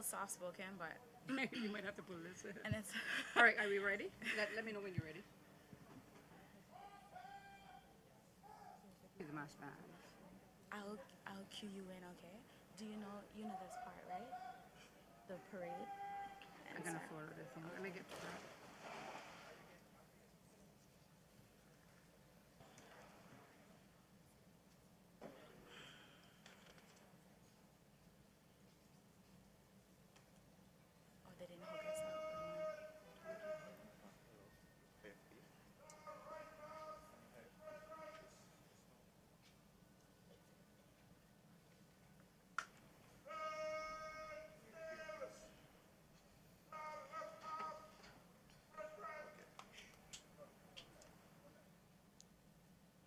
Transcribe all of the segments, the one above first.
soft-spoken, but You might have to pull this. and it's All right, are we ready? Let me know when you're ready. The mass band. I'll cue you in, okay? Do you know this part, right? The parade. I'm gonna follow this one. Let me get to that. Oh, they didn't hook us up.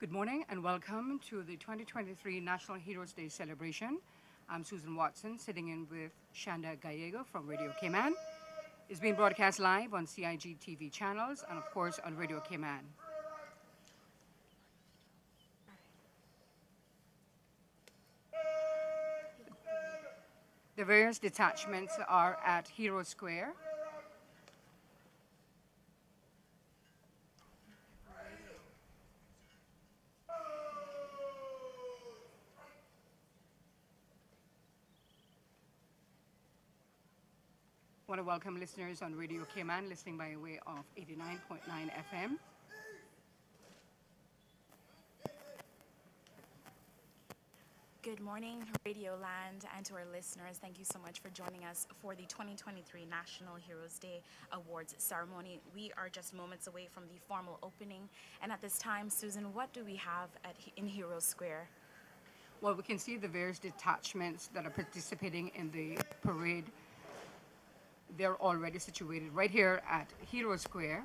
Good morning and welcome to the 2023 National Heroes Day celebration. I'm Susan Watson, sitting in with Shanda Gallego from Radio Cayman. It's being broadcast live on CIG TV channels and, of course, on Radio Cayman. The various detachments are at Hero Square. I want to welcome listeners on Radio Cayman, listening by way of 89.9 FM. Good morning, Radio Land, and to our listeners. Thank you so much for joining us for the 2023 National Heroes Day Awards ceremony. We are just moments away from the formal opening. And at this time, Susan, what do we have in Hero Square? Well, we can see the various detachments that are participating in the parade. They're already situated right here at Hero Square.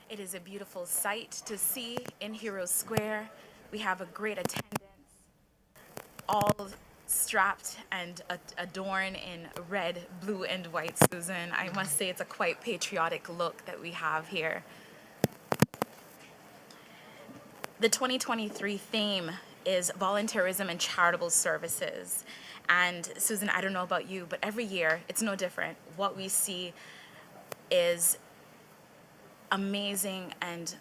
It is a beautiful sight to see in Hero Square. We have a great attendance, all strapped and adorned in red, blue, and white, Susan. I must say it's a quite patriotic look that we have here. The 2023 theme is Volunteerism and Charitable Services. And Susan, I don't know about you, but every year it's no different. What we see is amazing and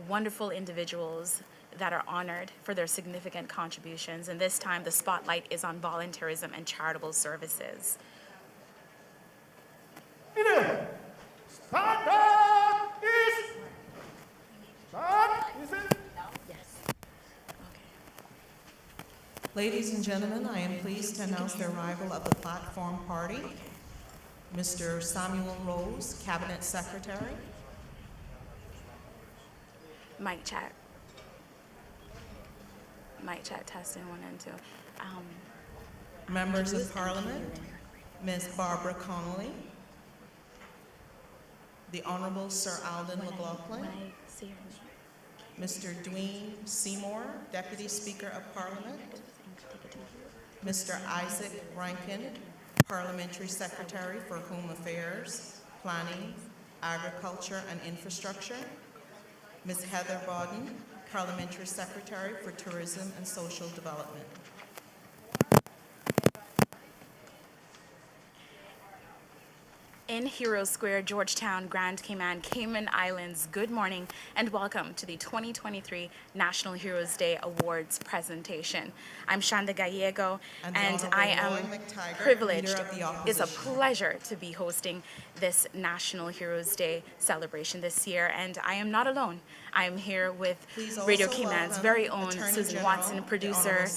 wonderful individuals that are honored for their significant contributions. And this time the spotlight is on volunteerism and charitable services. Ladies and gentlemen, I am pleased to announce the arrival of the platform party. Mr. Samuel Rose, Cabinet Secretary. Mic check. Mic check, testing 1 and 2. Members of Parliament, Ms. Barbara Connolly, the Honorable Sir Alden McLaughlin, When I say your name. Mr. Dwayne Seymour, Deputy Speaker of Parliament, Mr. Isaac Rankin, Parliamentary Secretary for Home Affairs, Planning, Agriculture and Infrastructure, Ms. Heather Bodden, Parliamentary Secretary for Tourism and Social Development. In Hero Square, Georgetown, Grand Cayman, Cayman Islands, good morning and welcome to the 2023 National Heroes Day Awards presentation. I'm Shanda Gallego and I am privileged. It's a pleasure to be hosting this National Heroes Day celebration this year, and I am not alone. I am here with Radio Cayman's very own Susan Watson, producer,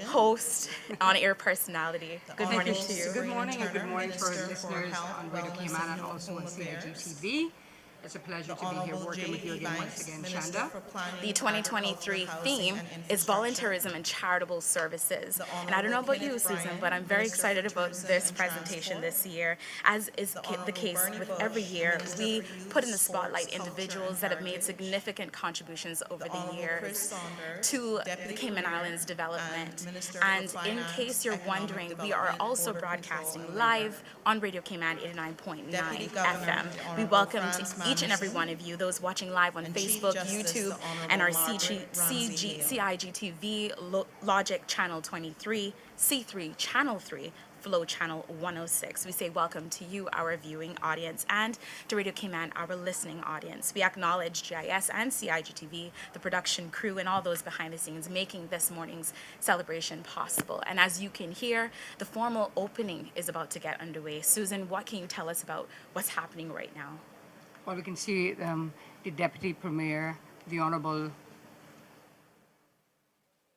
host, on-air personality. Good morning to you. Good morning and good morning to our listeners on Radio Cayman and also on CIG TV. It's a pleasure to be here working with you again once again, Shanda. The 2023 theme is Volunteerism and Charitable Services. And I don't know about you, Susan, but I'm very excited about this presentation this year. As is the case with every year, we put in the spotlight individuals that have made significant contributions over the years to the Cayman Islands development. And in case you're wondering, we are also broadcasting live on Radio Cayman 89.9 FM. We welcome to each and every one of you, those watching live on and Chief Facebook, Justice, the YouTube, Honorable and our Margaret Ramsey Hale. CIGTV, Logic Channel 23, C3 Channel 3, Flow Channel 106. We say welcome to you, our viewing audience, and to Radio Cayman, our listening audience. We acknowledge GIS and CIGTV, the production crew, and all those behind the scenes making this morning's celebration possible. And as you can hear, the formal opening is about to get underway. Susan, what can you tell us about what's happening right now? Well, we can see the Deputy Premier, the Honorable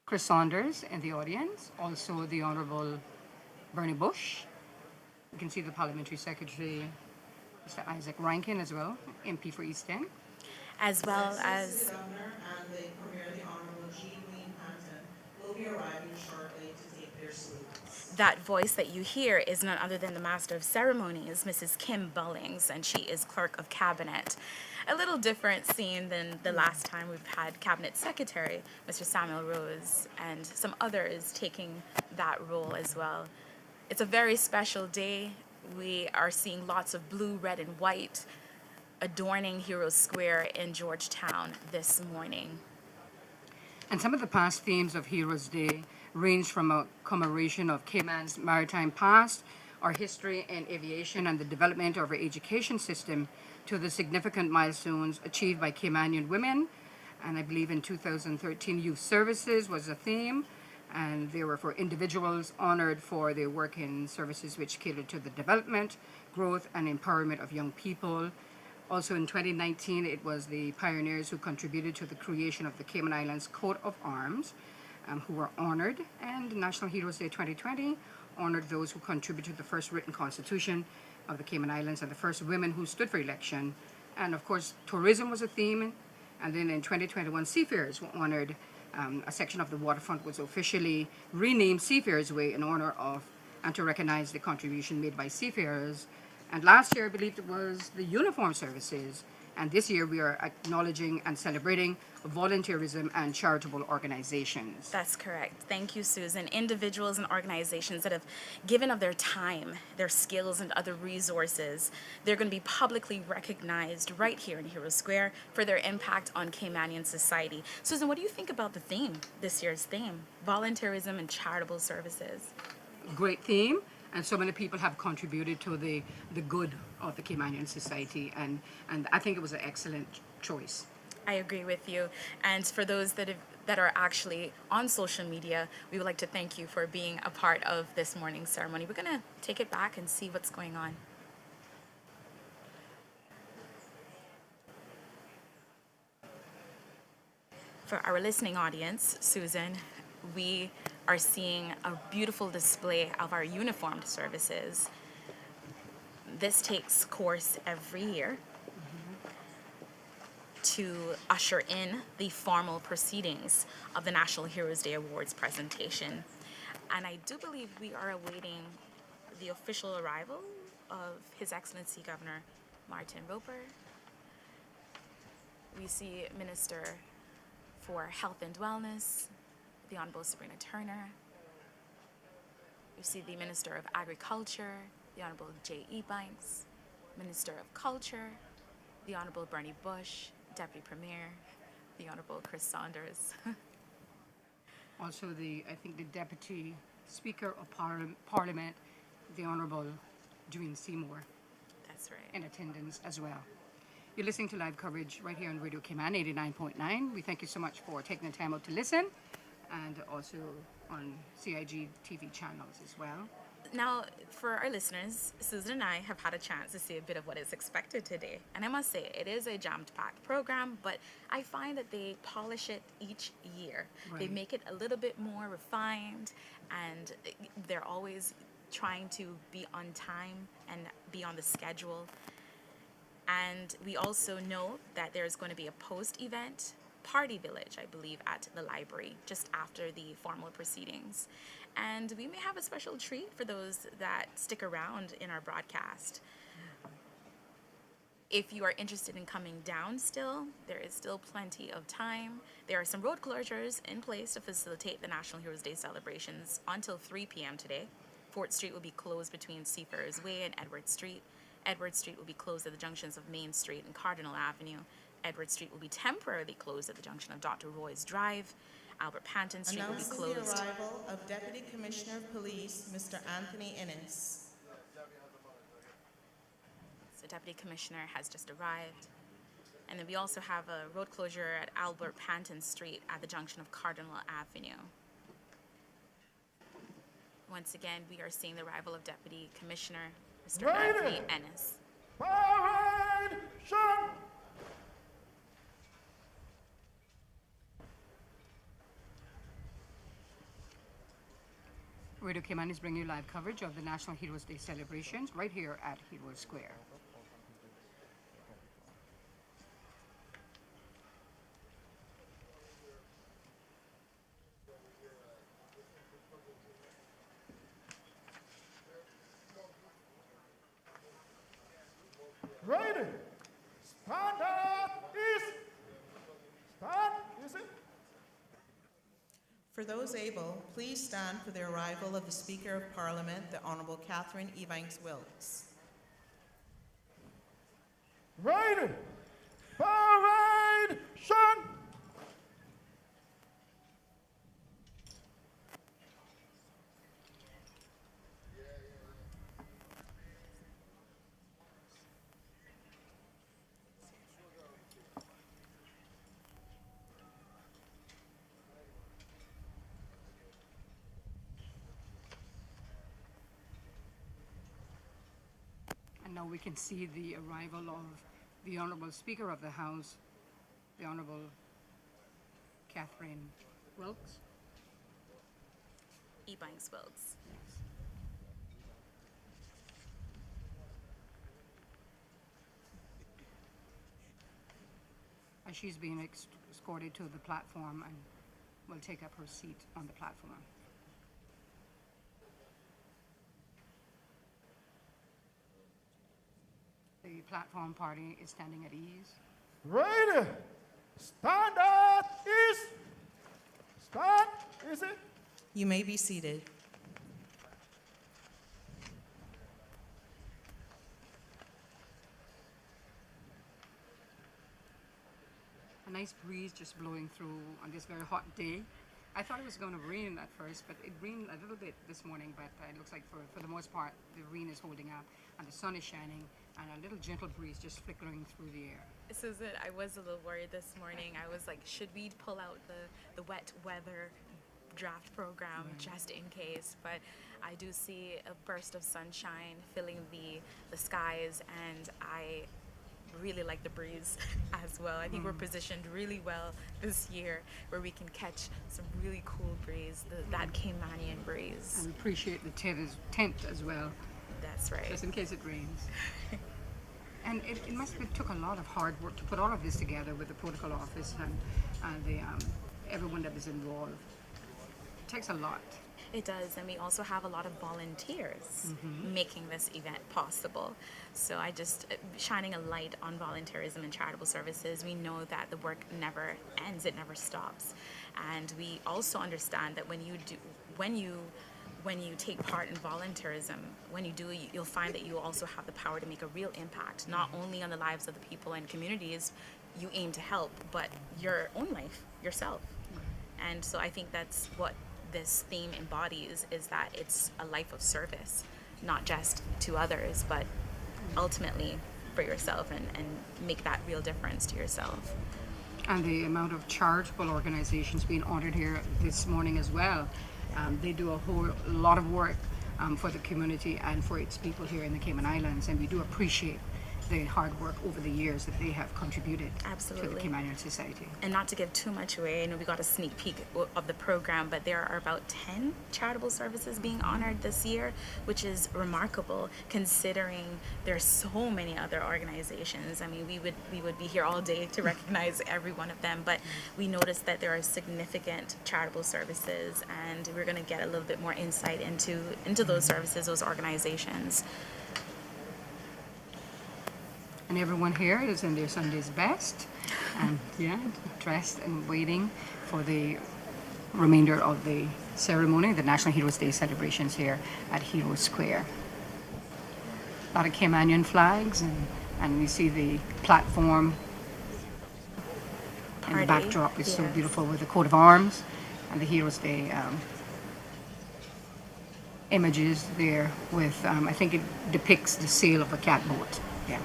Chris Saunders in the audience, also the Honorable Bernie Bush. We can see the Parliamentary Secretary, Mr. Isaac Rankin as well, MP for East End. As well as The Governor and the Premier, the Honorable G. Queen Hampton, will be arriving shortly to take their salutes. that voice that you hear is none other than the Master of Ceremonies, Mrs. Kim Bullings, and she is Clerk of Cabinet. A little different scene than the last time we've had Cabinet Secretary, Mr. Samuel Rose, and some others taking that role as well. It's a very special day. We are seeing lots of blue, red, and white adorning Hero Square in Georgetown this morning. And some of the past themes of Heroes Day range from a commemoration of Cayman's maritime past, our history in aviation, and the development of our education system to the significant milestones achieved by Caymanian women. And I believe in 2013, youth services was a theme, and they were for individuals honored for their work in services which catered to the development, growth, and empowerment of young people. Also in 2019, it was the pioneers who contributed to the creation of the Cayman Islands coat of arms, who were honored. And National Heroes Day 2020 honored those who contributed to the first written constitution of the Cayman Islands and the first women who stood for election. And of course, tourism was a theme. And then in 2021, seafarers were honored. A section of the waterfront was officially renamed Seafarers Way in honor of and to recognize the contribution made by seafarers. And last year, I believe it was the uniform services. And this year, we are acknowledging and celebrating volunteerism and charitable organizations. That's correct. Thank you, Susan. Individuals and organizations that have given of their time, their skills, and other resources, they're going to be publicly recognized right here in Hero Square for their impact on Caymanian society. Susan, what do you think about the theme, this year's theme, volunteerism and charitable services? Great theme. And so many people have contributed to the good of the Caymanian society. And I think it was an excellent choice. I agree with you. And for those that are actually on social media, we would like to thank you for being a part of this morning's ceremony. We're going to take it back and see what's going on. For our listening audience, Susan, we are seeing a beautiful display of our uniformed services. This takes course every year to usher in the formal proceedings of the National Heroes Day Awards presentation. And I do believe we are awaiting the official arrival of His Excellency Governor Martin Roper. We see Minister for Health and Wellness, the Honorable Sabrina Turner. We see the Minister of Agriculture, the Honorable J.E. Banks, Minister of Culture, the Honorable Bernie Bush, Deputy Premier, the Honorable Chris Saunders. Also, I think the Deputy Speaker of Parliament, the Honorable Joanne Seymour, That's right. in attendance as well. You're listening to live coverage right here on Radio Cayman 89.9. We thank you so much for taking the time out to listen, and also on CIG TV channels as well. Now, for our listeners, Susan and I have had a chance to see a bit of what is expected today. And I must say, it is a jammed-packed program, but I find that they polish it each year. They Right. make it a little bit more refined, and they're always trying to be on time and be on the schedule. And we also know that there's going to be a post-event party village, I believe, at the library just after the formal proceedings. And we may have a special treat for those that stick around in our broadcast. If you are interested in coming down still, there is still plenty of time. There are some road closures in place to facilitate the National Heroes Day celebrations until 3 p.m. today. Fort Street will be closed between Seafarers Way and Edward Street. Edward Street will be closed at the junctions of Main Street and Cardinal Avenue. Edward Street will be temporarily closed at the junction of Dr. Roy's Drive. Albert Panton Street will be Announcing closed. the arrival of Deputy Commissioner of Police, Mr. Anthony Innes. So Deputy Commissioner has just arrived. And then we also have a road closure at Albert Panton Street at the junction of Cardinal Avenue. Once again, we are seeing the arrival of Deputy Commissioner, Mr. Anthony Ennis. Radio Cayman is bringing you live coverage of the National Heroes Day celebrations right here at Hero Square. Ready. Stand up. Is it? For those able, please stand for the arrival of the Speaker of Parliament, the Honourable Catherine Ebanks Wilkes. Ready. Parade. Shun. And now we can see the arrival of the Honourable Speaker of the House, the Honourable Catherine Wilkes. Ebanks Wilkes. And she's being escorted to the platform and will take up her seat on the platform. The platform party is standing at ease. Ready. Stand up. Is it? You may be seated. A nice breeze just blowing through on this very hot day. I thought it was going to rain at first, but it rained a little bit this morning, but it looks like for the most part, the rain is holding up and the sun is shining and a little gentle breeze just flickering through the air. Susan, I was a little worried this morning. I was like, should we pull out the wet weather draft program just in case? But I do see a burst of sunshine filling the skies, and I really like the breeze as well. I think we're positioned really well this year where we can catch some really cool breeze, that Caymanian breeze. And appreciate the tent as well, That's right. just in case it rains. And it must have took a lot of hard work to put all of this together with the protocol office and the everyone that was involved. It takes a lot. It does, and we also have a lot of volunteers making this event possible. So I just shining a light on volunteerism and charitable services. We know that the work never ends; it never stops, and we also understand that when you take part in volunteerism, when you do, you'll find that you also have the power to make a real impact, not only on the lives of the people and communities you aim to help, but your own life, yourself. And so I think that's what this theme embodies, is that it's a life of service, not just to others, but ultimately for yourself, and make that real difference to yourself. And the amount of charitable organizations being honored here this morning as well. They do a whole lot of work for the community and for its people here in the Cayman Islands, and we do appreciate the hard work over the years that they have contributed Absolutely. to the Caymanian society. And not to give too much away, I know we got a sneak peek of the program, but there are about 10 charitable services being honored this year, which is remarkable considering there's so many other organizations. I mean, we would be here all day to recognize every one of them, but we noticed that there are significant charitable services, and we're going to get a little bit more insight into those services, those organizations. And everyone here is in their Sunday's best, and dressed and waiting for the remainder of the ceremony, the National Heroes Day celebrations here at Hero Square. lot of Caymanian flags, and you see the platform and the Party, backdrop is so yes. beautiful with the coat of arms and the Heroes Day images there with, I think it depicts the sail of a catboat. Yeah.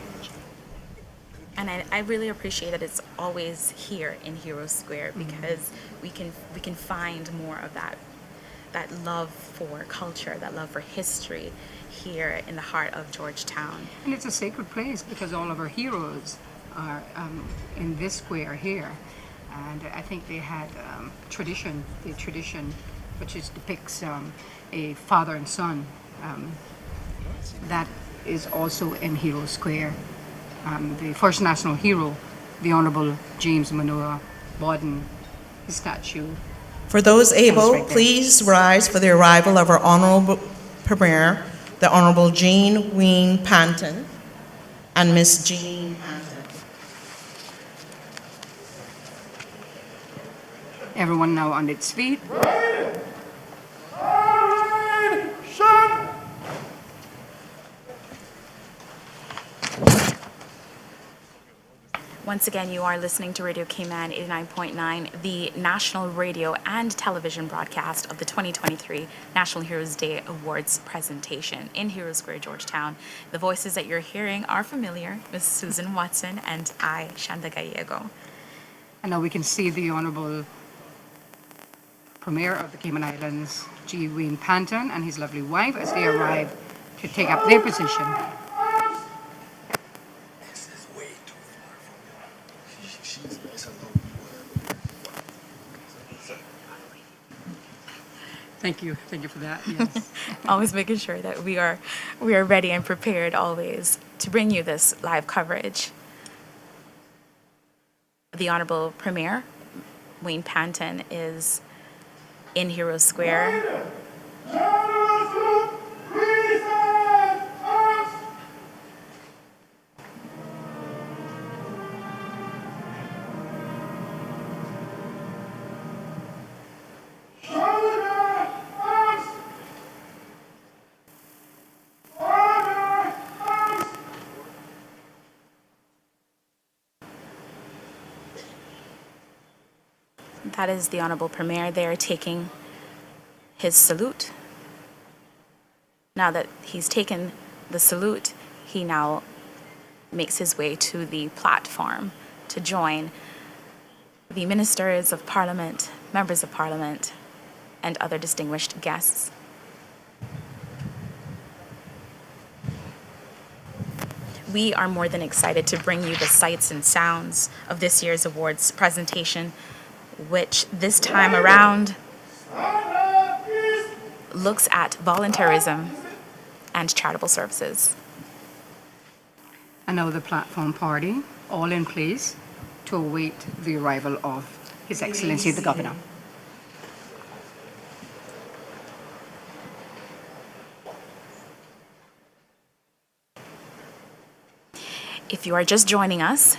And I really appreciate that it's always here in Hero Square, because we can find more of that love for culture, that love for history here in the heart of Georgetown. And it's a sacred place because all of our heroes are in this square here. And I think they had tradition which depicts a father and son. That is also in Hero Square. The first national hero, the Honorable James Manoa Bawden, his statue. For those able, right there. please rise for the arrival of our Honorable Premier, the Honorable Jean Ween Panton, and Miss Jean Panton. Everyone now on its feet. Shut. Once again, you are listening to Radio Cayman 89.9, the national radio and television broadcast of the 2023 National Heroes Day Awards presentation in Hero Square, Georgetown. The voices that you're hearing are familiar, Ms. Susan Watson and I, Shanda Gallego. And now we can see the Honorable Premier of the Cayman Islands, G. Ween Panton, and his lovely wife as they arrive to take up their position. Thank you for that. Yes. Always making sure that we are ready and prepared always to bring you this live coverage. The Honorable Premier, Ween Panton, is in Hero Square. That is the Honorable Premier there taking his salute. Now that he's taken the salute, he now makes his way to the platform to join the ministers of Parliament, members of Parliament, and other distinguished guests. We are more than excited to bring you the sights and sounds of this year's awards presentation, which this time around looks at volunteerism and charitable services. And now the platform party, all in place to await the arrival of His Excellency the Governor. If you are just joining us,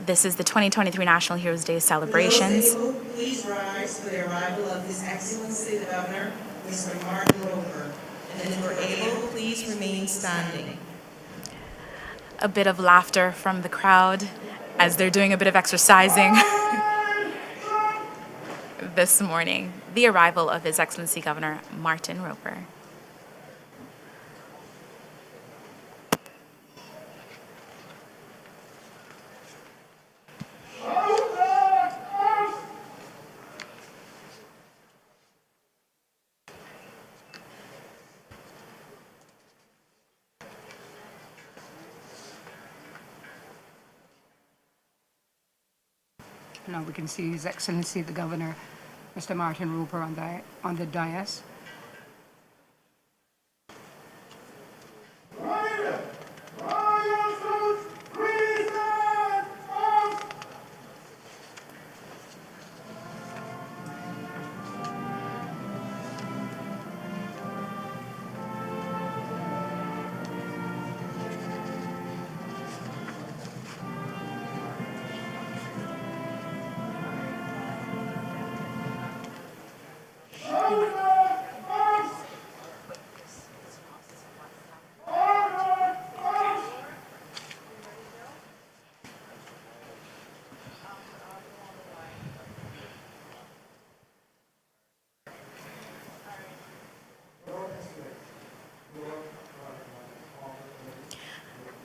this is the 2023 National Heroes Day celebrations. For those able, please rise for the arrival of His Excellency the Governor, Mr. Martin Roper. And if you're able, please remain standing. A bit of laughter from the crowd as they're doing a bit of exercising this morning. The arrival of His Excellency Governor Martin Roper. Now we can see His Excellency the Governor, Mr. Martin Roper, on the dais.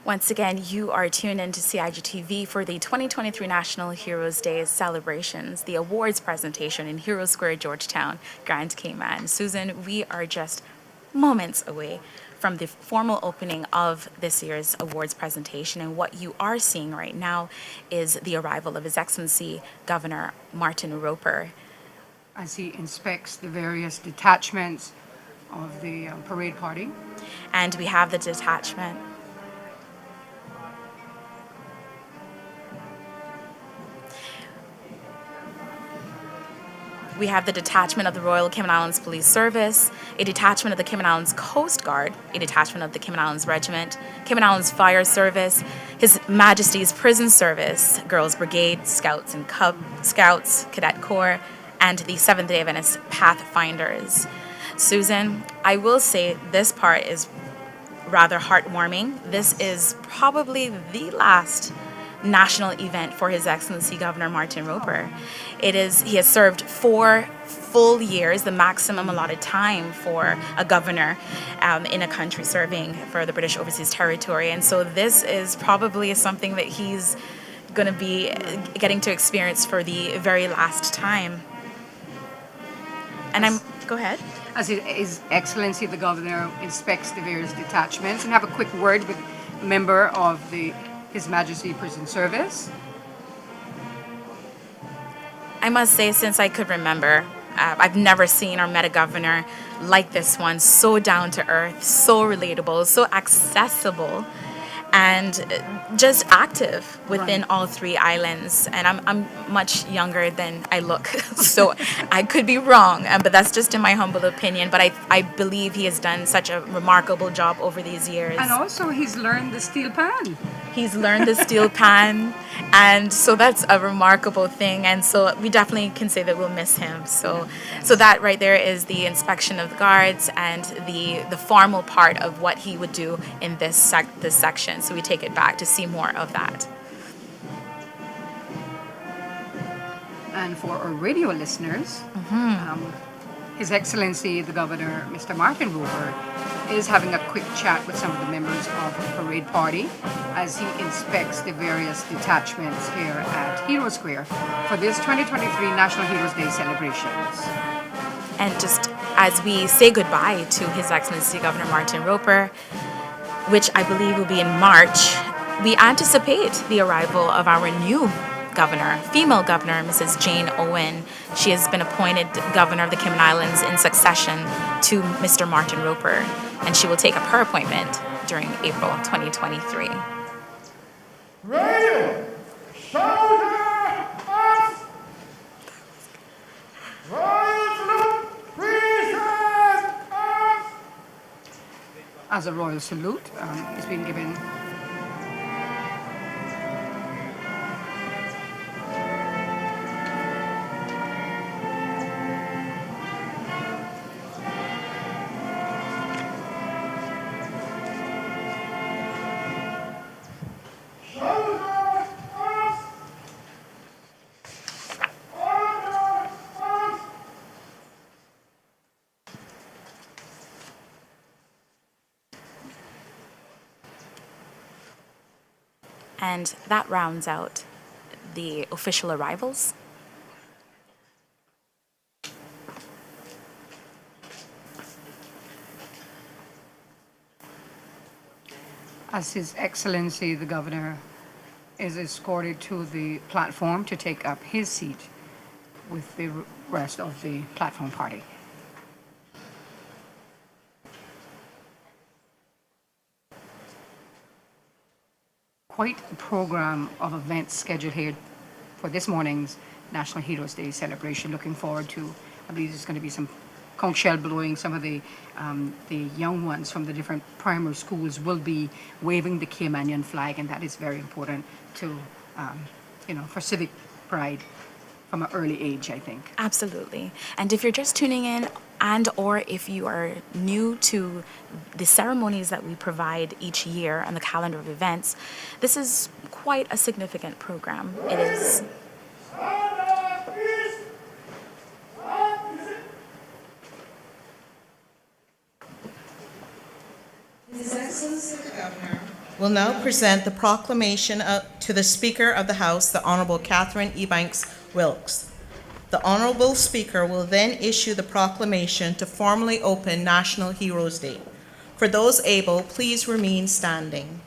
Once again, you are tuned into CIGTV for the 2023 National Heroes Day celebrations, the awards presentation in Hero Square, Georgetown, Grand Cayman. Susan, we are just moments away from the formal opening of this year's awards presentation, and what you are seeing right now is the arrival of His Excellency Governor Martin Roper. As he inspects the various detachments of the parade party. And we have the detachment. We have the detachment of the Royal Cayman Islands Police Service, a detachment of the Cayman Islands Coast Guard, a detachment of the Cayman Islands Regiment, Cayman Islands Fire Service, His Majesty's Prison Service, Girls Brigade, Scouts and Cub Scouts, Cadet Corps, and the Seventh-day Adventist Pathfinders. Susan, I will say this part is rather heartwarming. This is probably the last national event for His Excellency Governor Martin Roper. He has served 4 full years, the maximum allotted time for a governor in a country serving for the British Overseas Territory. And so this is probably something that he's going to be getting to experience for the very last time. And go ahead. As His Excellency the Governor inspects the various detachments and have a quick word with a member of His Majesty Prison Service. I must say, since I could remember, I've never seen or met a governor like this one, so down to earth, so relatable, so accessible, and just active within all 3 islands. And I'm much younger than I look, so I could be wrong, but that's just in my humble opinion. But I believe he has done such a remarkable job over these years. And also he's learned the steel pan. He's learned the steel pan, and so that's a remarkable thing. And so we definitely can say that we'll miss him. So that right there is the inspection of the guards and the formal part of what he would do in this section. So we take it back to see more of that. And for our radio listeners, His Excellency the Governor, Mr. Martin Roper, is having a quick chat with some of the members of the parade party as he inspects the various detachments here at Hero Square for this 2023 National Heroes Day celebrations. And just as we say goodbye to His Excellency Governor Martin Roper, which I believe will be in March, we anticipate the arrival of our new governor, female governor, Mrs. Jane Owen. She has been appointed governor of the Cayman Islands in succession to Mr. Martin Roper, and she will take up her appointment during April 2023. Radio, soldier, us! Royal salute, present us! As a royal salute is being given. And that rounds out the official arrivals. As His Excellency the Governor is escorted to the platform to take up his seat with the rest of the platform party. Quite a program of events scheduled here for this morning's National Heroes Day celebration. Looking forward to, I believe there's going to be some conch shell blowing. Some of the young ones from the different primary schools will be waving the Caymanian flag, and that is very important to, for civic pride from an early age, I think. Absolutely. And if you're just tuning in, and or if you are new to the ceremonies that we provide each year on the calendar of events, this is quite a significant program. It is. His Excellency the Governor will now present the proclamation to the Speaker of the House, the Honorable Catherine Ebanks Wilkes. The Honorable Speaker will then issue the proclamation to formally open National Heroes Day. For those able, please remain standing.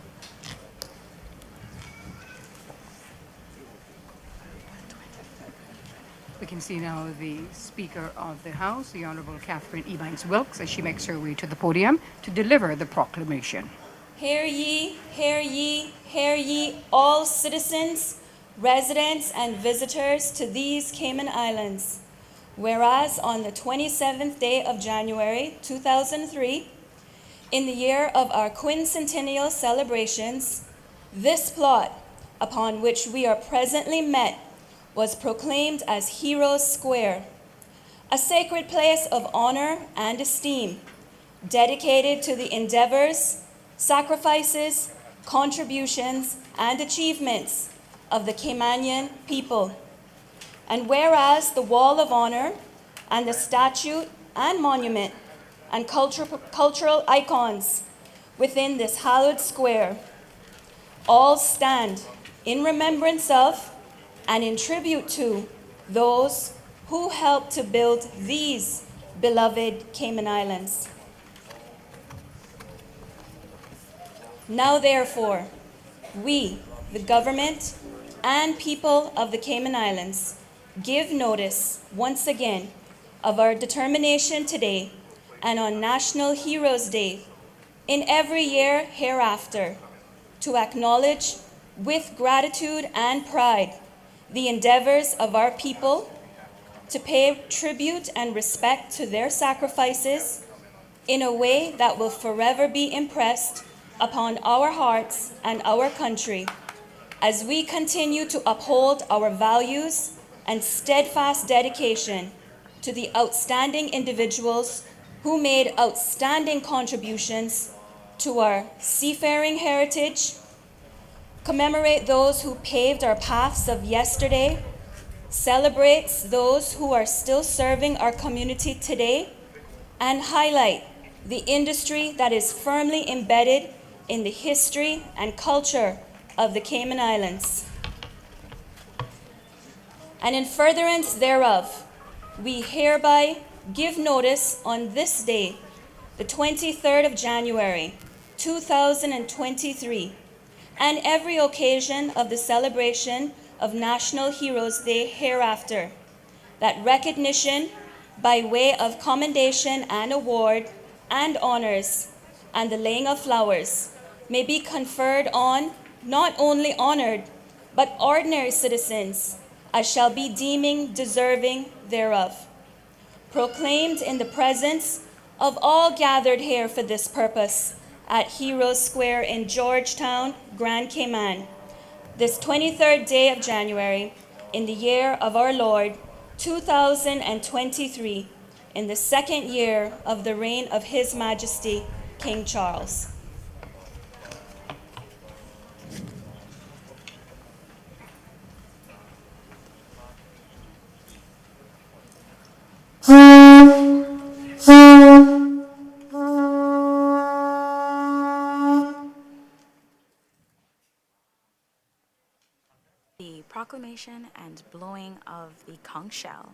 We can see now the Speaker of the House, the Honorable Catherine Ebanks Wilkes, as she makes her way to the podium to deliver the proclamation. Hear ye, hear ye, hear ye, all citizens, residents, and visitors to these Cayman Islands. Whereas on the 27th day of January 2003, in the year of our quincentennial celebrations, this plot upon which we are presently met was proclaimed as Heroes Square, a sacred place of honor and esteem, dedicated to the endeavors, sacrifices, contributions, and achievements of the Caymanian people. And whereas the Wall of Honor and the statue and monument and cultural icons within this hallowed square all stand in remembrance of and in tribute to those who helped to build these beloved Cayman Islands. Now therefore, we, the government and people of the Cayman Islands, give notice once again of our determination today and on National Heroes Day in every year hereafter to acknowledge with gratitude and pride the endeavors of our people, to pay tribute and respect to their sacrifices in a way that will forever be impressed upon our hearts and our country as we continue to uphold our values and steadfast dedication to the outstanding individuals who made outstanding contributions to our seafaring heritage, commemorate those who paved our paths of yesterday, celebrates those who are still serving our community today, and highlight the industry that is firmly embedded in the history and culture of the Cayman Islands. And in furtherance thereof, we hereby give notice on this day, the 23rd of January, 2023, and every occasion of the celebration of National Heroes Day hereafter, that recognition by way of commendation and award and honors and the laying of flowers may be conferred on not only honored, but ordinary citizens, as shall be deeming deserving thereof. Proclaimed in the presence of all gathered here for this purpose at Heroes Square in Georgetown, Grand Cayman, this 23rd day of January in the year of our Lord, 2023, in the second year of the reign of His Majesty, King Charles. The proclamation and blowing of the conch shell.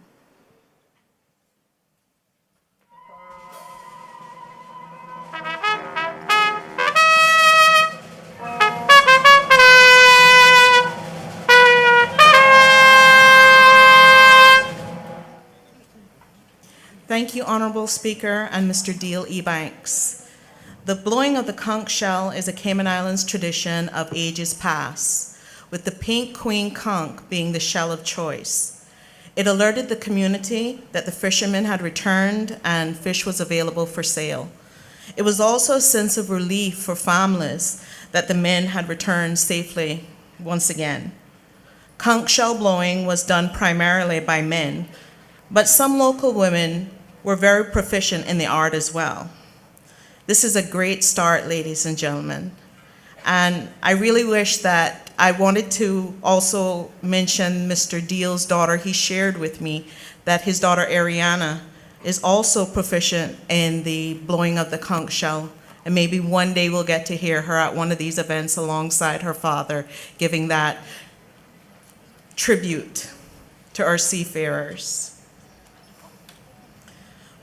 Thank you, Honorable Speaker and Mr. Deal Ebanks. The blowing of the conch shell is a Cayman Islands tradition of ages past, with the pink queen conch being the shell of choice. It alerted the community that the fishermen had returned and fish was available for sale. It was also a sense of relief for families that the men had returned safely once again. Conch shell blowing was done primarily by men, but some local women were very proficient in the art as well. This is a great start, ladies and gentlemen. And I really wish that I wanted to also mention Mr. Deal's daughter. He shared with me that his daughter Ariana is also proficient in the blowing of the conch shell And maybe one day we'll get to hear her at one of these events alongside her father, giving that tribute to our seafarers.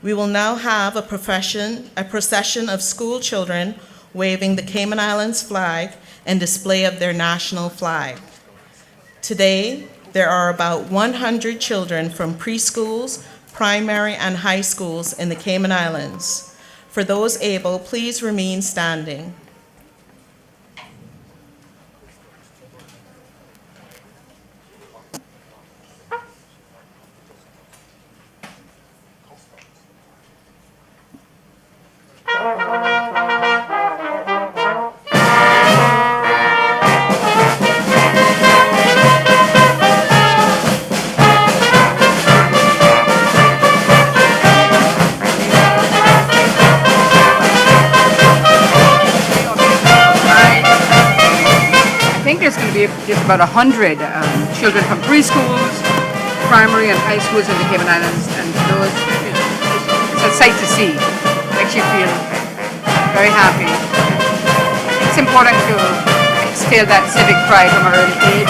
We will now have a procession of school children waving the Cayman Islands flag and display of their national flag. Today, there are about 100 children from preschools, primary, and high schools in the Cayman Islands. For those able, please remain standing. Just about 100 children from preschools, primary and high schools in the Cayman Islands, and those, it's a sight to see. Makes you feel very happy. It's important to instill that civic pride from an early age.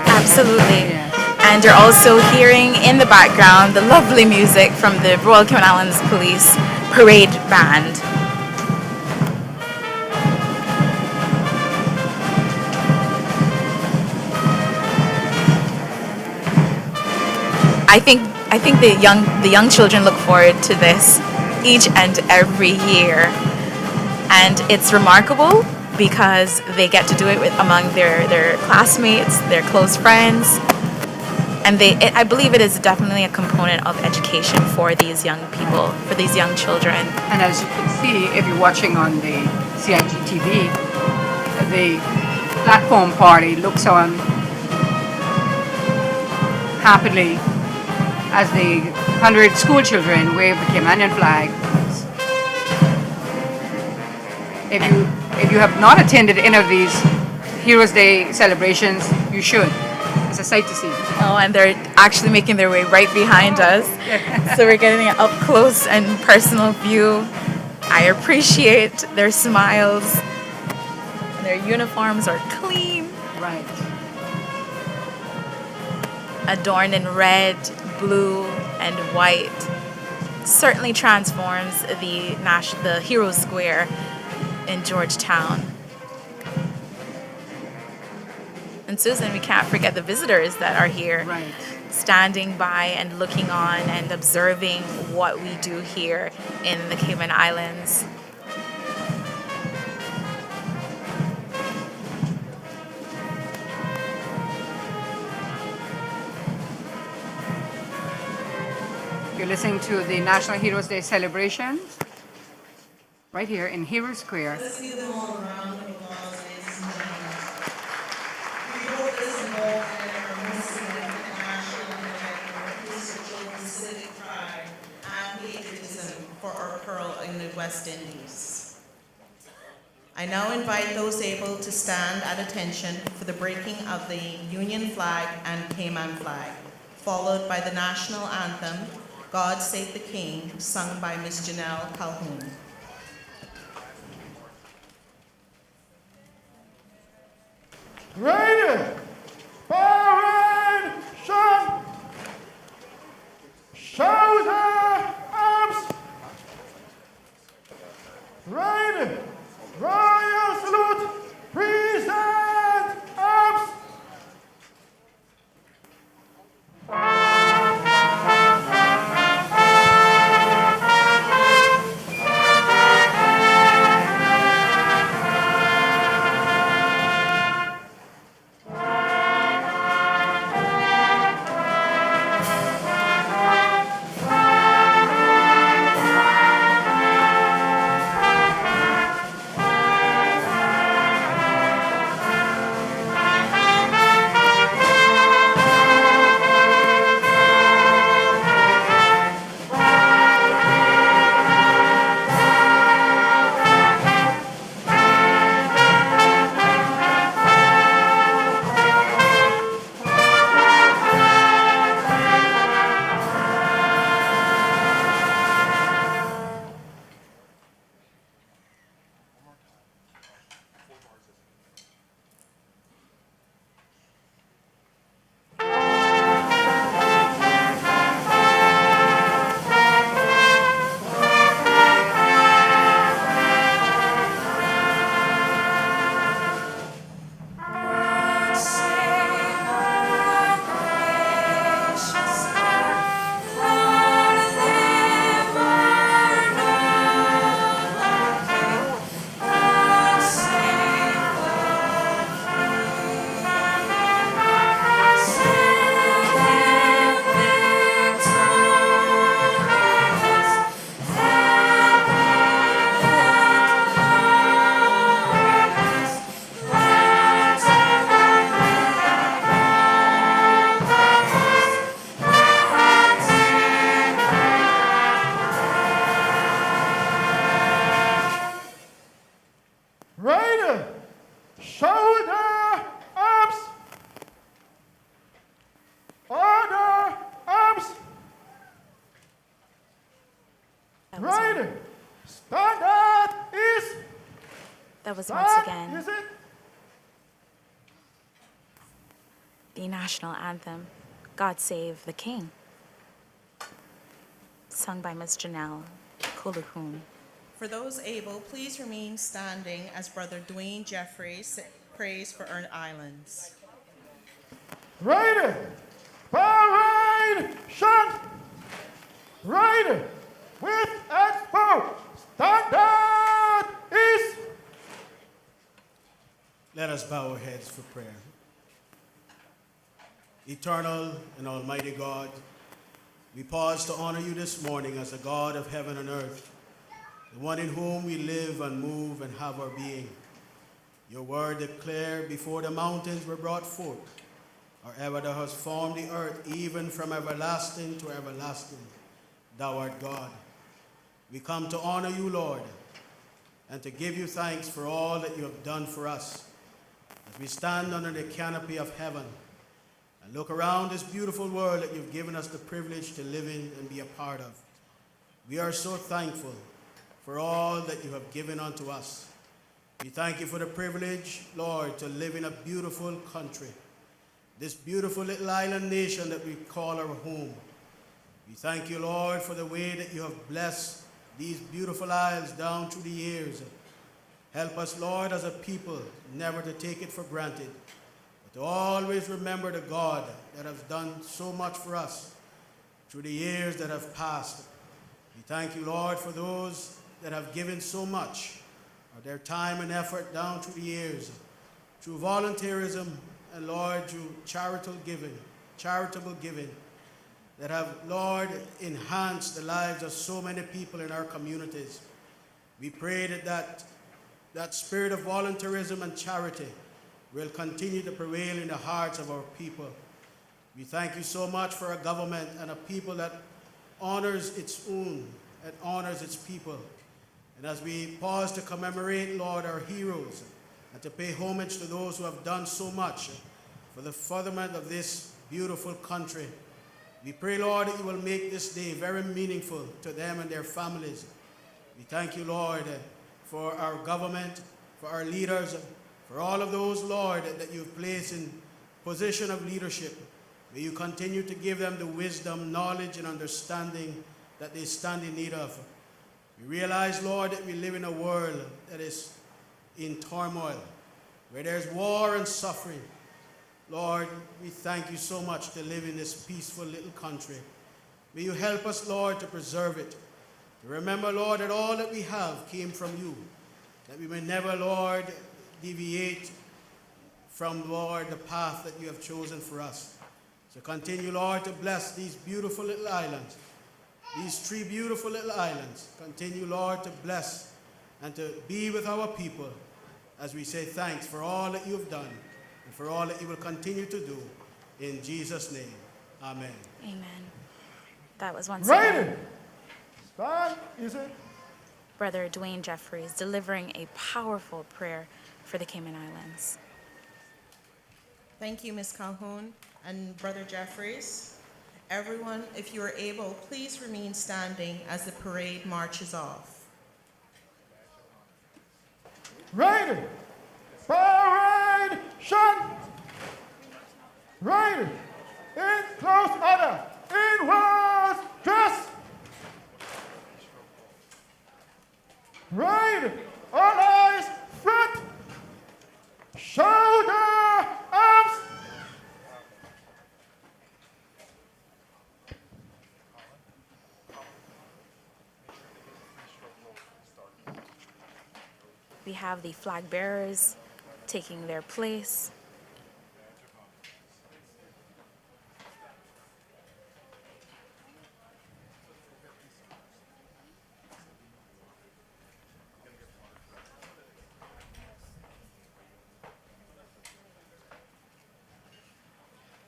Absolutely. Yes. And you're also hearing in the background the lovely music from the Royal Cayman Islands Police Parade Band. I think the young children look forward to this each and every year, and it's remarkable because they get to do it among their classmates, their close friends, and I believe it is definitely a component of education for these young people, for these young children. And as you can see, if you're watching on the CIGTV, the platform party looks on happily as the 100 school children wave the Caymanian flag. If you have not attended any of these Heroes Day celebrations, you should. It's a sight to see. Oh, and they're actually making their way right behind us. So we're getting an up close and personal view. I appreciate their smiles. Their uniforms are clean. Right. Adorned in red, blue, and white. Certainly transforms the Hero Square in Georgetown. And Susan, we can't forget the visitors that are here, Right. standing by and looking on and observing what we do here in the Cayman Islands. You're listening to the National Heroes Day celebrations right here in Hero Square. Let's see them all around the applause, ladies and gentlemen. We hope this involved in our most significant national event and increase of children's civic pride and patriotism for our pearl in the West Indies. I now invite those able to stand at attention for the breaking of the Union flag and Cayman flag, followed by the national anthem, God Save the King, sung by Ms. Janelle Calhoun. Ready, parade, shot, shoulder, arms, ready, royal salute, present, arms. was Ready. Standard is. that was once That again is it. the national anthem, God Save the King, sung by Ms. Janelle Kuluhun. For those able, please remain standing as Brother Dwayne Jeffries prays for our islands. Ready. Paration. Ready. With expo. Standard is. Let us bow our heads for prayer. Eternal and almighty God, we pause to honor you this morning as the God of heaven and earth, the one in whom we live and move and have our being. Your word declared before the mountains were brought forth, or ever thou hast formed the earth, even from everlasting to everlasting, thou art God. We come to honor you, Lord, and to give you thanks for all that you have done for us. As we stand under the canopy of heaven and look around this beautiful world that you've given us the privilege to live in and be a part of, we are so thankful for all that you have given unto us. We thank you for the privilege, Lord, to live in a beautiful country, this beautiful little island nation that we call our home. We thank you, Lord, for the way that you have blessed these beautiful isles down through the years. Help us, Lord, as a people, never to take it for granted, but to always remember the God that has done so much for us through the years that have passed. We thank you, Lord, for those that have given so much of their time and effort down through the years, through volunteerism and, Lord, through charitable giving, that have, Lord, enhanced the lives of so many people in our communities. We pray that spirit of volunteerism and charity will continue to prevail in the hearts of our people. We thank you so much for a government and a people that honors its own and honors its people. And as we pause to commemorate, Lord, our heroes, and to pay homage to those who have done so much for the furtherment of this beautiful country, we pray, Lord, that you will make this day very meaningful to them and their families. We thank you, Lord, for our government, for our leaders, for all of those, Lord, that you've placed in position of leadership. May you continue to give them the wisdom, knowledge, and understanding that they stand in need of. We realize, Lord, that we live in a world that is in turmoil, where there's war and suffering. Lord, we thank you so much to live in this peaceful little country. May you help us, Lord, to preserve it. To remember, Lord, that all that we have came from you, that we may never, Lord, deviate from, Lord, the path that you have chosen for us. So continue, Lord, to bless these beautiful little islands, these 3 beautiful little islands. Continue, Lord, to bless and to be with our people as we say thanks for all that you have done and for all that you will continue to do. In Jesus' name, amen. Amen. That was once Ready. again Stand is it. Brother Dwayne Jeffries delivering a powerful prayer for the Cayman Islands. Thank you, Ms. Calhoun and Brother Jeffries. Everyone, if you are able, please remain standing as the parade marches off. Ready. Paration. Ready. In close order. Inwards dress. Ready. All eyes front. Shoulder arms. We have the flag bearers taking their place.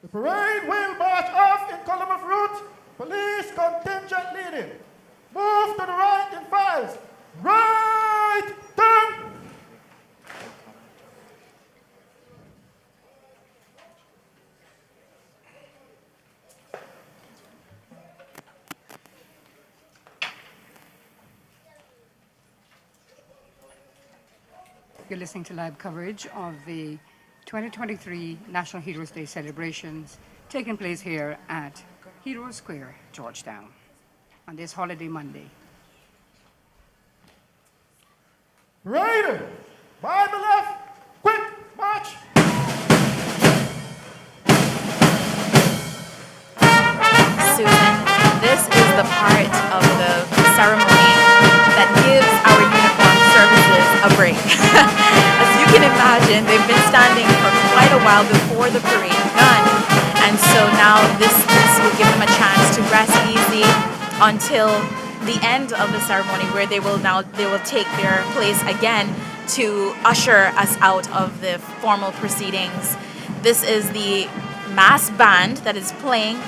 The parade will march off in column of route. Police contingent leading. Move to the right in files. Right turn. You're listening to live coverage of the 2023 National Heroes Day celebrations taking place here at Hero Square, Georgetown, on this holiday Monday. Right, by the left, quick, march. Susan, this is the part of the ceremony that gives our uniformed services a break. As you can imagine, they've been standing for quite a while before the parade begun, and so now this will give them a chance to rest easy until the end of the ceremony, where they will take their place again to usher us out of the formal proceedings. This is the mass band that is playing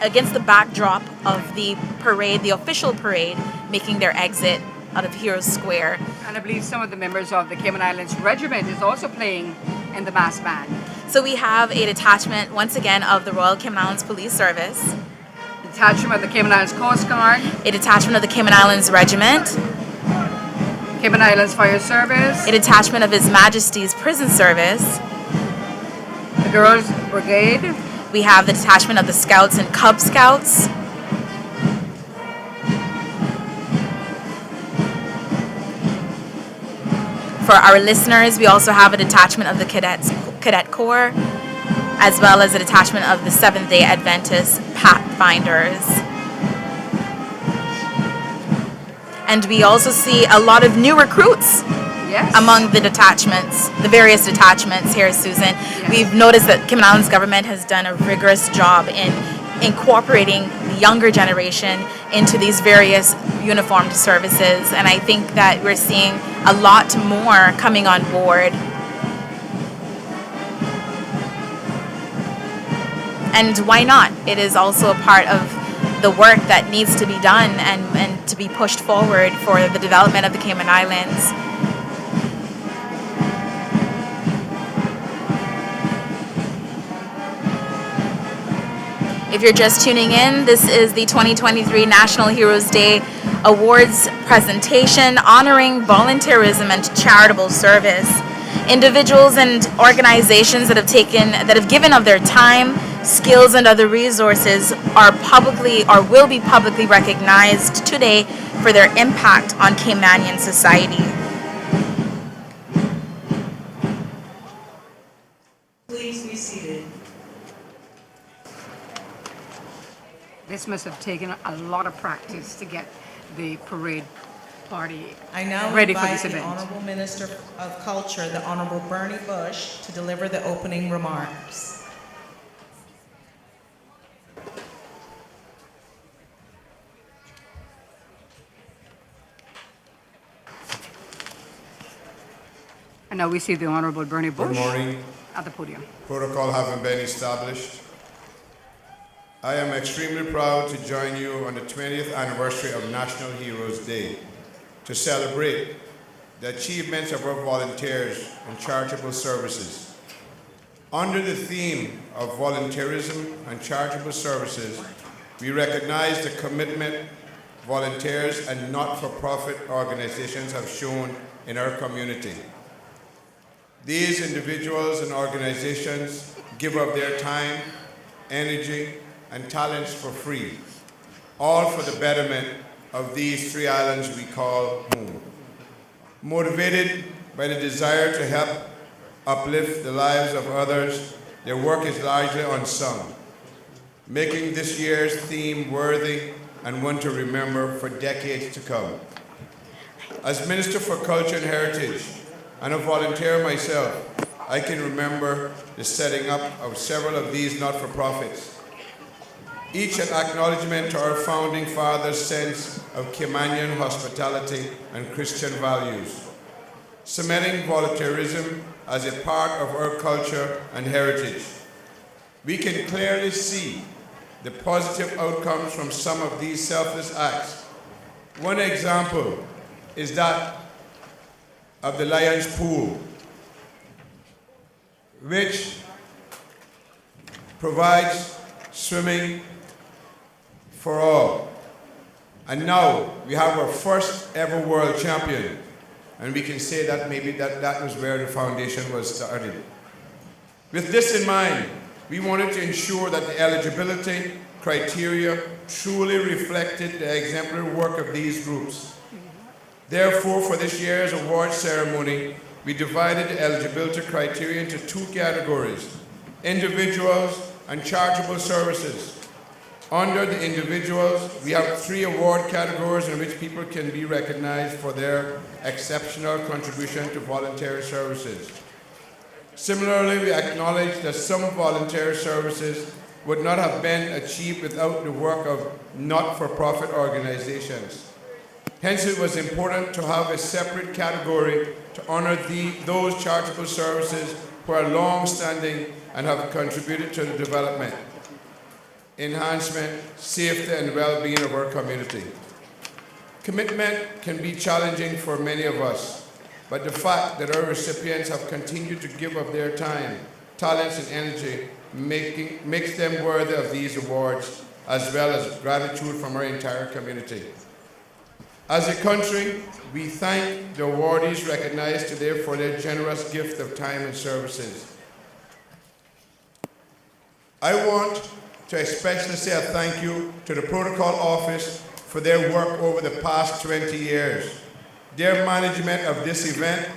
against the backdrop of the parade, the official parade, making their exit out of Hero Square. And I believe some of the members of the Cayman Islands Regiment is also playing in the mass band. So we have a detachment, once again, of the Royal Cayman Islands Police Service, Detachment of the Cayman Islands Coast Guard, a detachment of the Cayman Islands Regiment, Cayman Islands Fire Service, a detachment of His Majesty's Prison Service. the Girls Brigade, We have the detachment of the Scouts and Cub Scouts. For our listeners, we also have a detachment of the Cadet Corps, as well as a detachment of the Seventh-day Adventist Pathfinders. And we also see a lot of new recruits among the detachments, the various detachments here, Susan. Yes. We've noticed that Cayman Islands government has done a rigorous job in incorporating the younger generation into these various uniformed services, and I think that we're seeing a lot more coming on board. And why not? It is also a part of the work that needs to be done and to be pushed forward for the development of the Cayman Islands. If you're just tuning in, this is the 2023 National Heroes Day Awards presentation honoring volunteerism and charitable service. Individuals and organizations that have given of their time, skills, and other resources are publicly or will be publicly recognized today for their impact on Caymanian society. Please be seated. This must have taken a lot of practice to get the parade party I now ready for invite this the event. Honorable Minister of Culture, the Honorable Bernie Bush, to deliver the opening remarks. And now we see the Honorable Bernie Bush Good morning. at the podium. Protocol having been established, I am extremely proud to join you on the 20th anniversary of National Heroes Day to celebrate the achievements of our volunteers and charitable services. Under the theme of volunteerism and charitable services, we recognize the commitment volunteers and not-for-profit organizations have shown in our community. These individuals and organizations give up their time, energy, and talents for free, all for the betterment of these three islands we call home. Motivated by the desire to help uplift the lives of others, their work is largely unsung, making this year's theme worthy and one to remember for decades to come. As Minister for Culture and Heritage and a volunteer myself, I can remember the setting up of several of these not-for-profits, each an acknowledgement to our founding fathers' sense of Caymanian hospitality and Christian values, cementing volunteerism as a part of our culture and heritage. We can clearly see the positive outcomes from some of these selfless acts. One example is that of the Lions Pool, which provides swimming for all. And now we have our first ever world champion. and we can say that maybe that was where the foundation was started. With this in mind, we wanted to ensure that the eligibility criteria truly reflected the exemplary work of these groups. Therefore, for this year's award ceremony, we divided the eligibility criteria into two categories: individuals and charitable services. Under the individuals, we have 3 award categories in which people can be recognized for their exceptional contribution to voluntary services. Similarly, we acknowledge that some voluntary services would not have been achieved without the work of not-for-profit organizations. Hence, it was important to have a separate category to honor those charitable services who are long-standing and have contributed to the development, enhancement, safety, and well-being of our community. Commitment can be challenging for many of us, but the fact that our recipients have continued to give of their time, talents, and energy makes them worthy of these awards, as well as gratitude from our entire community. As a country, we thank the awardees recognized today for their generous gift of time and services. I want to especially say a thank you to the Protocol Office for their work over the past 20 years. Their management of this event,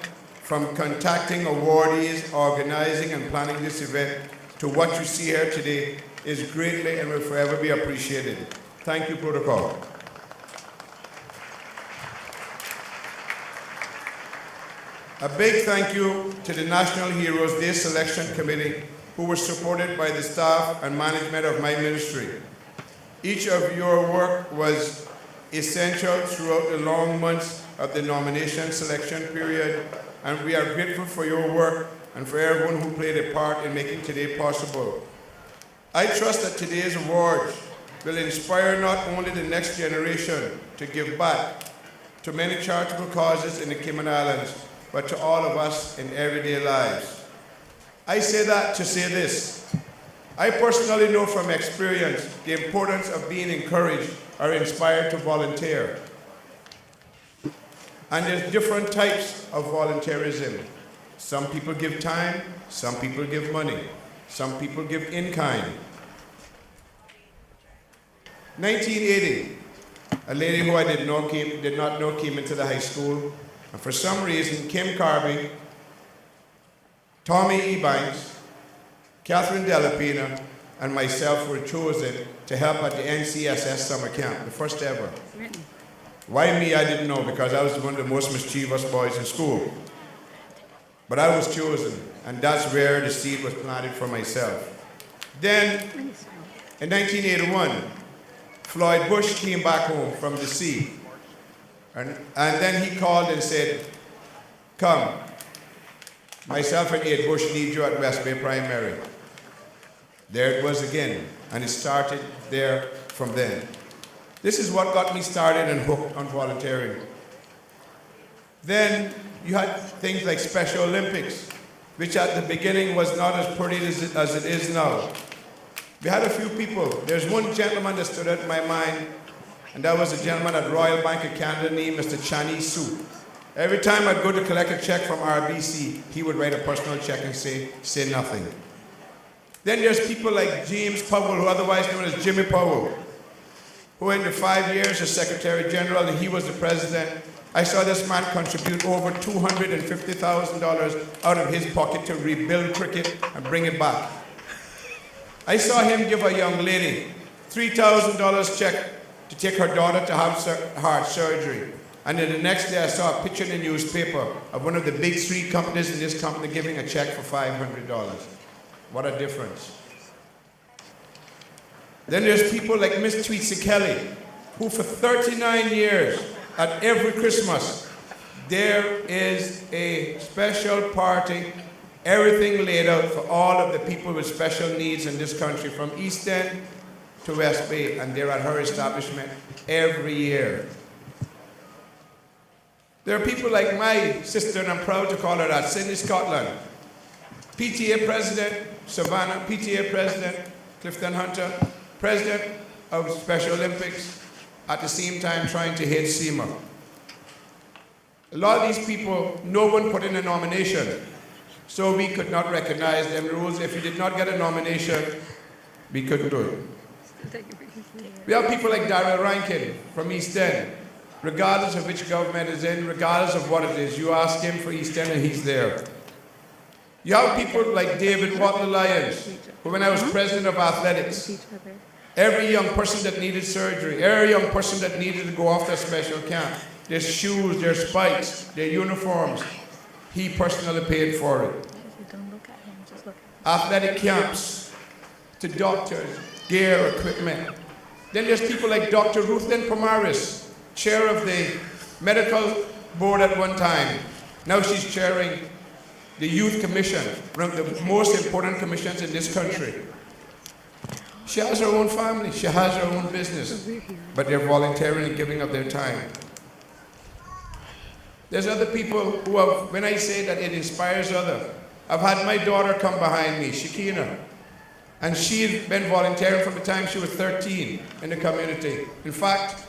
from contacting awardees, organizing and planning this event, to what you see here today, is greatly and will forever be appreciated. Thank you, Protocol. A big thank you to the National Heroes Day Selection Committee, who were supported by the staff and management of my ministry. Each of your work was essential throughout the long months of the nomination selection period, and we are grateful for your work and for everyone who played a part in making today possible. I trust that today's awards will inspire not only the next generation to give back to many charitable causes in the Cayman Islands, but to all of us in everyday lives. I say that to say this. I personally know from experience the importance of being encouraged or inspired to volunteer. And there's different types of volunteerism. Some people give time, some people give money, some people give in kind. 1980, a lady who I did not know came into the high school, and for some reason, Kim Carby, Tommy E. Banks, Catherine Delapina, and myself were chosen to help at the NCSS summer camp, the first ever. Why me, I didn't know, because I was one of the most mischievous boys in school. But I was chosen, and that's where the seed was planted for myself. Then, in 1981, Floyd Bush came back home from the sea. And then he called and said, come, myself and Ed Bush need you at West Bay Primary. There it was again, and it started there from then. This is what got me started and hooked on volunteering. Then you had things like Special Olympics, which at the beginning was not as pretty as it is now. We had a few people. There's one gentleman that stood out in my mind, and that was a gentleman at Royal Bank of Canada named Mr. Chani Su. Every time I'd go to collect a check from RBC, he would write a personal check and say nothing. Then there's people like James Powell, who otherwise known as Jimmy Powell, who in the 5 years as Secretary General and he was the President, I saw this man contribute over $250,000 out of his pocket to rebuild cricket and bring it back. I saw him give a young lady $3,000 check to take her daughter to have heart surgery. And then the next day I saw a picture in the newspaper of one of the big 3 companies in this company giving a check for $500. What a difference. Then there's people like Miss Tweetsy Kelly, who for 39 years, at every Christmas, there is a special party, everything laid out for all of the people with special needs in this country, from East End to West Bay, and they're at her establishment every year. There are people like my sister, and I'm proud to call her that, Cindy Scotland, PTA President, Savannah, PTA President, Clifton Hunter, President of Special Olympics, at the same time trying to hit SEMA. A lot of these people, no one put in a nomination, so we could not recognize them rules. If you did not get a nomination, we couldn't do it. We have people like Darrell Rankin from East End. Regardless of which government is in, regardless of what it is, you ask him for East End and he's there. You have people like David Wattle Lyons, who when I was president of athletics, every young person that needed surgery, every young person that needed to go off to a special camp, their shoes, their spikes, their uniforms, he personally paid for it. Athletic camps, to doctors, gear, equipment. Then there's people like Dr. Ruthlyn Pomaris, chair of the medical board at one time. Now she's chairing the Youth Commission, one of the most important commissions in this country. She has her own family, she has her own business, but they're voluntarily giving up their time. There's other people who have, when I say that it inspires others, I've had my daughter come behind me, Shakina, and she'd been volunteering from the time she was 13 in the community. In fact,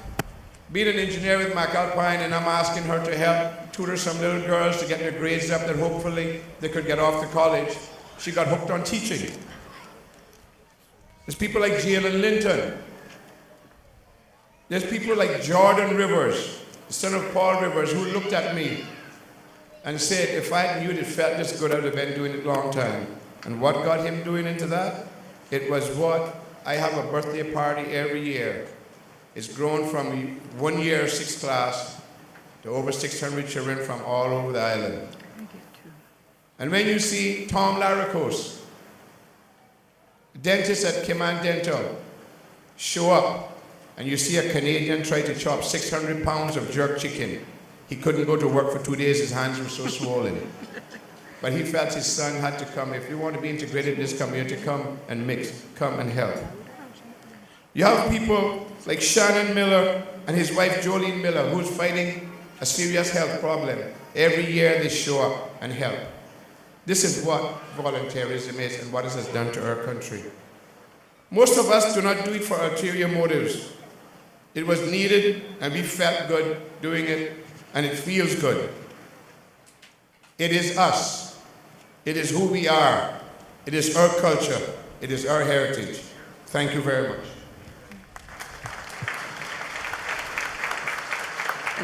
being an engineer with McAlpine, and I'm asking her to help tutor some little girls to get their grades up that hopefully they could get off to college. She got hooked on teaching. There's people like Jalen Linton. There's people like Jordan Rivers, the son of Paul Rivers, who looked at me and said, if I knew it felt this good, I would have been doing it a long time. And what got him doing into that? It was what I have a birthday party every year. It's grown from 1 year, 6th class, to over 600 children from all over the island. And when you see Tom Laricos, dentist at Cayman Dental, show up, and you see a Canadian try to chop 600 pounds of jerk chicken, he couldn't go to work for 2 days, his hands were so swollen. But he felt his son had to come. If you want to be integrated in this community, come and mix, come and help. You have people like Shannon Miller and his wife Jolene Miller, who's fighting a serious health problem. Every year they show up and help. This is what volunteerism is and what it has done to our country. Most of us do not do it for ulterior motives. It was needed and we felt good doing it, and it feels good. It is us. It is who we are. It is our culture. It is our heritage. Thank you very much.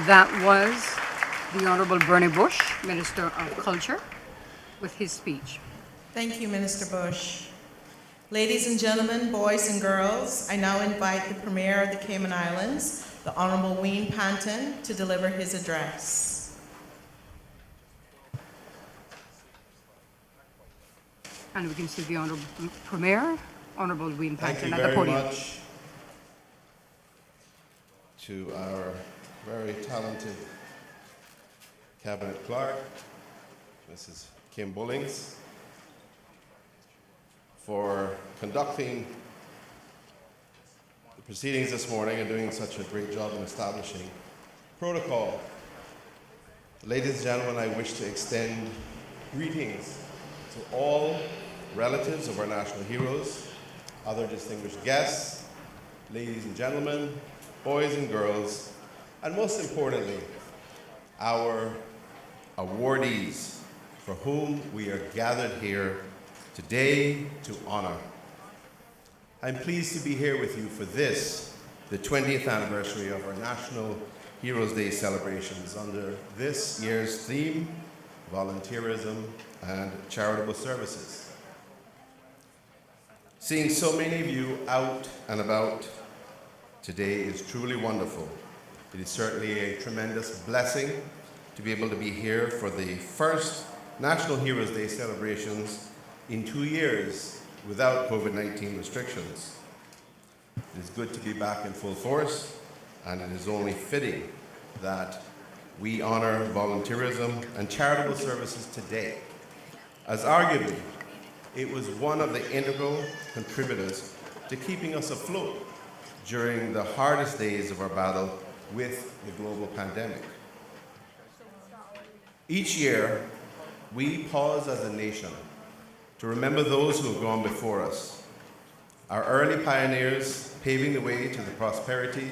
That was the Honorable Bernie Bush, Minister of Culture, with his speech. Thank you, Minister Bush. Ladies and gentlemen, boys and girls, I now invite the Premier of the Cayman Islands, the Honorable Wayne Panton, to deliver his address. And we can see the Honorable Premier, Honorable Wayne Panton, at the podium. Thank you very much to our very talented Cabinet Clerk, Mrs. Kim Bullings, for conducting the proceedings this morning and doing such a great job in establishing protocol. Ladies and gentlemen, I wish to extend greetings to all relatives of our national heroes, other distinguished guests, ladies and gentlemen, boys and girls, and most importantly, our awardees for whom we are gathered here today to honor. I'm pleased to be here with you for this, the 20th anniversary of our National Heroes Day celebrations under this year's theme, Volunteerism and Charitable Services. Seeing so many of you out and about today is truly wonderful. It is certainly a tremendous blessing to be able to be here for the first National Heroes Day celebrations in 2 years without COVID-19 restrictions. It is good to be back in full force, and it is only fitting that we honor volunteerism and charitable services today, as arguably it was one of the integral contributors to keeping us afloat during the hardest days of our battle with the global pandemic. Each year, we pause as a nation to remember those who have gone before us, our early pioneers paving the way to the prosperity,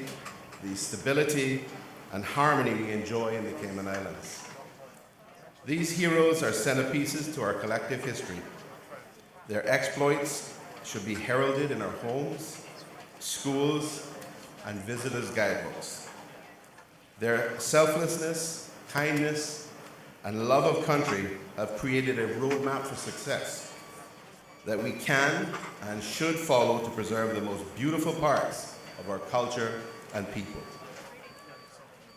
the stability, and harmony we enjoy in the Cayman Islands. These heroes are centerpieces to our collective history. Their exploits should be heralded in our homes, schools, and visitors' guidebooks. Their selflessness, kindness, and love of country have created a roadmap for success that we can and should follow to preserve the most beautiful parts of our culture and people.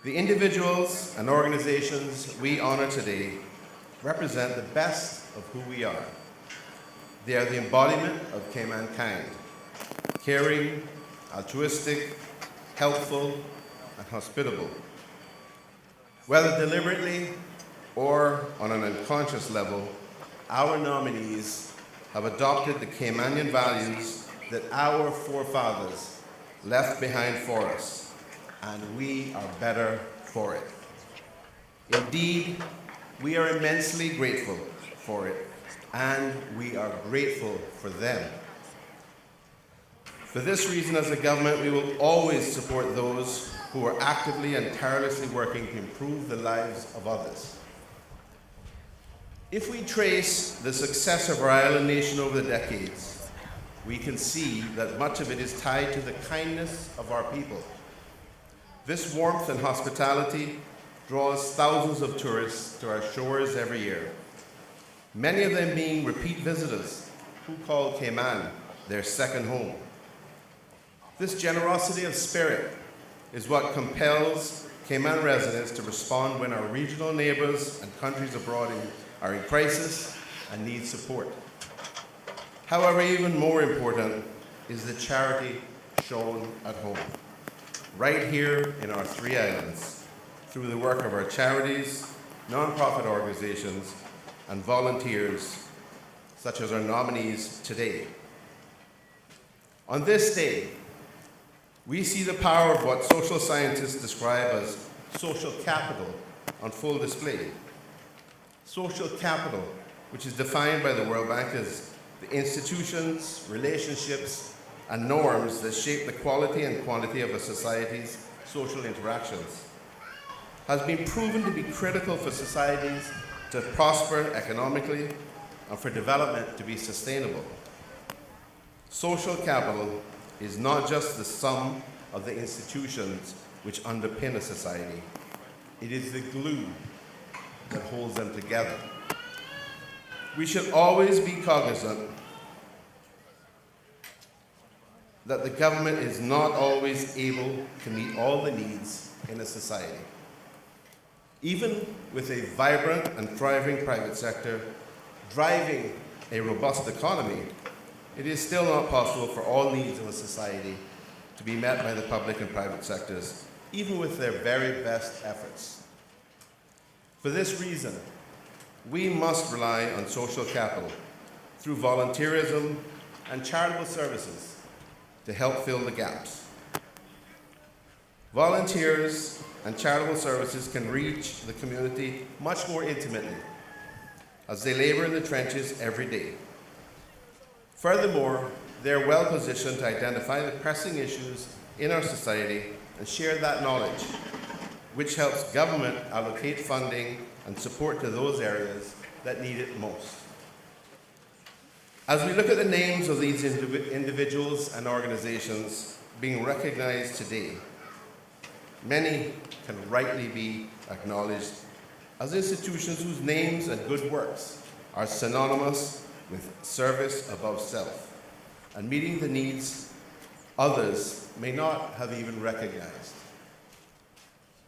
The individuals and organizations we honor today represent the best of who we are. They are the embodiment of Caymankind, caring, altruistic, helpful, and hospitable. Whether deliberately or on an unconscious level, our nominees have adopted the Caymanian values that our forefathers left behind for us, and we are better for it. Indeed, we are immensely grateful for it, and we are grateful for them. For this reason, as a government, we will always support those who are actively and tirelessly working to improve the lives of others. If we trace the success of our island nation over the decades, we can see that much of it is tied to the kindness of our people. This warmth and hospitality draws thousands of tourists to our shores every year, many of them being repeat visitors who call Cayman their second home. This generosity of spirit is what compels Cayman residents to respond when our regional neighbors and countries abroad are in crisis and need support. However, even more important is the charity shown at home, right here in our three islands, through the work of our charities, nonprofit organizations, and volunteers, such as our nominees today. On this day, we see the power of what social scientists describe as social capital on full display. Social capital, which is defined by the World Bank as the institutions, relationships, and norms that shape the quality and quantity of a society's social interactions, has been proven to be critical for societies to prosper economically and for development to be sustainable. Social capital is not just the sum of the institutions which underpin a society. It is the glue that holds them together. We should always be cognizant that the government is not always able to meet all the needs in a society. Even with a vibrant and thriving private sector driving a robust economy, it is still not possible for all needs of a society to be met by the public and private sectors, even with their very best efforts. For this reason, we must rely on social capital through volunteerism and charitable services to help fill the gaps. Volunteers and charitable services can reach the community much more intimately as they labor in the trenches every day. Furthermore, they are well positioned to identify the pressing issues in our society and share that knowledge, which helps government allocate funding and support to those areas that need it most. As we look at the names of these individuals and organizations being recognized today, many can rightly be acknowledged as institutions whose names and good works are synonymous with service above self and meeting the needs others may not have even recognized.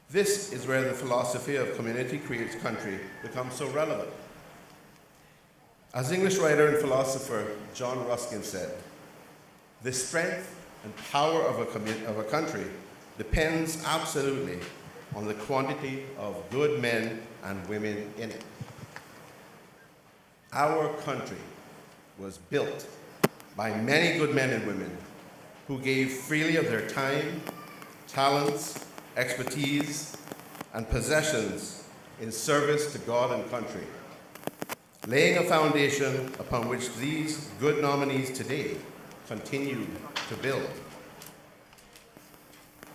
This is where the philosophy of community creates country becomes so relevant. As English writer and philosopher John Ruskin said, the strength and power of a country depends absolutely on the quantity of good men and women in it. Our country was built by many good men and women who gave freely of their time, talents, expertise, and possessions in service to God and country, laying a foundation upon which these good nominees today continue to build.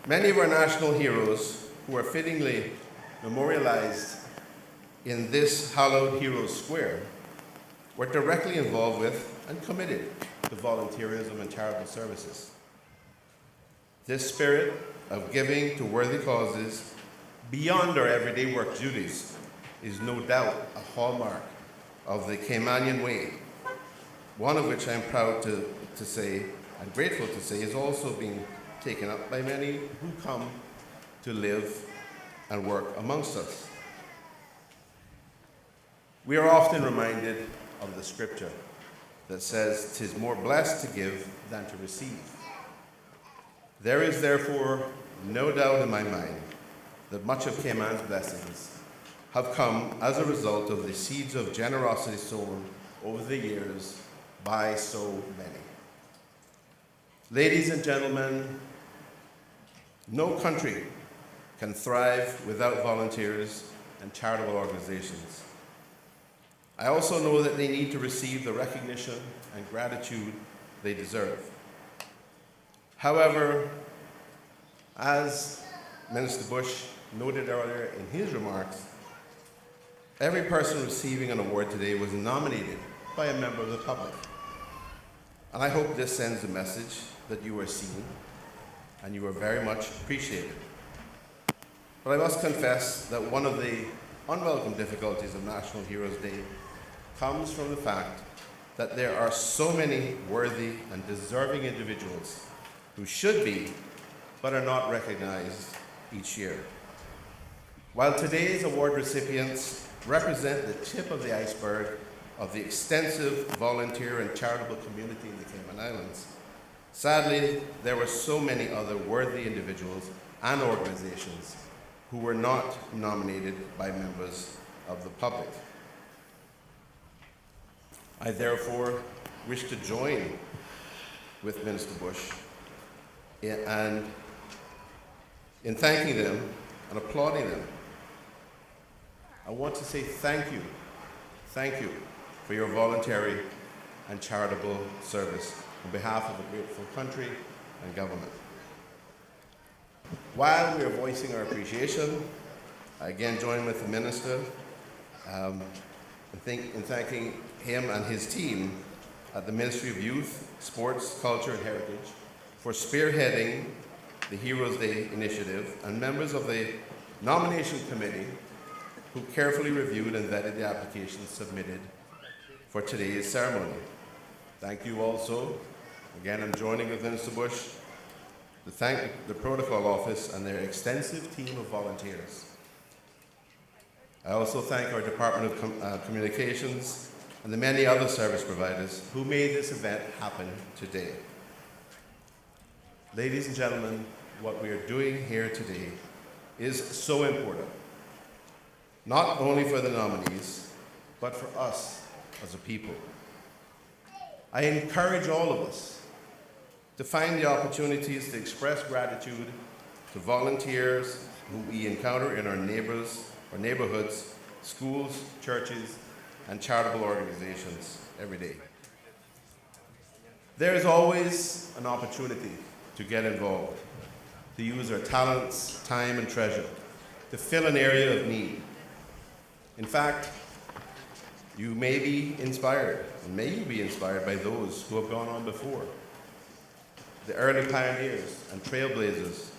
Many of our national heroes, who are fittingly memorialized in this hallowed Heroes Square, were directly involved with and committed to volunteerism and charitable services. This spirit of giving to worthy causes beyond our everyday work duties is no doubt a hallmark of the Caymanian way, one of which I'm proud to say and grateful to say is also being taken up by many who come to live and work amongst us. We are often reminded of the scripture that says, "'Tis more blessed to give than to receive." There is therefore no doubt in my mind that much of Cayman's blessings have come as a result of the seeds of generosity sown over the years by so many. Ladies and gentlemen, no country can thrive without volunteers and charitable organizations. I also know that they need to receive the recognition and gratitude they deserve. However, as Minister Bush noted earlier in his remarks, every person receiving an award today was nominated by a member of the public. And I hope this sends a message that you are seen and you are very much appreciated. But I must confess that one of the unwelcome difficulties of National Heroes Day comes from the fact that there are so many worthy and deserving individuals who should be but are not recognized each year. While today's award recipients represent the tip of the iceberg of the extensive volunteer and charitable community in the Cayman Islands, sadly, there were so many other worthy individuals and organizations who were not nominated by members of the public. I therefore wish to join with Minister Bush in thanking them and applauding them. I want to say thank you for your voluntary and charitable service on behalf of a grateful country and government. While we are voicing our appreciation, I again join with the Minister in thanking him and his team at the Ministry of Youth, Sports, Culture and Heritage for spearheading the Heroes Day initiative, and members of the nomination committee who carefully reviewed and vetted the applications submitted for today's ceremony. Thank you also. Again, I'm joining with Minister Bush to thank the Protocol Office and their extensive team of volunteers. I also thank our Department of Communications and the many other service providers who made this event happen today. Ladies and gentlemen, what we are doing here today is so important, not only for the nominees, but for us as a people. I encourage all of us to find the opportunities to express gratitude to volunteers who we encounter in our neighborhoods, schools, churches, and charitable organizations every day. There is always an opportunity to get involved, to use our talents, time, and treasure to fill an area of need. In fact, you may be inspired, and may you be inspired by those who have gone on before, the early pioneers and trailblazers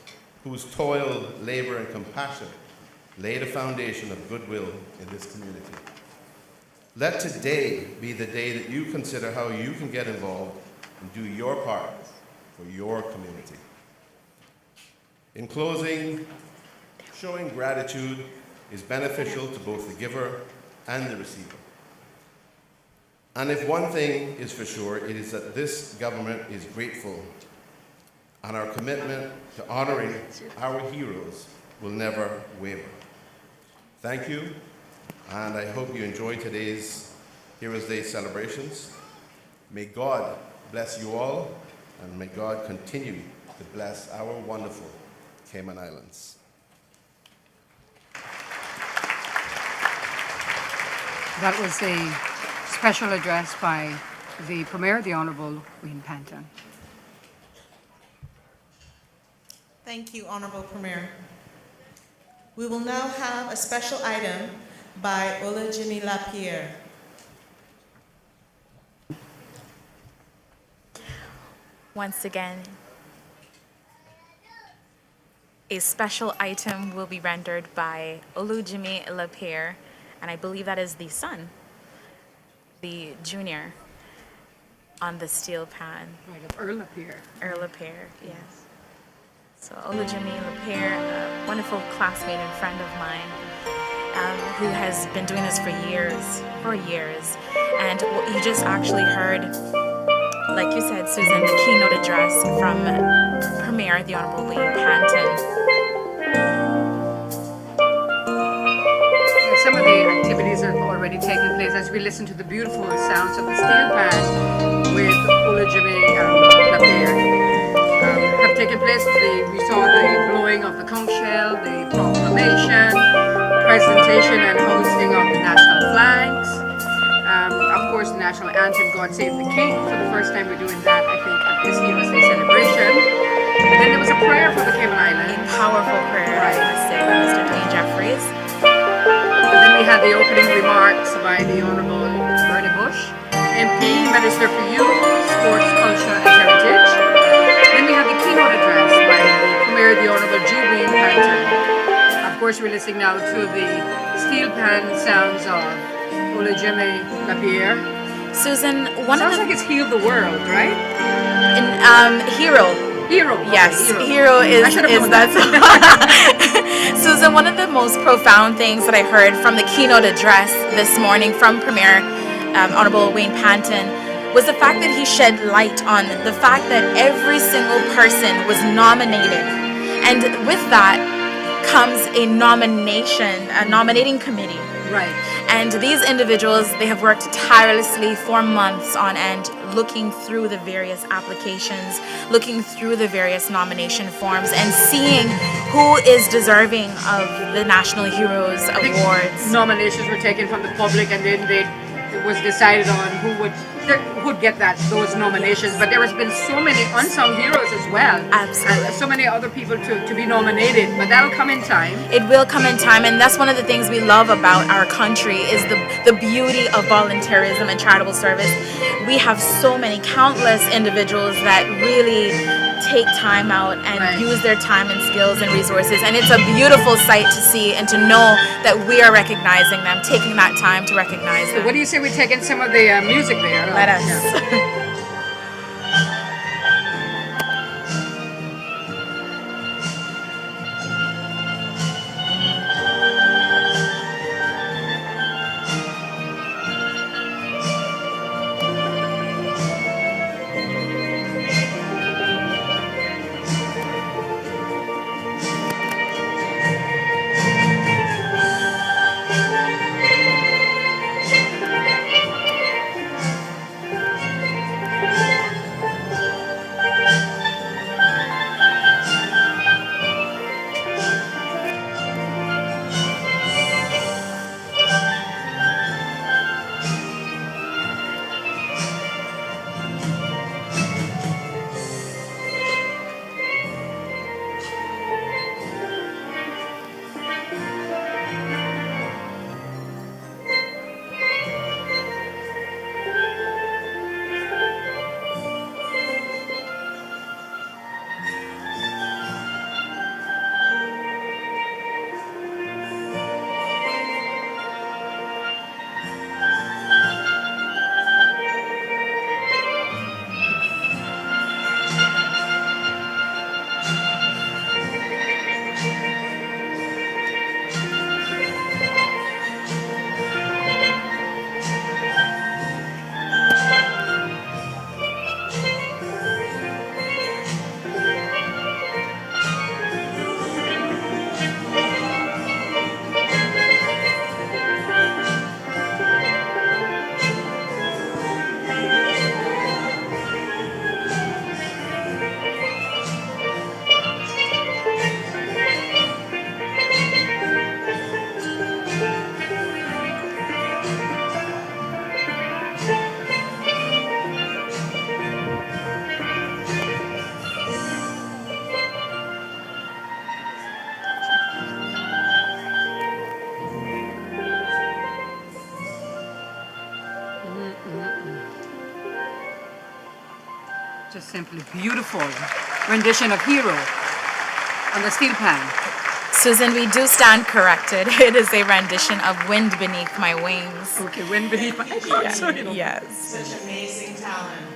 whose toil, labor, and compassion laid a foundation of goodwill in this community. Let today be the day that you consider how you can get involved and do your part for your community. In closing, showing gratitude is beneficial to both the giver and the receiver. And if one thing is for sure, it is that this government is grateful, and our commitment to honoring our heroes will never waver. Thank you, and I hope you enjoy today's Heroes Day celebrations. May God bless you all, and may God continue to bless our wonderful Cayman Islands. That was a special address by the Premier, the Honourable Wayne Panton. Thank you, Honorable Premier. We will now have a special item by Olajimi Lapierre. Once again, a special item will be rendered by Olujimi Lapierre, and I believe that is the son, the junior, on the steel pan. Right, of Earl Lapierre. Earl Lapierre, yes. So Olujimi Lapierre, a wonderful classmate and friend of mine, who has been doing this for years. And what you just actually heard, like you said, Susan, the keynote address from Premier, the Honorable Wayne Panton. Some of the activities are already taking place as we listen to the beautiful sounds of the steel pan with Olajimi Lapierre. Have taken place. We saw the blowing of the conch shell, the proclamation, presentation and hosting of the national flags. Of course, the national anthem, God Save the King. For the first time, we're doing that, I think, at this Heroes Day celebration. And then there was a prayer for the Cayman Islands. A powerful prayer, I must say, by Mr. Dwayne Jeffries. And then we had the opening remarks by the Honorable Bernie Bush, MP, Minister for Youth, Sports, Culture and Heritage. Then we have the keynote address by the Premier, the Honorable G. Wayne Panton. Of course, we're listening now to the steel pan sounds of Olajimi Lapierre. Susan, Sounds like it's healed the world, right? Hero. Hero. Okay, Yes, hero is that. Susan, one of the most profound things that I heard from the keynote address this morning from Premier Honorable Wayne Panton was the fact that he shed light on the fact that every single person was nominated. And with that comes a nominating committee. Right. And these individuals, they have worked tirelessly for months on end, looking through the various applications, looking through the various nomination forms, and seeing who is deserving of the National Heroes Awards. Nominations were taken from the public, and then it was decided on who would get those nominations. But there has been so many unsung heroes as well. Absolutely. And so many other people to be nominated, but that'll come in time. It will come in time, and that's one of the things we love about our country is the beauty of volunteerism and charitable service. We have so many countless individuals that really take time out and use their time and skills and resources, and it's a beautiful sight to see and to know that we are recognizing them, taking that time to recognize them. So what do you say we take in some of the music there? Let us. Yeah. a simply beautiful rendition of Hero on the steel pan. Susan, we do stand corrected. It is a rendition of Wind Beneath My Wings. Okay, Wind Beneath My Wings. Yes. Such amazing talent.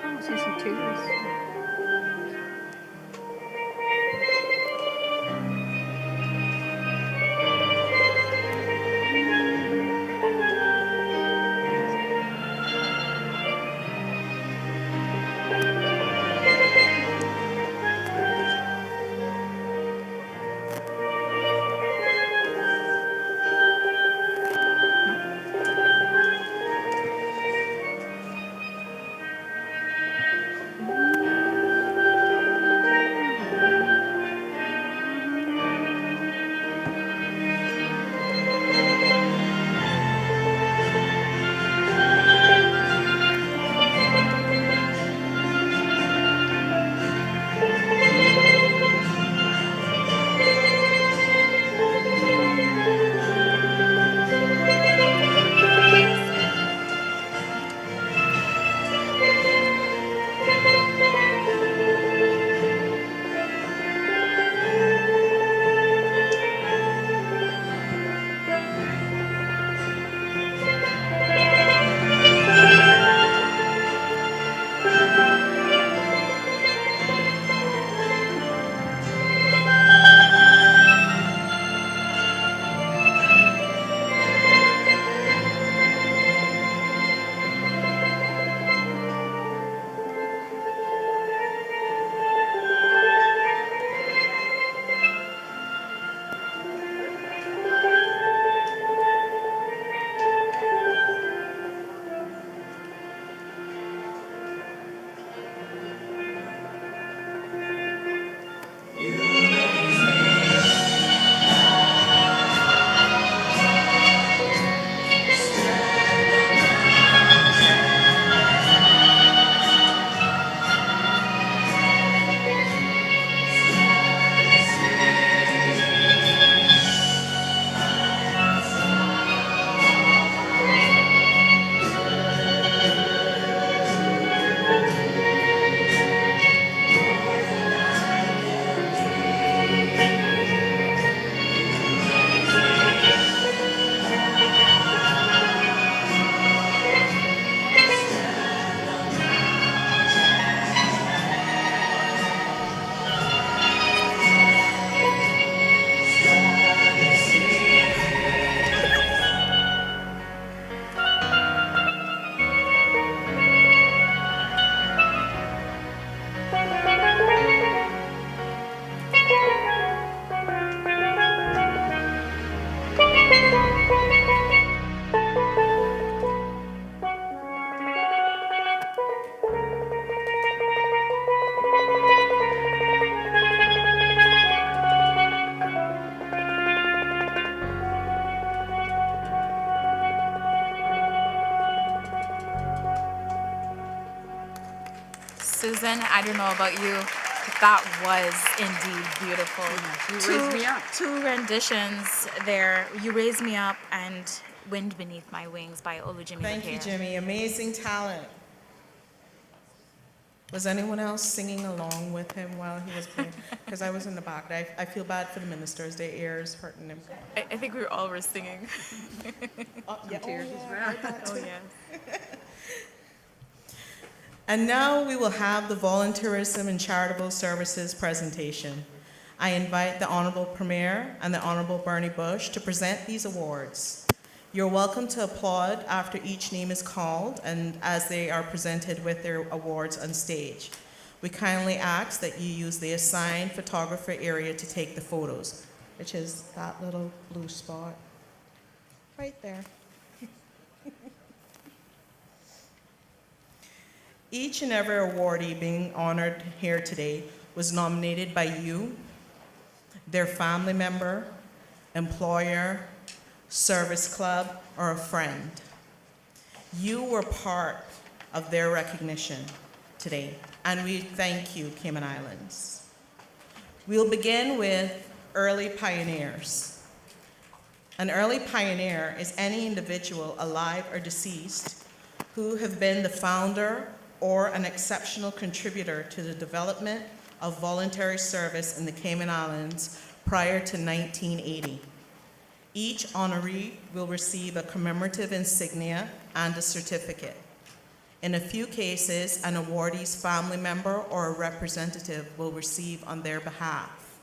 Oh, see some tears. Susan, I don't know about you, but that was indeed beautiful. You raised me up. Two renditions there. You Raise Me Up and Wind Beneath My Wings by Olujimi Thank you, Bakare. Jimmy. Amazing talent. Was anyone else singing along with him while he was playing? Because I was in the back. I feel bad for the ministers. Their ears hurting them. I think we all were singing. Tears as well. I heard that Oh, too. yeah. And now we will have the Volunteerism and Charitable Services presentation. I invite the Honorable Premier and the Honorable Bernie Bush to present these awards. You're welcome to applaud after each name is called and as they are presented with their awards on stage. We kindly ask that you use the assigned photographer area to take the photos, which is that little blue spot right there. Each and every awardee being honored here today was nominated by you, their family member, employer, service club, or a friend. You were part of their recognition today, and we thank you, Cayman Islands. We'll begin with early pioneers. An early pioneer is any individual, alive or deceased, who have been the founder or an exceptional contributor to the development of voluntary service in the Cayman Islands prior to 1980. Each honoree will receive a commemorative insignia and a certificate. In a few cases, an awardee's family member or a representative will receive on their behalf.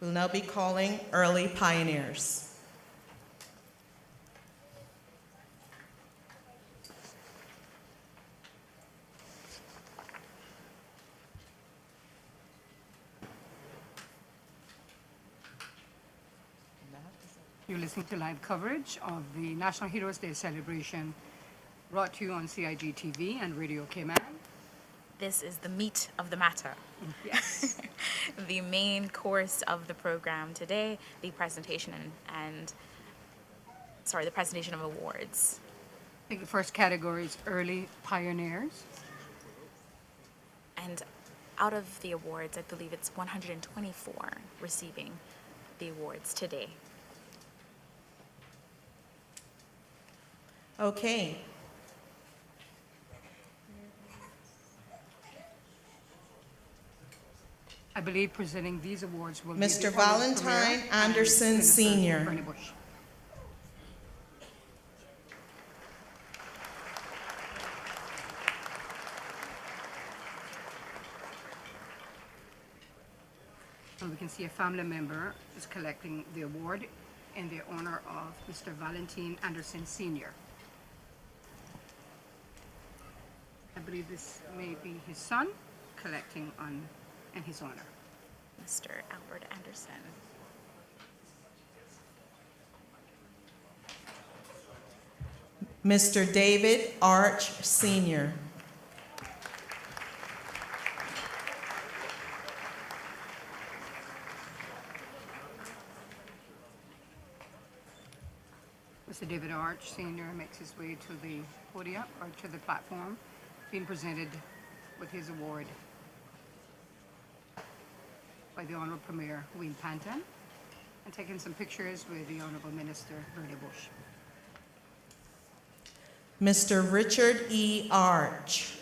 We'll now be calling early pioneers. You're listening to live coverage of the National Heroes Day celebration brought to you on CIG TV and Radio Cayman. This is the meat of the matter. Yes. The main course of the program today, the presentation the presentation of awards. I think the first category is early pioneers. And out of the awards, I believe it's 124 receiving the awards today. Okay. I believe presenting these awards will be Mr. the Honorable Valentine Premier and Anderson, Minister Sr. Bernie Bush. And we can see a family member is collecting the award in the honor of Mr. Valentine Anderson Sr. I believe this may be his son collecting in his honor. Mr. Albert Anderson. Mr. David Arch, Sr. Mr. David Arch, Sr. makes his way to the podium or to the platform, being presented with his award by the Honorable Premier, Wayne Panton, and taking some pictures with the Honorable Minister, Bernie Bush. Mr. Richard E. Arch.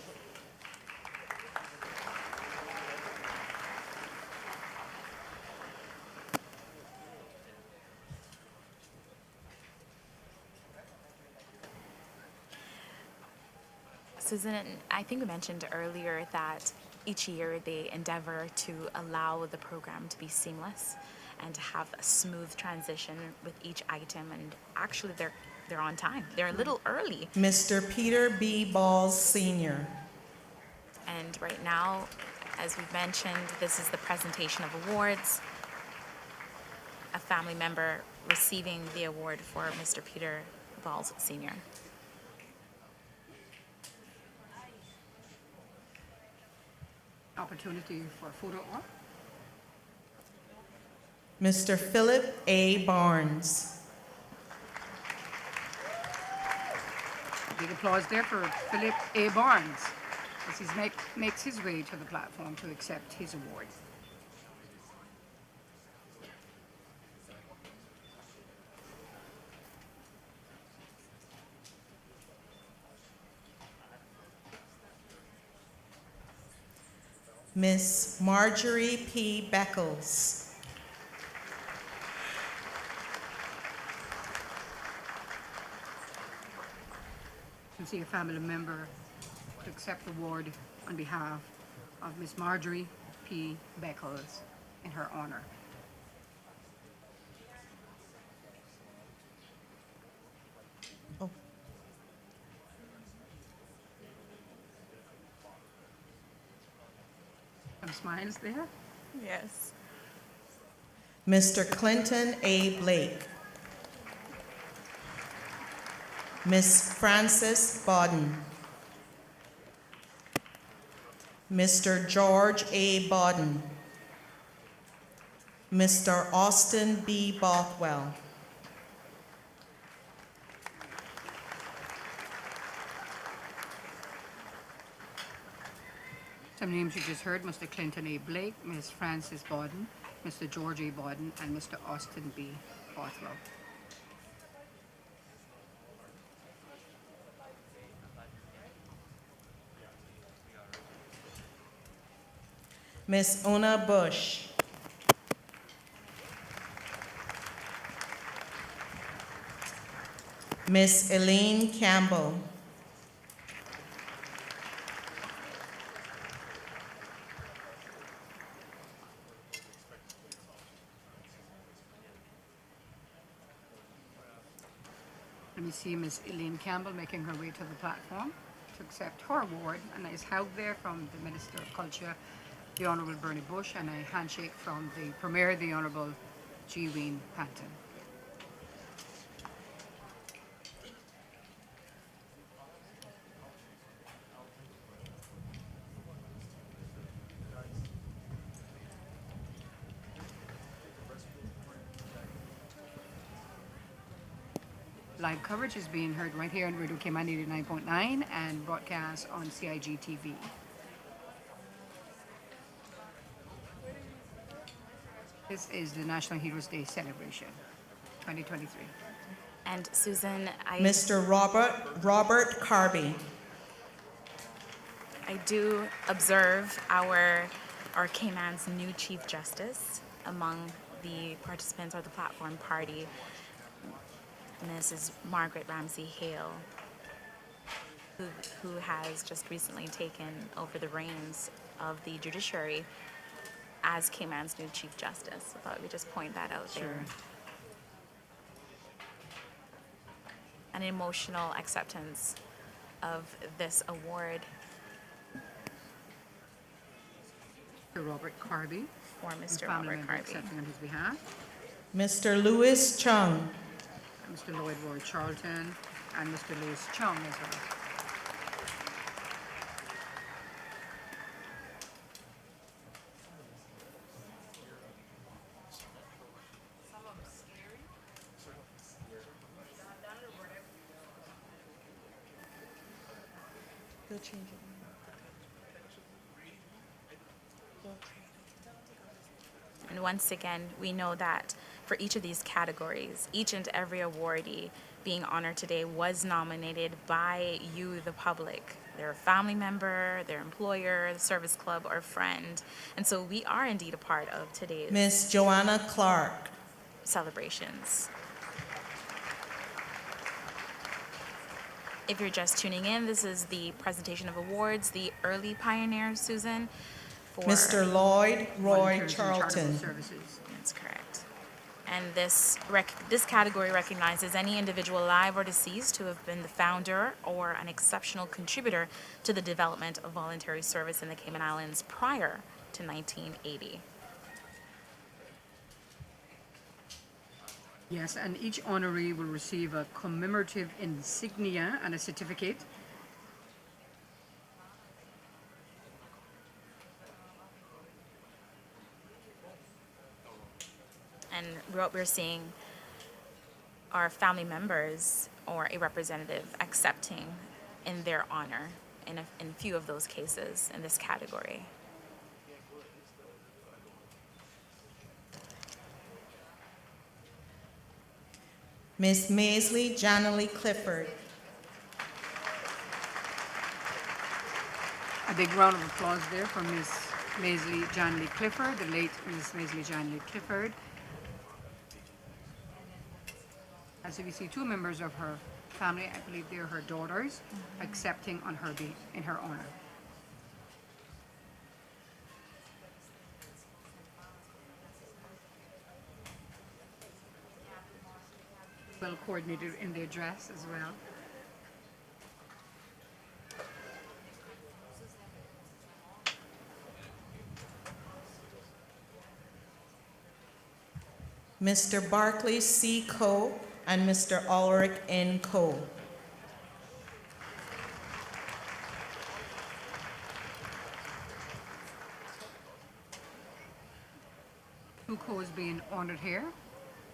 Susan, I think we mentioned earlier that each year they endeavor to allow the program to be seamless and to have a smooth transition with each item, and actually they're on time. They're a little early. Mr. Peter B. Balls, Sr. And right now, as we've mentioned, this is the presentation of awards. A family member receiving the award for Mr. Peter Balls, Sr. Opportunity for a photo op. Mr. Philip A. Barnes. Big applause there for Philip A. Barnes as he makes his way to the platform to accept his award. Miss Marjorie P. Beckles. To see a family member to accept the award on behalf of Miss Marjorie P. Beckles in her honor. Oh. Some smiles there. Yes. Mr. Clinton A. Blake. Miss Frances Bodden. Mr. George A. Bodden. Mr. Austin B. Bothwell. Some names you just heard: Mr. Clinton A. Blake, Miss Frances Bodden, Mr. George A. Bodden, and Mr. Austin B. Bothwell. Miss Una Bush. Miss Elaine Campbell. Let me see Miss Elaine Campbell making her way to the platform to accept her award, and is held there from the Minister of Culture, the Honourable Bernie Bush, and a handshake from the Premier, the Honourable G. Wayne Panton. Live coverage is being heard right here on Radio Cayman 89.9 and broadcast on CIG TV. This is the National Heroes Day celebration, 2023. And Susan, Mr. Robert Carby. I do observe our Cayman's new Chief Justice among the participants or the platform party, Mrs. Margaret Ramsey Hale, who has just recently taken over the reins of the judiciary as Cayman's new Chief Justice. I thought we'd just point that out there. An emotional acceptance of this award Mr. Robert Carby, for Mr. family Robert member Carby. accepting on his behalf, Mr. Louis Chung. Mr. Lloyd Ward Charlton, and Mr. Louis Chung as well. And once again, we know that for each of these categories, each and every awardee being honored today was nominated by you, the public, their family member, their employer, the service club, or friend. And so we are indeed a part of today's Miss Joanna Clark. celebrations. If you're just tuning in, this is the presentation of awards, the early pioneer, Susan, for Mr. Lloyd Roy Volunteerism and Charlton. Charitable Services. That's correct. And this category recognizes any individual alive or deceased who have been the founder or an exceptional contributor to the development of voluntary service in the Cayman Islands prior to 1980. Yes, and each honoree will receive a commemorative insignia and a certificate. And what we're seeing are family members or a representative accepting in their honor in a few of those cases in this category. Miss Maisley Janely Clifford. A big round of applause there for Ms. Maisley John Lee Clifford, the late Ms. Maisley John Lee Clifford. As we see two members of her family, I believe they're her daughters, accepting on her in her honor. Well coordinated in their dress as well. Mr. Barclay C. Coe and Mr. Ulrich N. Coe. Two Coes being honored here,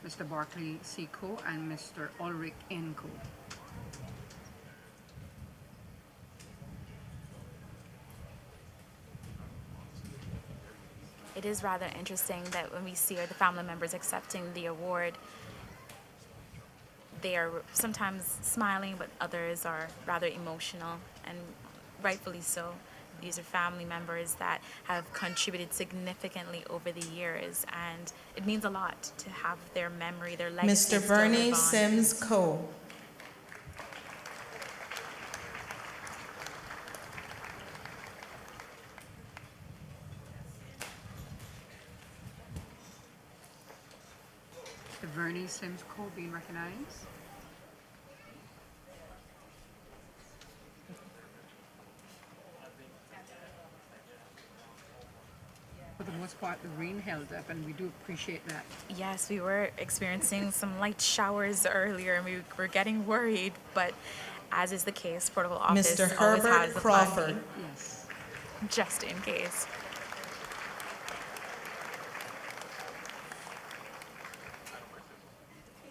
Mr. Barclay C. Coe and Mr. Ulrich N. Coe. It is rather interesting that when we see the family members accepting the award, they are sometimes smiling, but others are rather emotional, and rightfully so. These are family members that have contributed significantly over the years, and it means a lot to have their memory, their legacy. Mr. still live Vernie on. Sims Coe. The Vernie Sims Coe being recognized. For the most part, the rain held up, and we do appreciate that. Yes, we were experiencing some light showers earlier, and we were getting worried, but as is the case, protocol office Mr. always Herbert has a plan B, Crawford. Yes. just in case.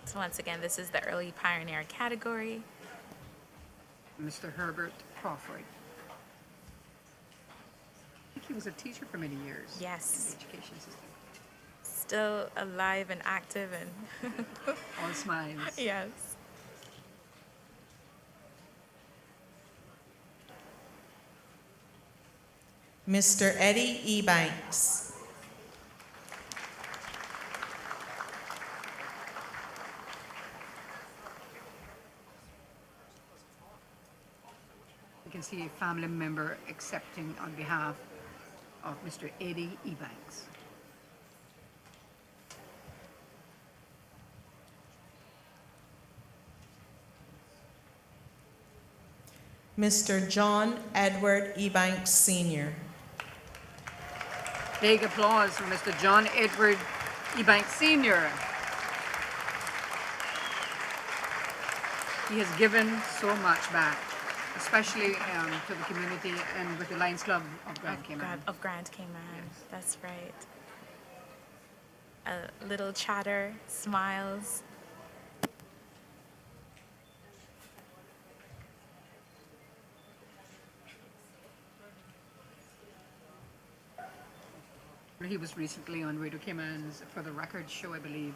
So once again, this is the early pioneer category. Mr. Herbert Crawford. I think he was a teacher for many years. Yes. In the education system. Still alive and active, and All smiles. yes. Mr. Eddie Ebanks. You can see a family member accepting on behalf of Mr. Eddie Ebanks. Mr. John Edward Ebanks Sr. Big applause for Mr. John Edward Ebanks Sr. He has given so much back, especially to the community and with the Lions Club of Grand Cayman. Of Grand Cayman, Yes. that's right. A little chatter, smiles. He was recently on Radio Cayman's For the Record show, I believe,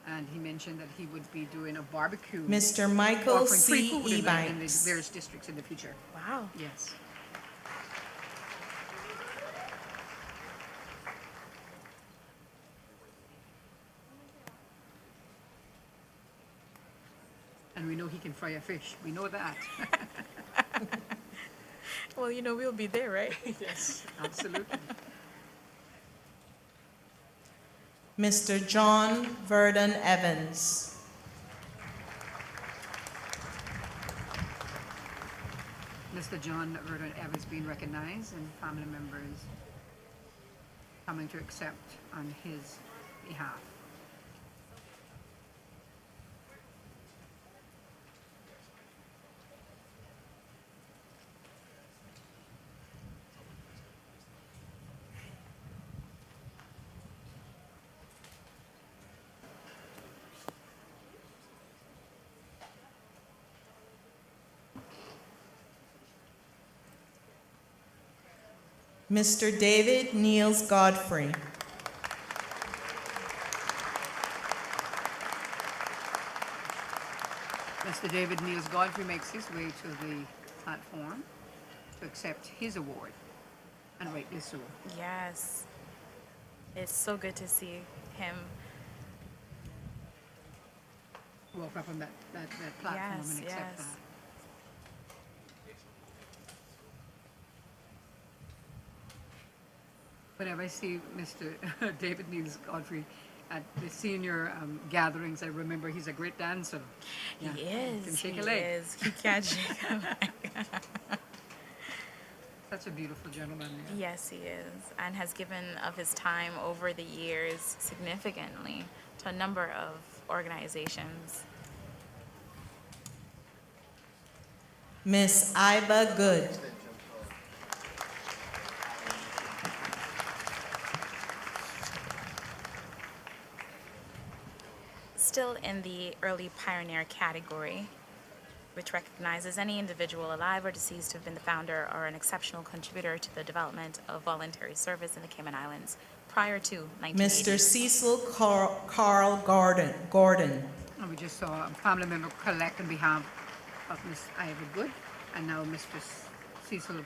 and he mentioned that he would be doing a barbecue. Mr. Michael offering free C. food in the Ebanks. various districts in the future. Wow. Yes. And we know he can fry a fish. We know that. Well, you know, we'll be there, right? Yes, absolutely. Mr. John Verdon Evans. Mr. John Verdon Evans being recognized and family members coming to accept on his behalf. Mr. David Niels Godfrey. Mr. David Niels Godfrey makes his way to the platform to accept his award. and rightly so. Yes. It's so good to see him. Walk up on that platform Yes, and accept yes. that. Whenever I see Mr. David Niels Godfrey at the senior gatherings, I remember he's a great dancer. Yeah. He is. Can shake he a leg. is. He can't shake a leg. Such a beautiful gentleman. Yeah. Yes, he is. And has given of his time over the years significantly to a number of organizations. Miss Iba Good. Still in the early pioneer category, which recognizes any individual alive or deceased to have been the founder or an exceptional contributor to the development of voluntary service in the Cayman Islands prior to 1980. Mr. Cecil Carl Gordon. And we just saw a family member collect on behalf of Miss Ivy Good, and now Mr. Cecil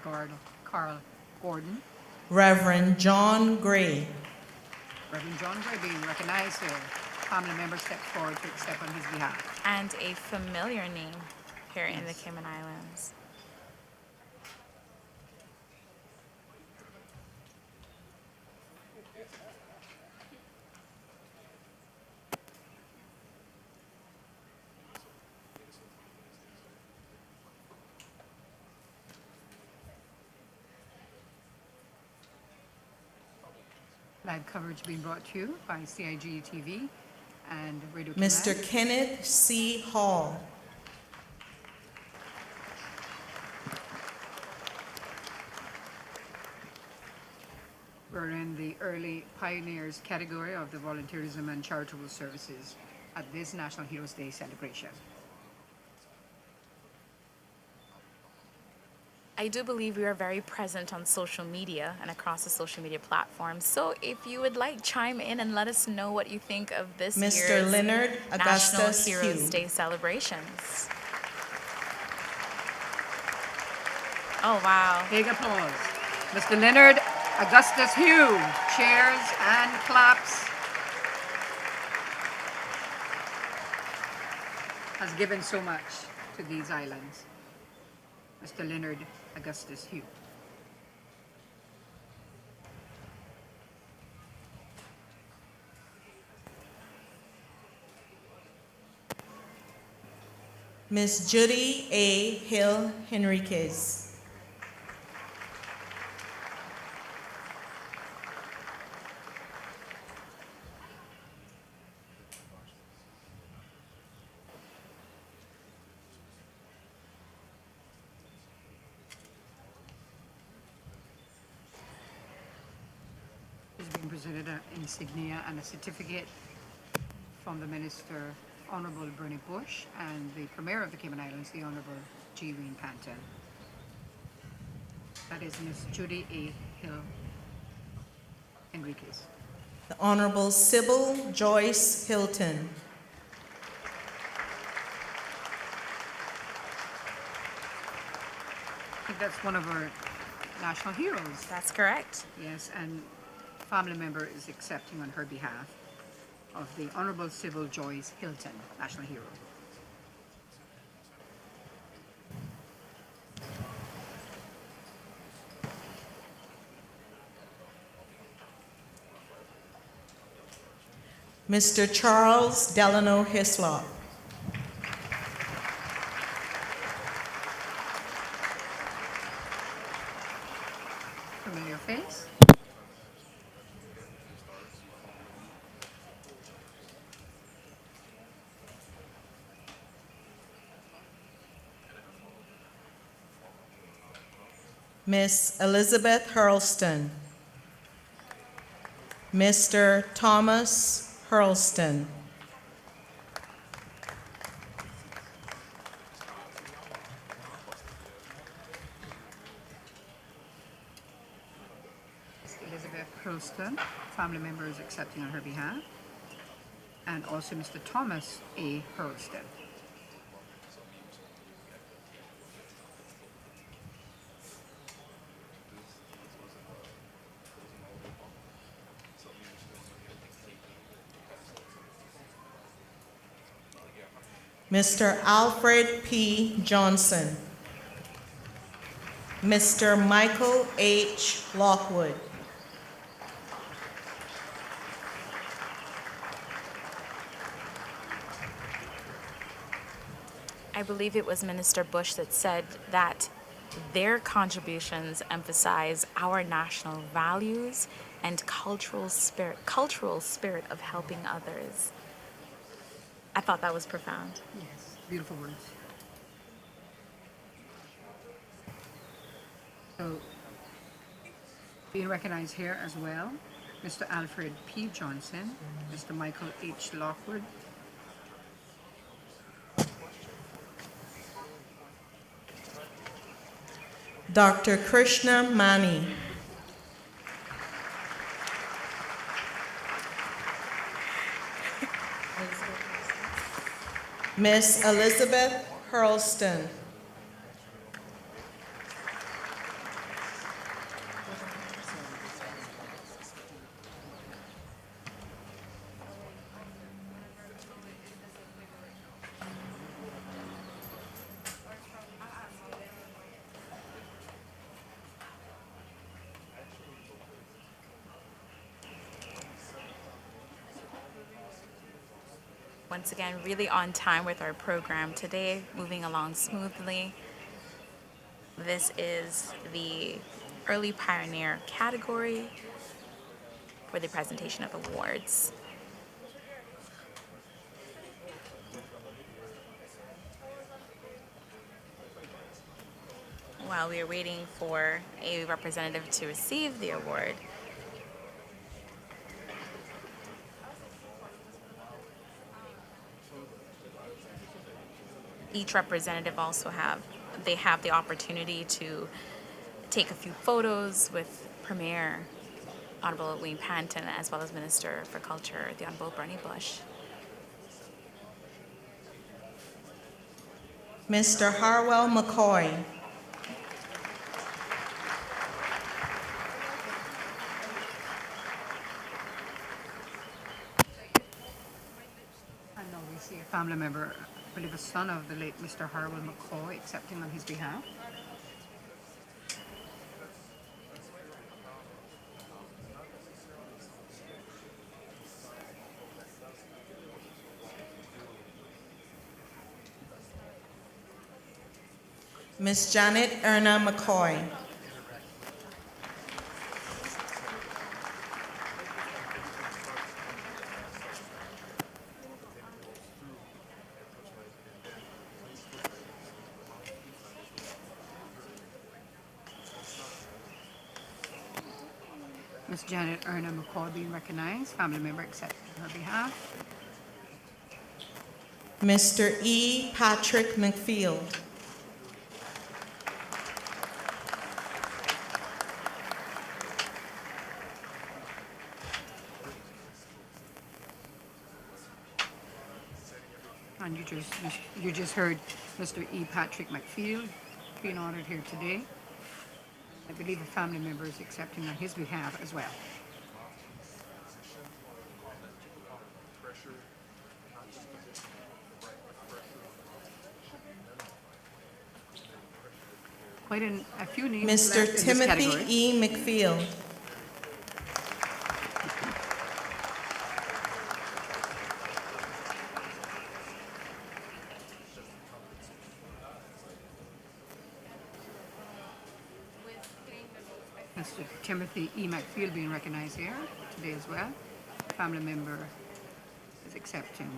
Carl Gordon. Reverend John Gray. Reverend John Gray being recognized here. Family member stepped forward to accept on his behalf. And a familiar name here in the Cayman Islands. Live coverage being brought to you by CIG TV and Radio Mr. Cayman. Kenneth C. Hall. We're in the early pioneers category of the Volunteerism and Charitable Services at this National Heroes Day celebration. I do believe we are very present on social media and across the social media platforms. So if you would like, chime in and let us know what you think of this Mr. year's Leonard National Augustus Heroes Hugh. Day celebrations. Oh, wow. Big applause. Mr. Leonard Augustus Hugh, cheers and claps, has given so much to these islands. Mr. Leonard Augustus Hugh. Miss Judy A. Hill Henriquez. Is being presented an insignia and a certificate from the Minister, Honorable Bernie Bush, and the Premier of the Cayman Islands, the Honorable G. Ween Panton. That is Miss Judy A. Hill Enriquez. The Honorable Sybil Joyce Hilton. I think that's one of our national heroes. That's correct. Yes, and family member is accepting on her behalf of the Honorable Sybil Joyce Hilton, national hero. Mr. Charles Delano Hislop. Familiar face. Miss Elizabeth Hurlston. Mr. Thomas Hurlston. Elizabeth Hurlston, family member is accepting on her behalf, and also Mr. Thomas A. Hurlston. Mr. Alfred P. Johnson, Mr. Michael H. Lockwood, I believe it was Minister Bush that said that their contributions emphasize our national values and cultural spirit of helping others. I thought that was profound. Yes, beautiful words. So, being recognized here as well, Mr. Alfred P. Johnson, Mr. Michael H. Lockwood, Dr. Krishna Mani, Miss Elizabeth Hurlston, Once again, really on time with our program today, moving along smoothly. This is the Early Pioneer category for the presentation of awards. While we are waiting for a representative to receive the award, each representative also have the opportunity to take a few photos with Premier Honorable Wayne Panton, as well as Minister for Culture, the Honorable Bernie Bush. Mr. Harwell McCoy, I know we see a family member, I believe a son of the late Mr. Harwell McCoy, accepting on his behalf. Miss Janet Erna McCoy, Ms. Janet Erna McCoy being recognized, family member accepting on her behalf. Mr. E. Patrick McField, And you just heard Mr. E. Patrick McField being honored here today. I believe a family member is accepting on his behalf as well. Quite a few names Mr. left in this Timothy category. E. McField, Mr. Timothy E. McField being recognized here today as well. Family member is accepting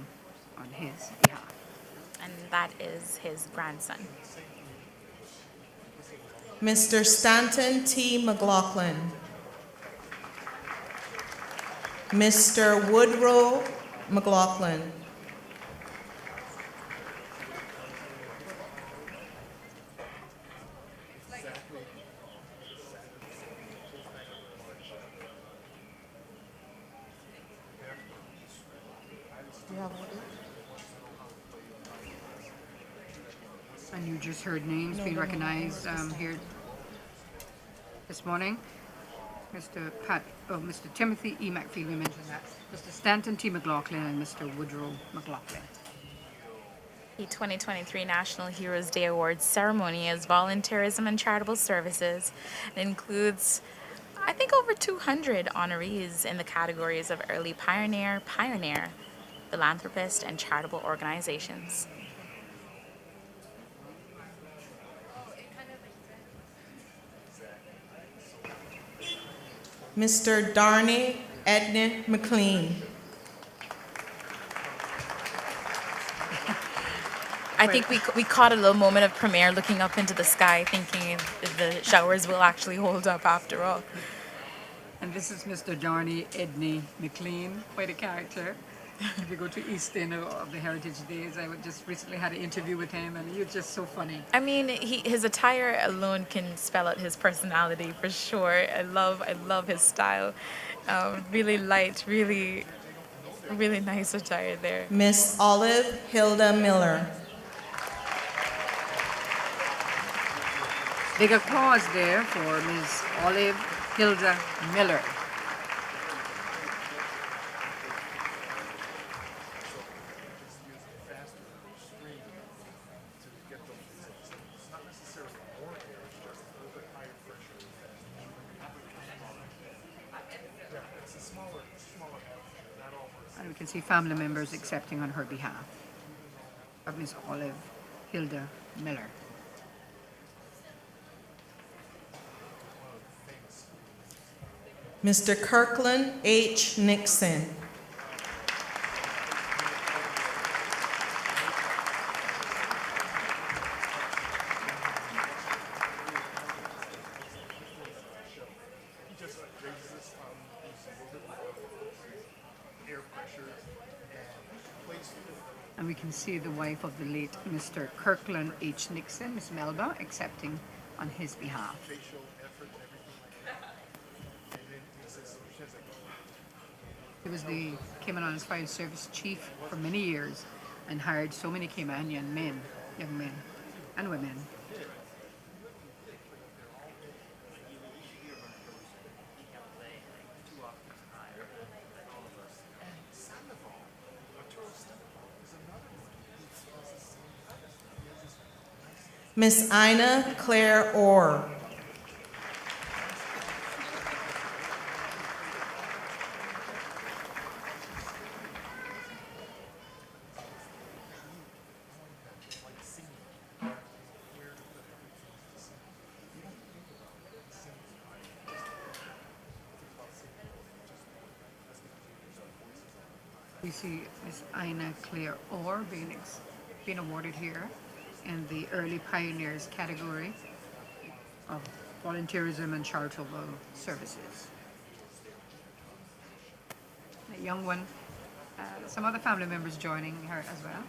on his behalf. And that is his grandson. Mr. Stanton T. McLaughlin, Mr. Woodrow McLaughlin, And you just heard names being recognized here this morning. Mr. Timothy E. McField, we mentioned that. Mr. Stanton T. McLaughlin and Mr. Woodrow McLaughlin. The 2023 National Heroes Day Awards ceremony is Volunteerism and Charitable Services. It includes, I think, over 200 honorees in the categories of Early Pioneer, Philanthropist, and Charitable Organizations. Mr. Darnay Edna McLean. I think we caught a little moment of Premier looking up into the sky, thinking if the showers will actually hold up after all. And this is Mr. Darnay Edney McLean, quite a character. If you go to Easton of the Heritage Days, I just recently had an interview with him, and you're just so funny. I mean, his attire alone can spell out his personality for sure. I love his style. Really light, really nice attire there. Miss Olive Hilda Miller. Big applause there for Ms. Olive Hilda Miller. And we can see family members accepting on her behalf of Ms. Olive Hilda Miller. Mr. Kirkland H. Nixon. And we can see the wife of the late Mr. Kirkland H. Nixon, Ms. Melba, accepting on his behalf. He was the Cayman Islands Fire Service chief for many years and hired so many Caymanian men, young men and women. Miss Ina Claire Orr. We see Ms. Ina Claire Orr being awarded here in the Early Pioneers category of Volunteerism and Charitable Services. A young one, some other family members joining her as well.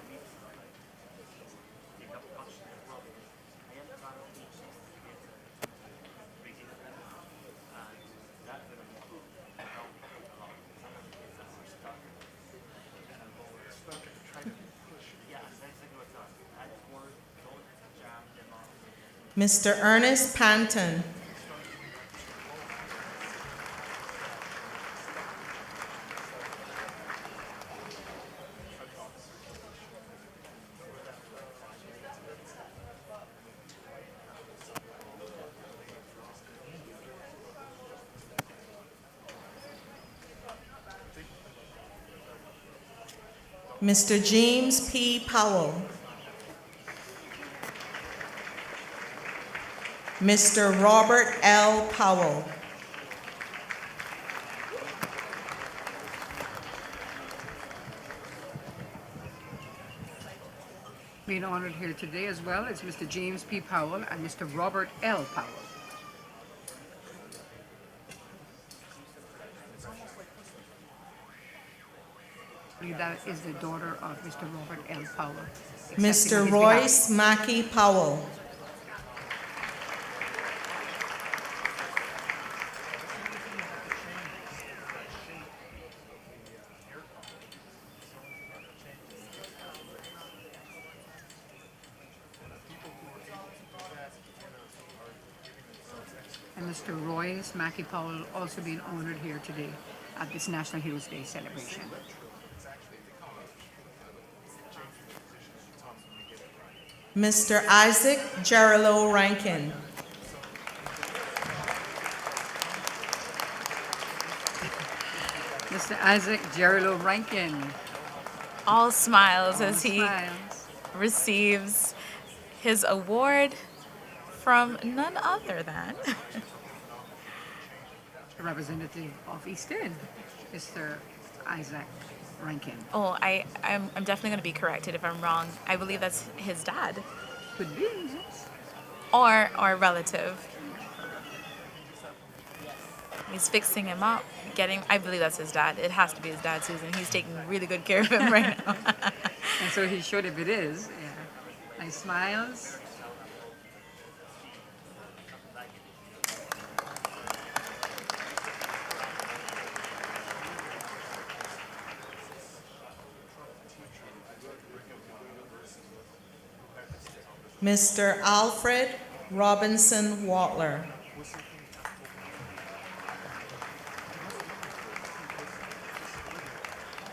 Mr. Ernest Panton. Mr. James P. Powell. Mr. Robert L. Powell. Being honored here today as well is Mr. James P. Powell and Mr. Robert L. Powell. That is the daughter of Mr. Robert L. Powell. Mr. Royce Mackey Powell. And Mr. Royce Mackey Powell also being honored here today at this National Heroes Day celebration. Mr. Isaac Gerolo Rankin. Mr. Isaac Gerolo Rankin. All smiles All as he smiles. receives his award from none other than The representative of East End, Mr. Isaac Rankin. oh, I'm definitely going to be corrected if I'm wrong. I believe that's his dad Could be. Yes. or relative. He's fixing him up, I believe that's his dad. It has to be his dad, Susan. He's taking really good care of him right now. And so he should if it is. Yeah. Nice smiles. Mr. Alfred Robinson Watler.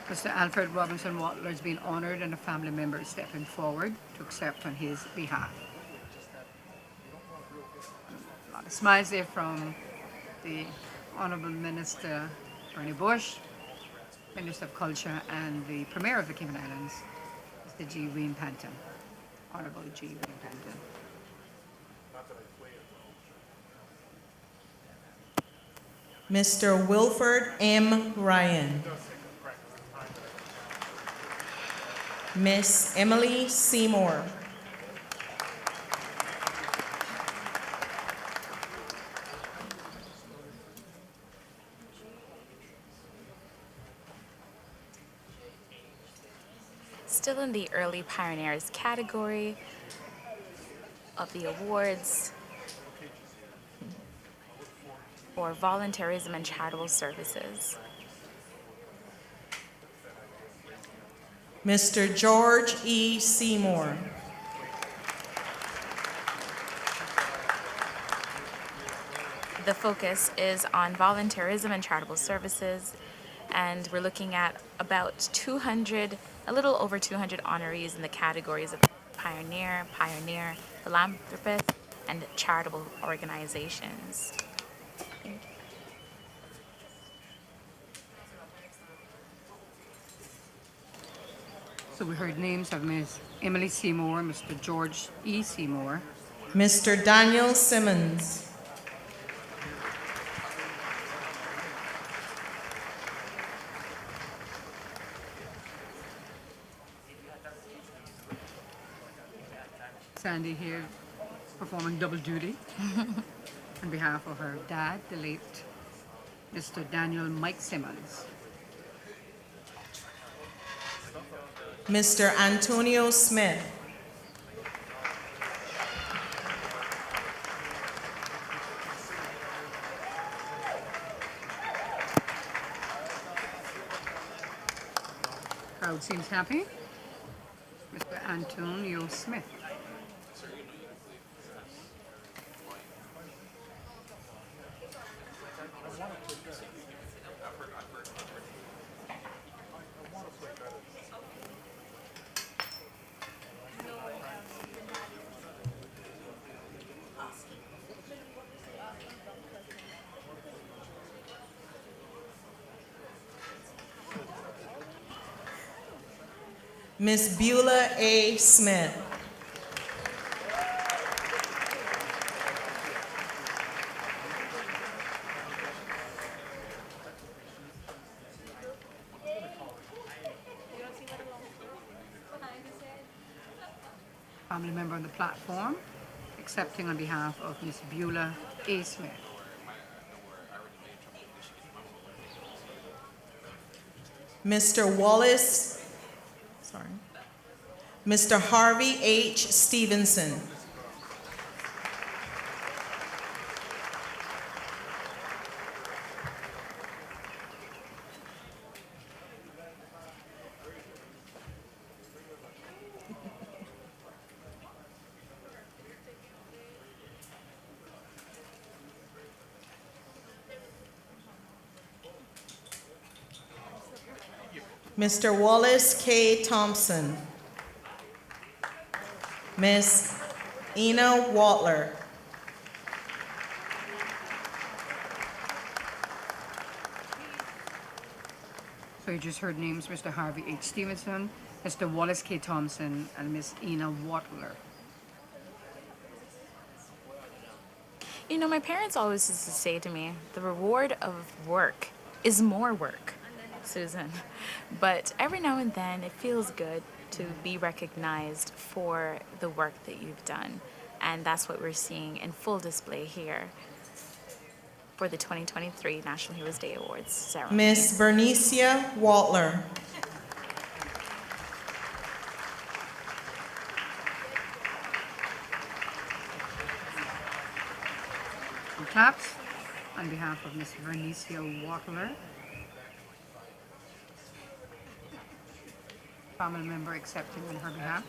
Mr. Alfred Robinson Watler has been honored and a family member is stepping forward to accept on his behalf. A lot of smiles there from the Honorable Minister Bernie Bush, Minister of Culture, and the Premier of the Cayman Islands, Mr. G. Wayne Panton. Honorable G. Wayne Panton. Mr. Wilford M. Ryan. Miss Emily Seymour. Still in the early pioneers category of the awards for volunteerism and charitable services. Mr. George E. Seymour. The focus is on volunteerism and charitable services, and we're looking at about 200, a little over 200 honorees in the categories of pioneer, philanthropist, and charitable organizations. So we heard names of Ms. Emily Seymour, Mr. George E. Seymour, Mr. Daniel Simmons. Sandy here performing double duty on behalf of her dad, the late Mr. Daniel Mike Simmons. Mr. Antonio Smith. Crowd seems happy. Mr. Antonio Smith. Miss Beulah A. Smith. Family member on the platform, accepting on behalf of Miss Beulah A. Smith. Mr. Wallace, Mr. Harvey H. Stevenson. Mr. Wallace K. Thompson. Ms. Ina Waltler. So you just heard names, Mr. Harvey H. Stevenson, Mr. Wallace K. Thompson, and Ms. Ina Waltler. You know, my parents always used to say to me, the reward of work is more work, Susan. But every now and then, it feels good to be recognized for the work that you've done. And that's what we're seeing in full display here for the 2023 National Heroes Day Awards ceremony. Ms. Bernicia Waltler. And claps on behalf of Ms. Bernicia Waltler. Family member accepting on her behalf.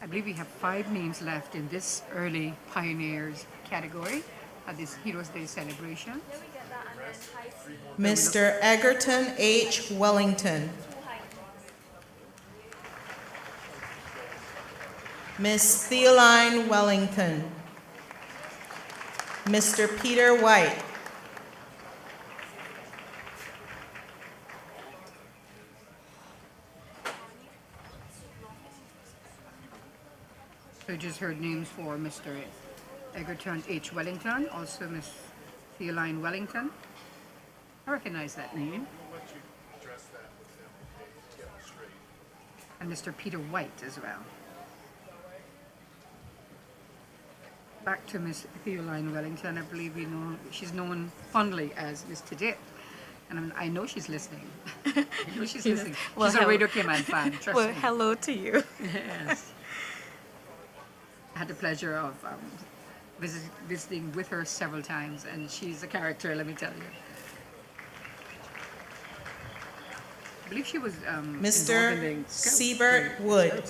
I believe we have 5 names left in this early pioneers category at this Heroes Day celebration. Mr. Egerton H. Wellington. Ms. Theoline Wellington. Mr. Peter White. So you just heard names for Mr. Egerton H. Wellington, also Ms. Theoline Wellington. I recognize that name. And Mr. Peter White as well. Back to Ms. Theoline Wellington. I believe you know she's known fondly as Ms. Tidit. And I know she's listening. I know she's listening. Well, She's a Radio Cayman fan, trust Well, me. hello to you. Yes. I had the pleasure of visiting with her several times, and she's a character, let me tell you. I believe she was Mr. involved in the Siebert Wood.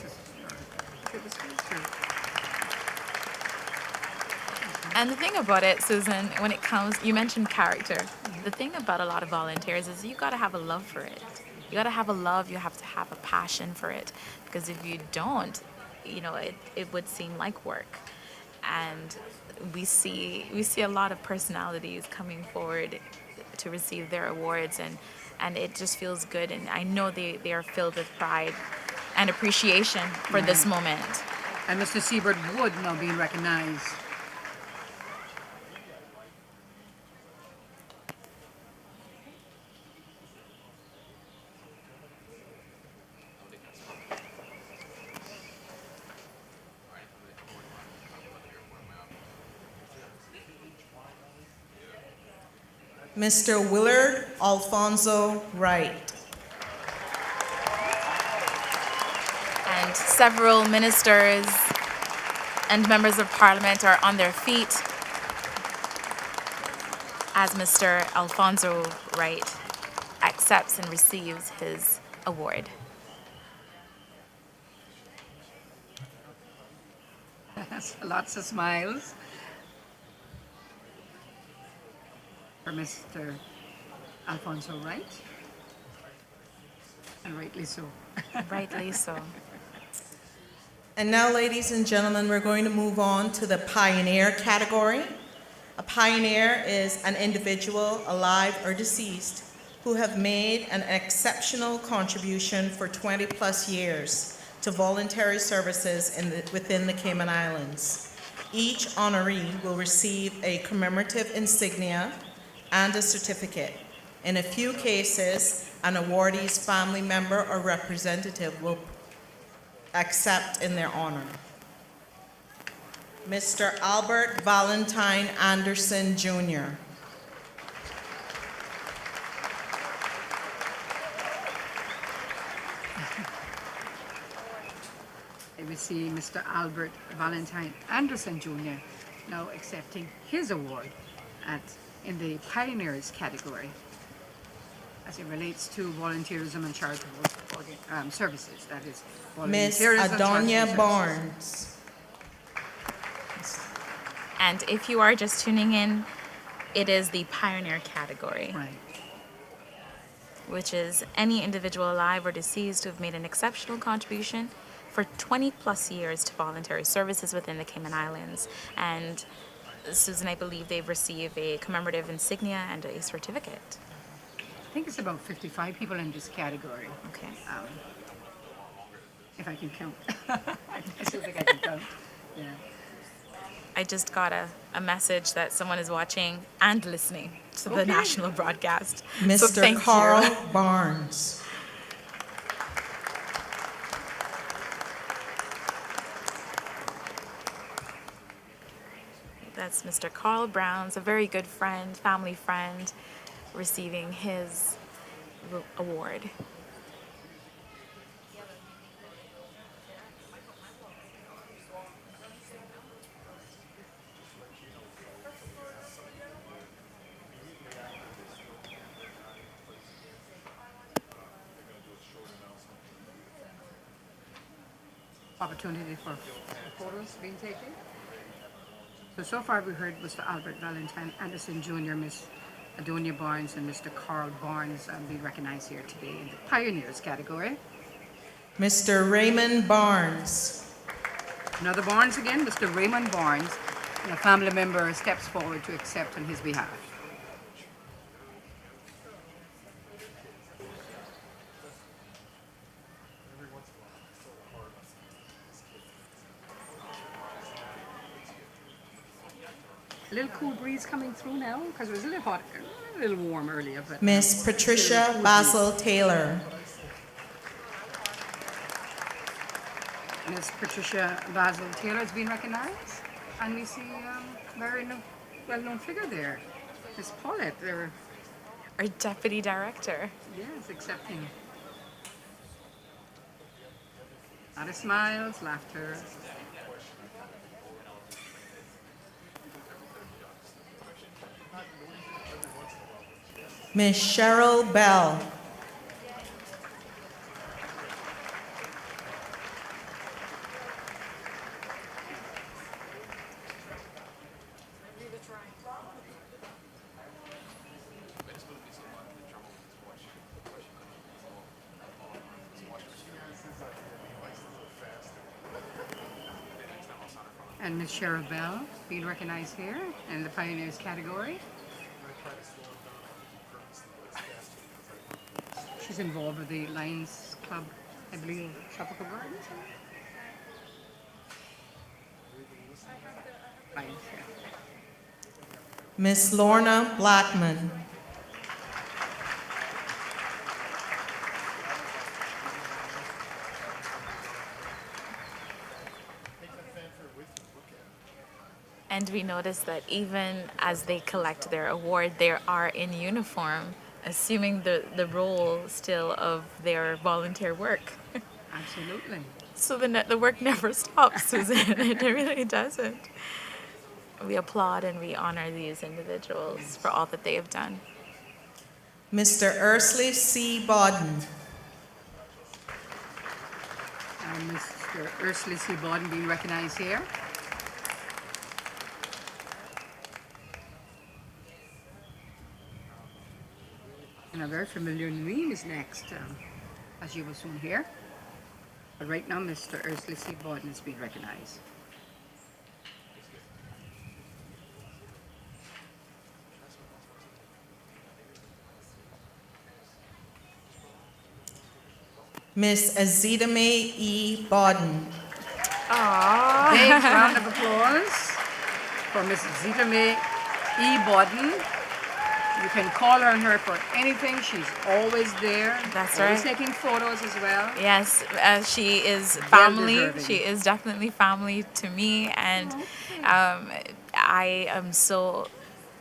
And the thing about it, Susan, when it comes, you mentioned character. The thing about a lot of volunteers is you got to have a love for it. You got to have a love, you have to have a passion for it. Because if you don't, you know, it would seem like work. And we see a lot of personalities coming forward to receive their awards, and it just feels good. And I know they are filled with pride and appreciation for this moment. And Mr. Siebert Wood now being recognized. Mr. Willard Alfonso Wright. And several ministers and members of parliament are on their feet as Mr. Alfonso Wright accepts and receives his award. Lots of smiles for Mr. Alfonso Wright. And rightly so. Rightly so. And now, ladies and gentlemen, we're going to move on to the pioneer category. A pioneer is an individual, alive or deceased, who have made an exceptional contribution for 20 plus years to voluntary services within the Cayman Islands. Each honoree will receive a commemorative insignia and a certificate. In a few cases, an awardee's family member or representative will accept in their honor. Mr. Albert Valentine Anderson, Jr. We see Mr. Albert Valentine Anderson, Jr. now accepting his award in the Pioneers category as it relates to volunteerism and charitable services. That is, Ms. volunteerism and Adonia charitable Barnes. And if you are just tuning in, It is the pioneer category, Right. which is any individual alive or deceased who have made an exceptional contribution for 20 plus years to voluntary services within the Cayman Islands. And Susan, I believe they've received a commemorative insignia and a certificate. I think it's about 55 people in this category, Okay. if I can count. I still think I can count. Yeah. I just got a message that someone is watching and listening to the Okay. national broadcast. So Mr. thank Carl you. Barnes. That's Mr. Carl Brown's, a very good friend, family friend, receiving his award. Opportunity for photos being taken. So far we heard Mr. Albert Valentine Anderson Jr., Miss Adonia Barnes, and Mr. Carl Barnes being recognized here today in the Pioneers category. Mr. Raymond Barnes. Another Barnes again, Mr. Raymond Barnes, and a family member steps forward to accept on his behalf. A little cool breeze coming through now because it was a little hot, a little warm earlier. But Miss Patricia Basil Taylor. Miss Patricia Basil Taylor has been recognized, and we see a very well-known figure there, Miss Paulette. There, Our deputy director. yes, accepting. A lot of smiles, laughter. Miss Cheryl Bell. And Miss Cheryl Bell being recognized here in the Pioneers category. She's involved with the Lions Club, I believe, Tropical Gardens. Lions, yeah. Miss Lorna Blackman. And we notice that even as they collect their award, they are in uniform, assuming the role still of their volunteer work. Absolutely. So the work never stops, Susan. It really doesn't. We applaud and we honor these individuals for all that they have done. Mr. Ursley C. Bodden. And Mr. Ursula C. Borden being recognized here. And a very familiar name is next, as you will soon hear. But right now, Mr. Ursula C. Borden is being recognized. Miss Azita Mae E. Bodden. Big round of applause for Mrs. Zita Mae E. Borden. You can call on her for anything. She's always there. That's always right. taking photos as well. Yes, she is family. deserving. She is definitely family to me, and I am so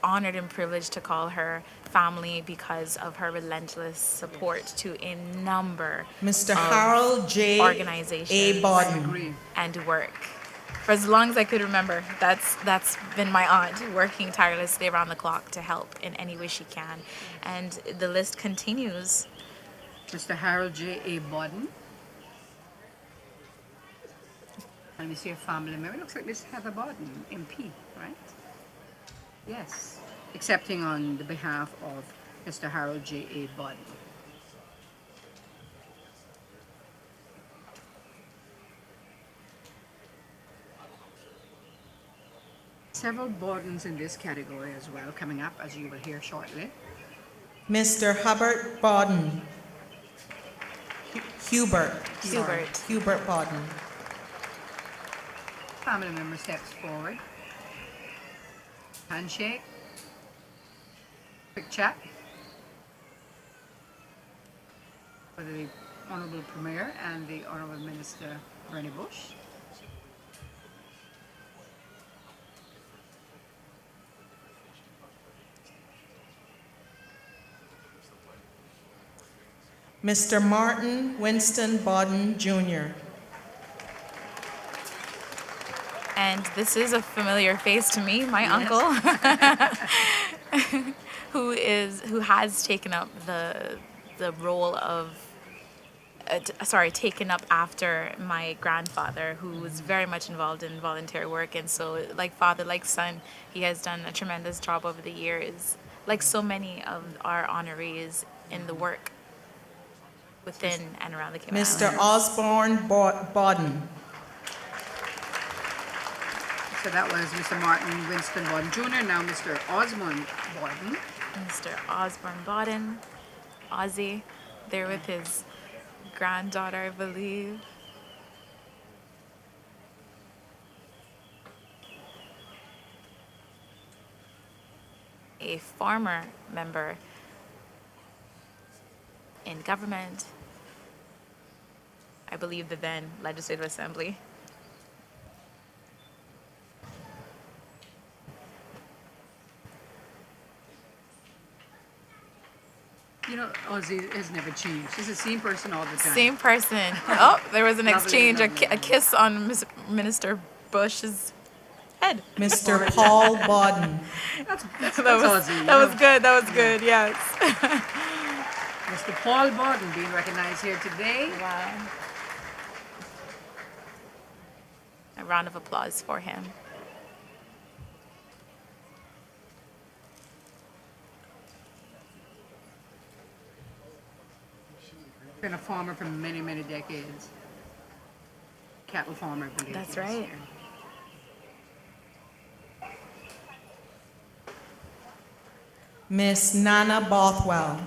honored and privileged to call her family because of her relentless support to a number Mr. of Harold J. organizations A. I Bodden. agree. and work. For as long as I could remember, that's been my aunt, working tirelessly around the clock to help in any way she can. And the list continues. Mr. Harold J. A. Bodden. And we see a family member. It looks like Miss Heather Bodden, MP, right? Yes. accepting on the behalf of Mr. Harold J.A. Bodden. Several Boddens in this category as well coming up, as you will hear shortly. Mr. Hubbard Bodden. Hubert. sorry. Hubert. Hubert Bodden. Family member steps forward. Handshake. Quick chat. For the Honorable Premier and the Honorable Minister Bernie Bush. Mr. Martin Winston Bodden, Jr. And this is a familiar face to me, my uncle, who has taken up the role of taken up after my grandfather, who was very much involved in voluntary work. And so, like father, like son, he has done a tremendous job over the years, like so many of our honorees in the work within and around the Cayman Mr. Islands. Osborne Bodden. So that was Mr. Martin Winston Bodden Jr., now Mr. Osmond Bodden. Mr. Osborne Bodden, Ozzy, there with his granddaughter, I believe. A former member in government, I believe the then Legislative Assembly. You know, Ozzy has never changed. He's the same person all the time. Same person. Oh, there was an Lovely, exchange, lovely. a kiss on Minister Bush's head. Mr. Paul Bodden. That's That Ozzy. was good. That was good. Yes. Mr. Paul Bodden being recognized here today. Wow. A round of applause for him. Been a farmer for many, many decades. Cattle farmer, I believe. That's yes. right. Miss Nana Bothwell.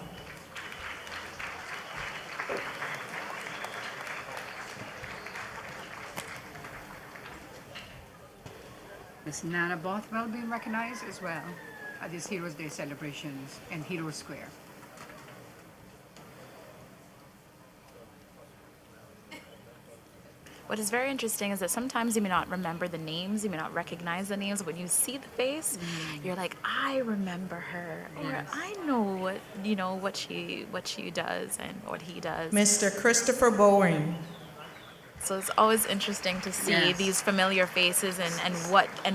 Miss Nana Bothwell being recognized as well at this Heroes Day celebrations in Hero Square. What is very interesting is that sometimes you may not remember the names, you may not recognize the names. When you see the face, you're like, I remember her, or Yes. I know what she does and what he does. Mr. Christopher Bowring. So it's always interesting to see Yes. these familiar faces and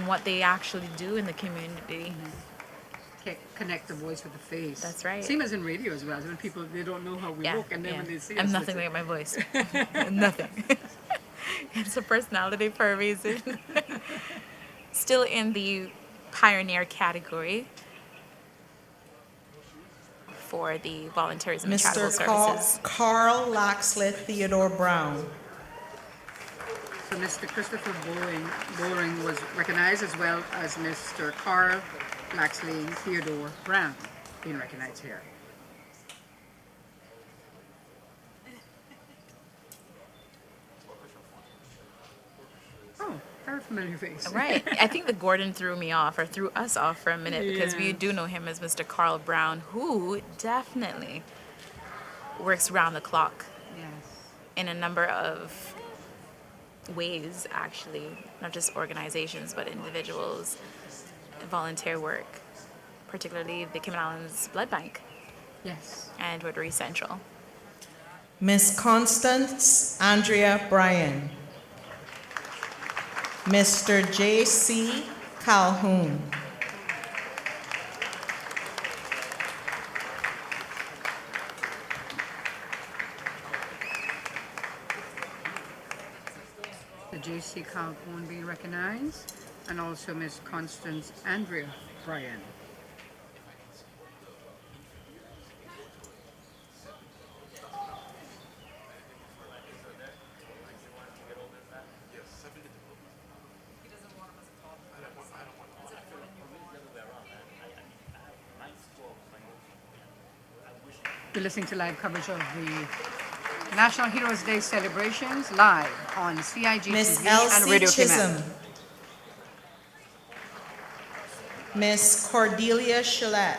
what they actually do in the community. Connect the voice with the face. That's right. Same as in radio as well. When people, they don't know how we Yeah, look, and then when they see us, I'm they nothing say, like my voice. Nothing. It's a personality for a reason. Still in the pioneer category for the Volunteerism and Charitable Mr. Services. Carl Laxley Theodore Brown. So Mr. Christopher Bowring was recognized, as well as Mr. Carl Laxley Theodore Brown being recognized here. Oh, very familiar face. Right. I think that Gordon threw me off, or threw us off for a minute, because we Yes. do know him as Mr. Carl Brown, who definitely works round the clock Yes. in a number of ways, actually, not just organizations, but individuals, volunteer work, particularly the Cayman Islands Blood Bank Yes. and Rotary Central. Miss Constance Andrea Bryan. Mr. J.C. Calhoun. The J.C. Calhoun being recognized, and also Miss Constance Andrea Bryan. You're listening to live coverage of the National Heroes Day celebrations live on CIG Miss TV and Elsie Radio Chisholm. Cayman. Miss Cordelia Chalette.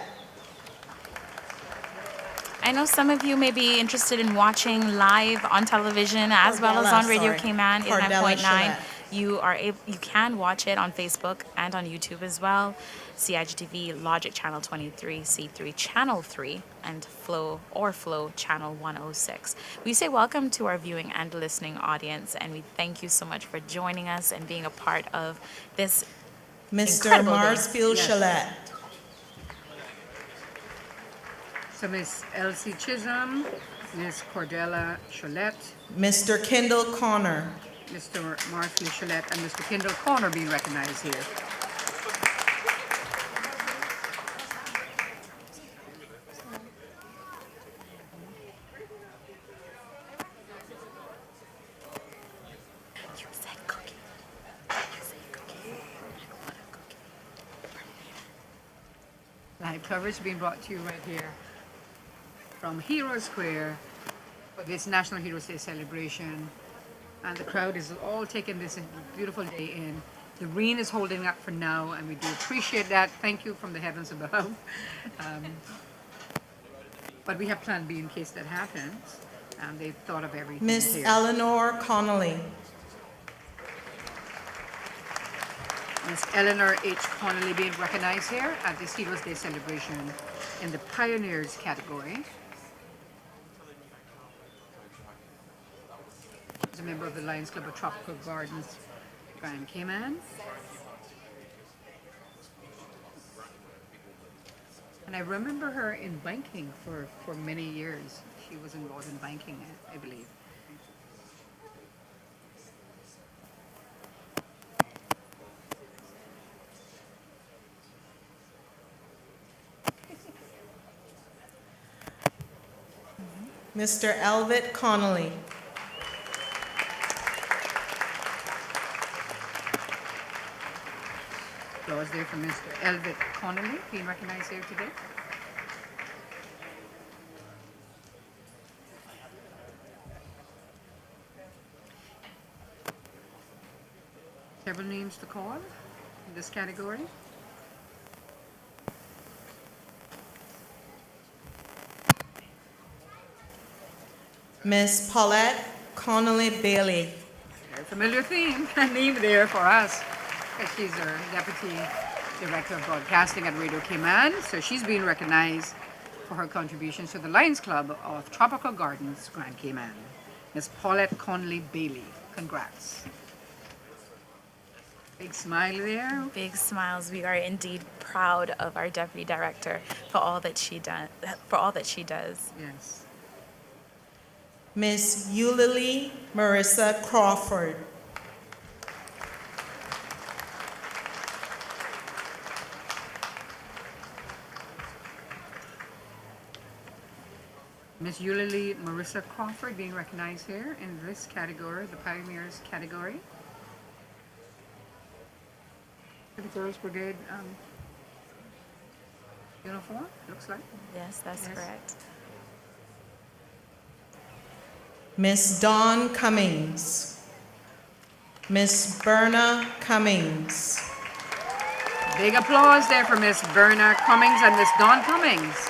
I know some of you may be interested in watching live on television as well as on Radio Cayman 89.9. You can watch it on Facebook and on YouTube as well. CIGTV, Logic Channel 23, C3 Channel 3, and Flow Channel 106. We say welcome to our viewing and listening audience, and we thank you so much for joining us and being a part of this Mr. incredible day. Marsfield Yes. Chalette. So Miss Elsie Chisholm, Miss Cordelia Chalette, Mr. Kendall Connor. Mr. Marcy Chalette, and Mr. Kendall Corner being recognized here. You said cookie. You said cookie. I want a cookie. Live coverage being brought to you right here from Hero Square for this National Heroes Day celebration. And the crowd is all taking this beautiful day in. The rain is holding up for now, and we do appreciate that. Thank you from the heavens above. But we have plan B in case that happens. They've thought of everything Miss here. Eleanor Connolly. Miss Eleanor H. Connolly being recognized here at this Heroes Day celebration in the Pioneers category. She's a member of the Lions Club of Tropical Gardens, Grand Cayman. And I remember her in banking for many years. She was involved in banking, I believe. Mr. Elvitt Connolly. Applause there for Mr. Elvitt Connolly being recognized here today. Several names to call in this category. Miss Paulette Connolly Bailey. Very familiar name there for us. She's our Deputy Director of Broadcasting at Radio Cayman, so she's being recognized for her contributions to the Lions Club of Tropical Gardens, Grand Cayman. Miss Paulette Conley Bailey, congrats. Big smile there. Big smiles. We are indeed proud of our Deputy Director for all that she does. Yes. Miss Eulalie Marissa Crawford. Miss Eulalie Marissa Crawford being recognized here in this category, the Pioneers category. Girls Brigade uniform, looks like. Yes, that's correct. Miss Dawn Cummings. Miss Berna Cummings. Big applause there for Miss Berna Cummings and Miss Dawn Cummings.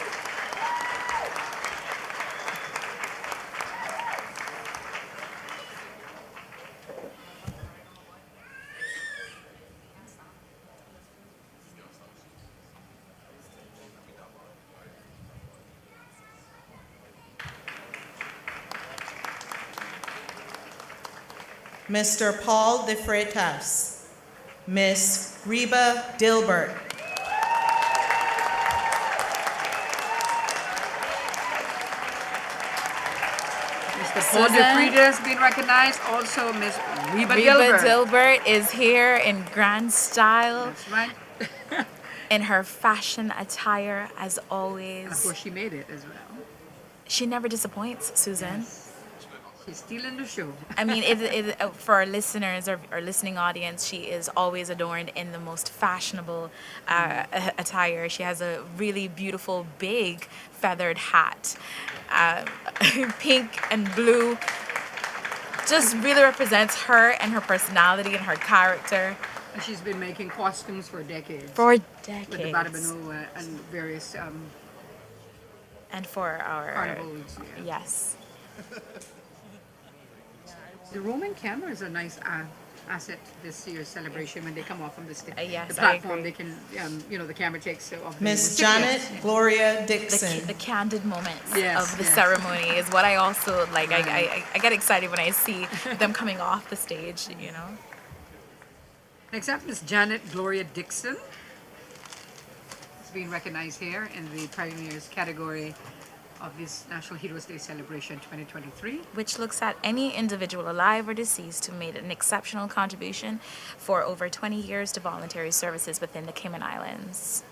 Mr. Paul De Freitas. Miss Reba Dilbert. Mr. Paul De Freitas being recognized. Also Miss Reba Dilbert. Dilbert is here in grand style. That's right. In her fashion attire, as always. Of course, she made it as well. She never disappoints, Susan. Yes. She's stealing the show. I mean, for our listeners or our listening audience, she is always adorned in the most fashionable attire. She has a really beautiful, big feathered hat, pink and blue. Just really represents her and her personality and her character. And she's been making costumes for decades. For With the decades. Badabano and various And for our... carnivals. Yeah. Yes. The Roman camera is a nice asset this year's celebration when they come off from the stage. Yes, the I platform, agree. they can, the camera takes off. the Miss recipients. Janet Gloria The Dixon. candid moments Yes, of the yes. ceremony is what I also like. I get excited when I see them coming off the stage, you know. Next up, Miss Janet Gloria Dixon. Is being recognized here in the Pioneers category of this National Heroes Day celebration 2023. Which looks at any individual alive or deceased who made an exceptional contribution for over 20 years to voluntary services within the Cayman Islands.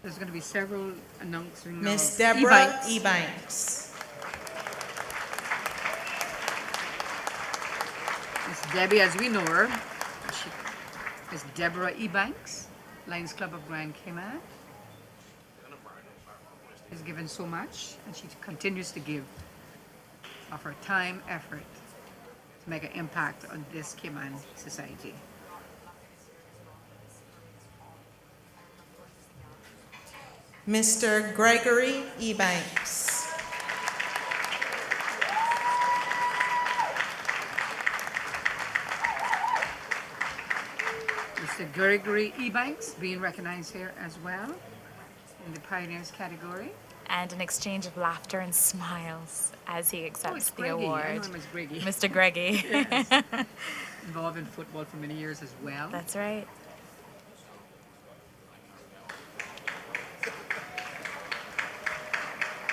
There's going to be several announcing Miss of Deborah e-bikes. Ebanks. Miss Debbie, as we know her, Miss Deborah Ebanks, Lions Club of Grand Cayman. Has given so much, and she continues to give of her time, effort to make an impact on this Cayman society. Mr. Gregory Ebanks. Mr. Gregory Ebanks being recognized here as well in the Pioneers category. And an exchange of laughter and smiles as he accepts it's the Greggy. I award. know him as Greggy. Mr. Greggy. Involved in football for many years as well. That's right.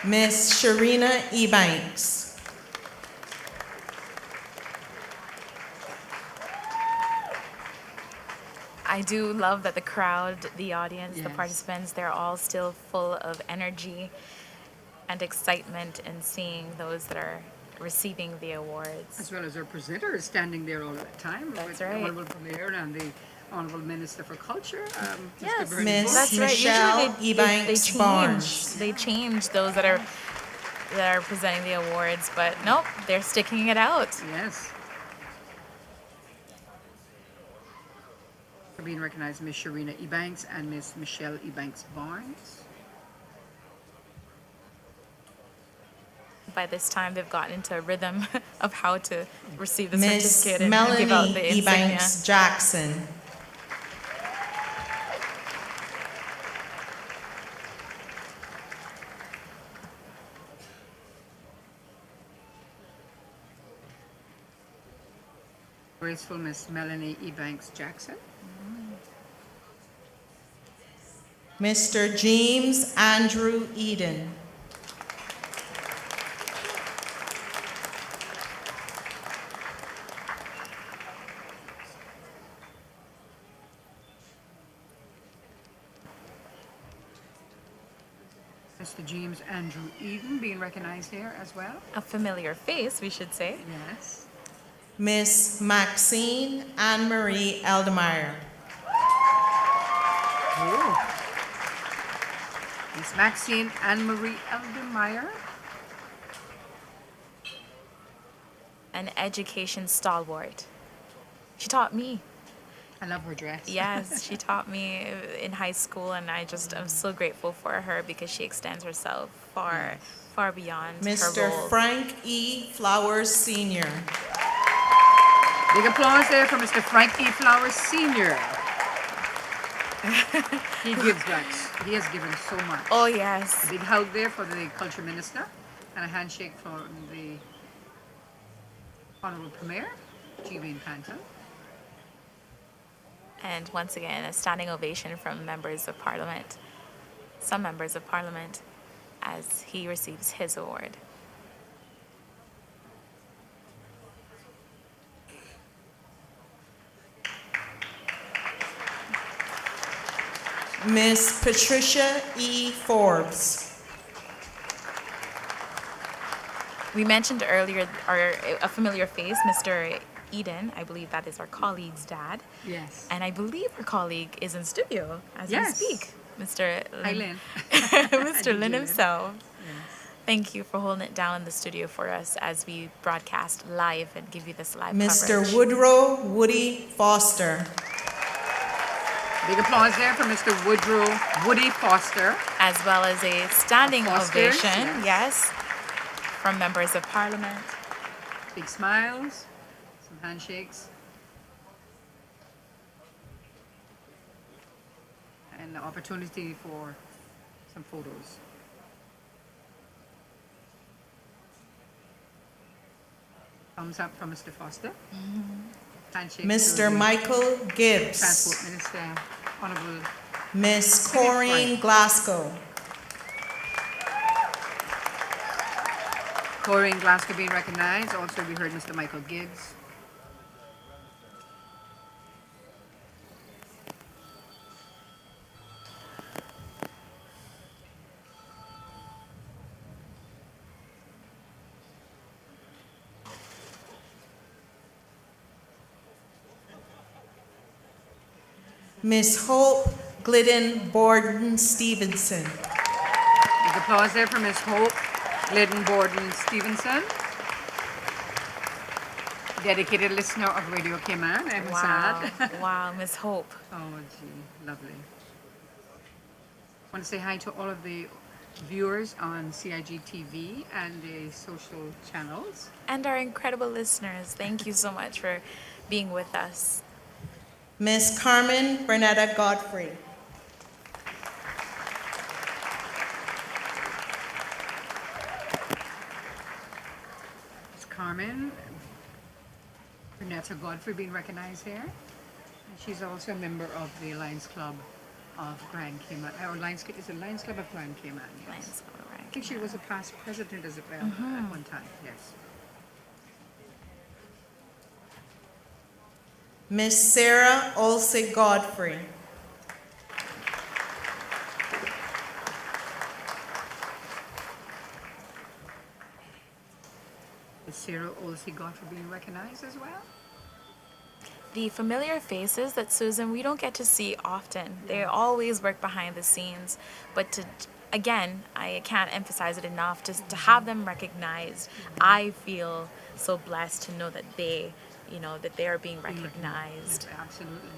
Miss Sharina Ebanks. I do love that the crowd, the audience, the Yes. participants, they're all still full of energy and excitement in seeing those that are receiving the awards. As well as our presenter is standing there all the time. That's with right. The Honorable Premier and the Honorable Minister for Culture. Yes, Mr. Bernie Miss Bush. that's right. Michelle Usually Ebanks change. Barnes. They change those that are presenting the awards, but nope, they're sticking it out. Yes. For being recognized, Miss Sharina Ebanks and Miss Michelle Ebanks Barnes. By this time, they've gotten into a rhythm of how to receive the Miss certificate and give out Melanie the insignia. Ebanks Jackson. Graceful Miss Melanie Ebanks Jackson. Mr. James Andrew Eden. Mr. James Andrew Eden being recognized here as well. A familiar face, we should say. Yes. Miss Maxine Anne-Marie Eldemeyer. Miss Maxine Anne-Marie Eldermeyer. An education stalwart. She taught me. I love her dress. Yes, she taught me in high school, and I'm so grateful for her because she extends herself far beyond her Mr. role. Frank E. Flowers Sr. Big applause there for Mr. Frank E. Flowers Sr. He gives back. He has given so much. Oh, A yes. big hug there for the Culture Minister and a handshake from the Honorable Premier, G.V. Panton. And once again, a standing ovation from members of Parliament, some members of Parliament, as he receives his award. Miss Patricia E. Forbes. We mentioned earlier a familiar face, Mr. Eden. I believe that is our colleague's dad. Yes. And I believe our colleague is in studio as we speak. Mr. Hi, Lynn. Mr. Lynn himself. Yes. Thank you for holding it down in the studio for us as we broadcast live and give you this live Mr. coverage. Woodrow Woody Foster. Big applause there for Mr. Woodrow Woody Foster. As well as a standing Fosters, ovation, yes, from members of Parliament. Big smiles, some handshakes, and the opportunity for some photos. Thumbs up from Mr. Foster. Handshake to Mr. the Michael Gibbs. Transport Minister, Honorable Miss Corinne Glasgow. Corinne Glasgow being recognized. Also, we heard Mr. Michael Gibbs. Miss Hope Glidden Borden Stevenson. Big applause there for Ms. Hope Glidden Borden Stevenson. Dedicated listener of Radio Cayman, I must Wow, add. wow, Miss Hope. Oh, gee, lovely. Want to say hi to all of the viewers on CIG TV and the social channels. And our incredible listeners, thank you so much for being with us. Miss Carmen Bernetta Godfrey. Ms. Carmen Bernetta Godfrey being recognized here. And she's also a member of the Lions Club of Grand Cayman. Or Lions, is it Lions Club of Grand Cayman? Yes. Lions Club of Grand I think she was a past president as well at one time, yes. Miss Sarah Olsey Godfrey. Is Sarah Olsey Godfrey being recognized as well? The familiar faces that, Susan, we don't get to see often. They always work behind the scenes. But again, I can't emphasize it enough, just to have them recognized. I feel so blessed to know that they are being recognized. Yes, absolutely.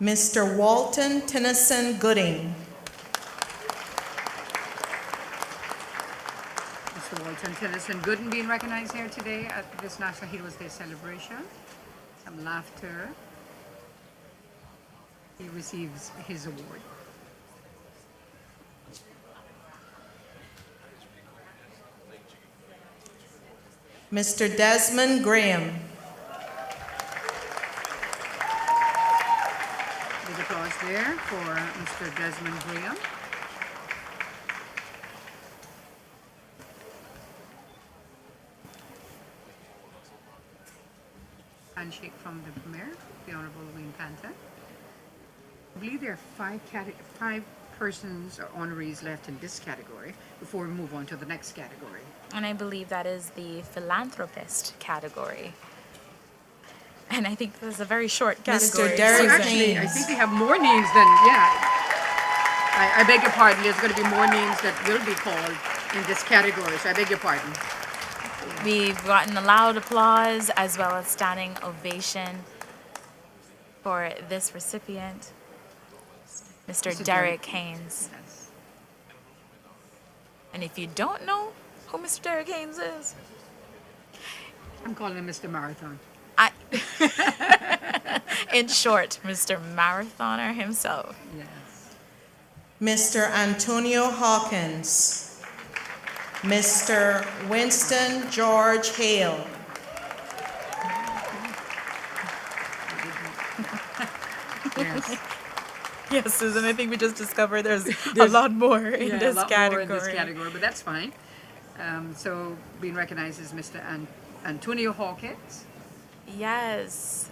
Mr. Walton Tennyson Gooding. Mr. Walton Tennyson Gooden being recognized here today at this National Heroes Day celebration. Some laughter. He receives his award. Mr. Desmond Graham. Big applause there for Mr. Desmond Graham. Handshake from the Premier, the Honorable Wayne Panther. I believe there are five persons or honorees left in this category before we move on to the next category. And I believe that is the Philanthropist category. And I think this is a very short category. Mr. Derek Well, actually, I Haynes. think we have more names than, I beg your pardon, there's going to be more names that will be called in this category, so I beg your pardon. We've gotten a loud applause as well as standing ovation for this recipient, Mr. Derek Haynes. Yes. And if you don't know who Mr. Derek Haynes is, I'm calling him Mr. Marathon. in short, Mr. Marathoner himself. Yes. Mr. Antonio Hawkins. Mr. Winston George Hale. Yes. Yes, Susan, I think we just discovered there's a lot more in Yeah, this a lot category. more in this category, but that's fine. So being recognized is Mr. Antonio Hawkins. Yes.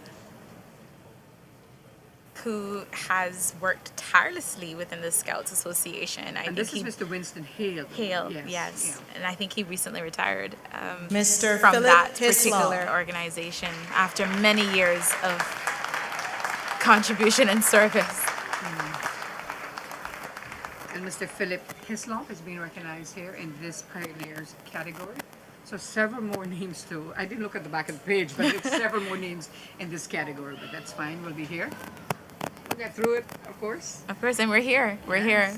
who has worked tirelessly within the Scouts Association. And this is Mr. Winston Hale. Hale, yes. Yeah. And I think he recently retired Mr. from Philip that Hislaw. particular organization after many years of contribution and service. And Mr. Philip Hislop is being recognized here in this Pioneers category. So several more names too. I didn't look at the back of the page, but it's several more names in this category, but that's fine, we'll be here. We'll get through it, of course. Of course, and we're here. We're here.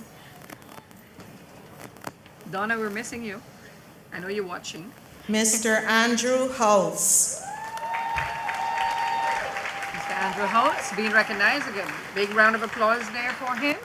Donna, we're missing you. I know you're watching. Mr. Andrew Hulse. Mr. Andrew Holtz being recognized again. Big round of applause there for him.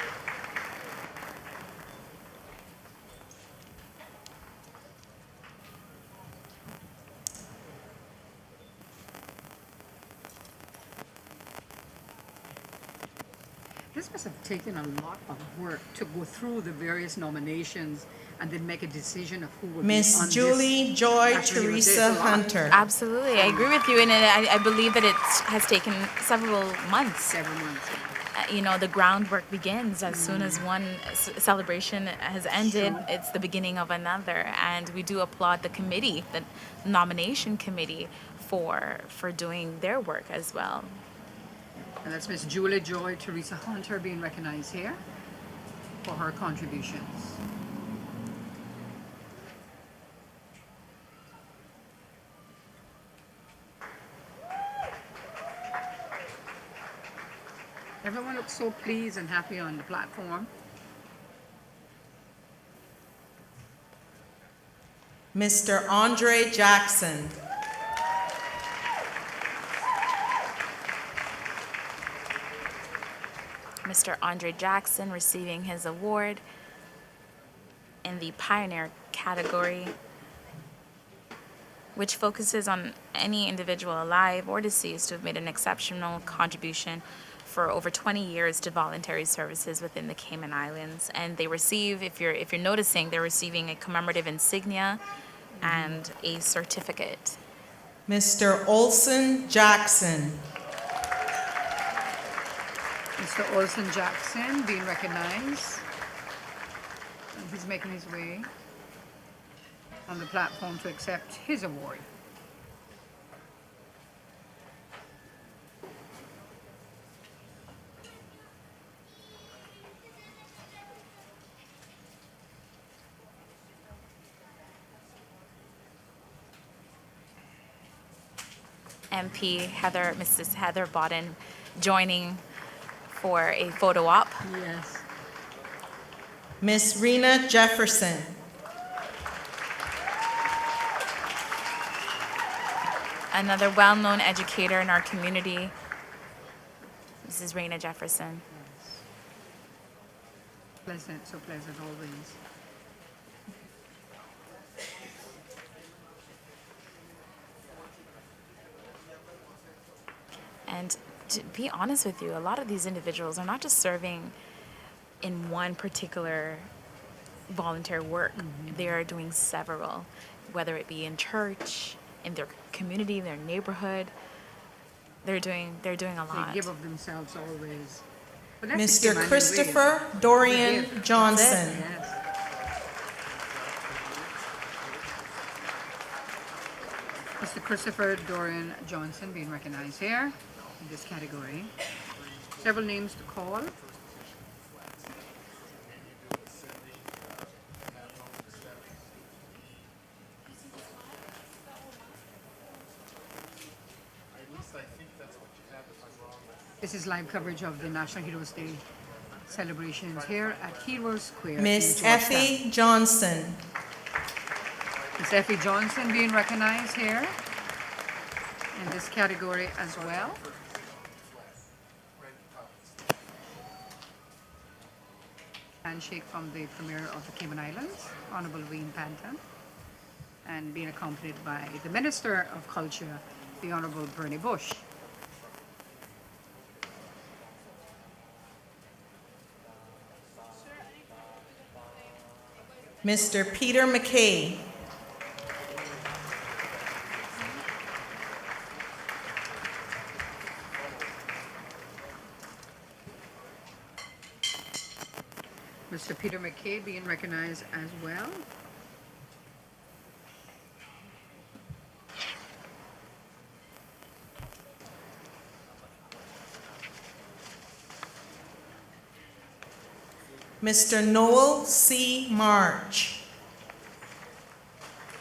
This must have taken a lot of work to go through the various nominations and then make a decision of who would be on Miss this Julie Joy National Heroes Day. Teresa It's a lot. Hunter. Absolutely, I agree with you, and I believe that it has taken several months. Several months. You know, the groundwork begins as soon as one celebration has ended. Sure. It's the beginning of another, and we do applaud the committee, the nomination committee, for doing their work as well. And that's Miss Julie Joy Teresa Hunter being recognized here for her contributions. Everyone looks so pleased and happy on the platform. Mr. Andre Jackson. Mr. Andre Jackson receiving his award in the Pioneer category, which focuses on any individual alive or deceased who have made an exceptional contribution for over 20 years to voluntary services within the Cayman Islands. And they receive, if you're noticing, they're receiving a commemorative insignia and a certificate. Mr. Olson Jackson. Mr. Olson Jackson being recognized. And he's making his way on the platform to accept his award. MP Mrs. Heather Bodden joining for a photo op. Yes. Miss Rena Jefferson. Another well-known educator in our community, Mrs. Raina Jefferson. Pleasant, so pleasant always. And to be honest with you, a lot of these individuals are not just serving in one particular volunteer work. They are doing several, whether it be in church, in their community, their neighborhood. They're doing a lot. They give of themselves always. But that's Mr. the Caymanian way. Christopher Dorian Give. Johnson. Yes. Mr. Christopher Dorian Johnson being recognized here in this category. Several names to call. This is live coverage of the National Heroes Day celebrations here at Heroes Square. Miss in Georgetown. Effie Johnson. Miss Effie Johnson being recognized here in this category as well. Handshake from the Premier of the Cayman Islands, Honorable Wayne Panton, and being accompanied by the Minister of Culture, the Honorable Bernie Bush. Mr. Peter McKay. Mr. Peter McKay being recognized as well. Mr. Noel C. March.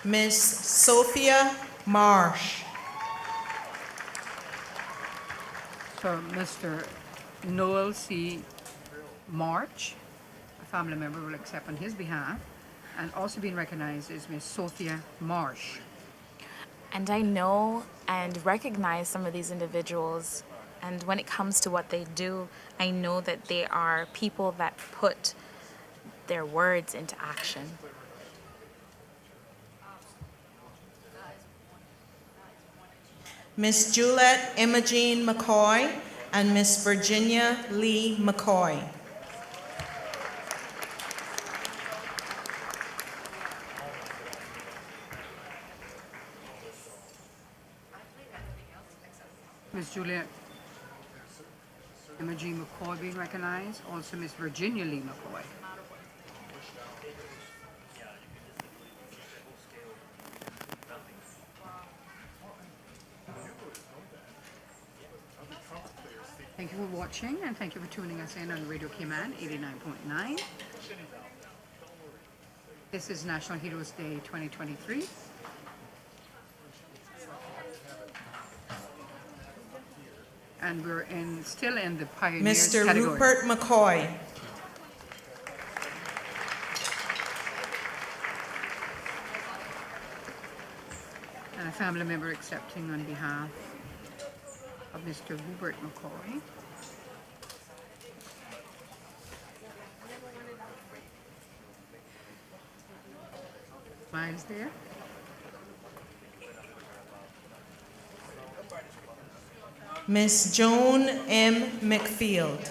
Miss Sophia Marsh. So Mr. Noel C. March, a family member, will accept on his behalf. And also being recognized is Miss Sophia Marsh. And I know and recognize some of these individuals. And when it comes to what they do, I know that they are people that put their words into action. Miss Juliet Imogene McCoy and Miss Virginia Lee McCoy. Miss Juliet Imogene McCoy being recognized. Also Miss Virginia Lee McCoy. Thank you for watching and thank you for tuning us in on Radio Cayman 89.9. This is National Heroes Day 2023. And we're still in the pioneers Mr. category. Rupert McCoy. And a family member accepting on behalf of Mr. Rupert McCoy. Smiles there. Miss Joan M. McField.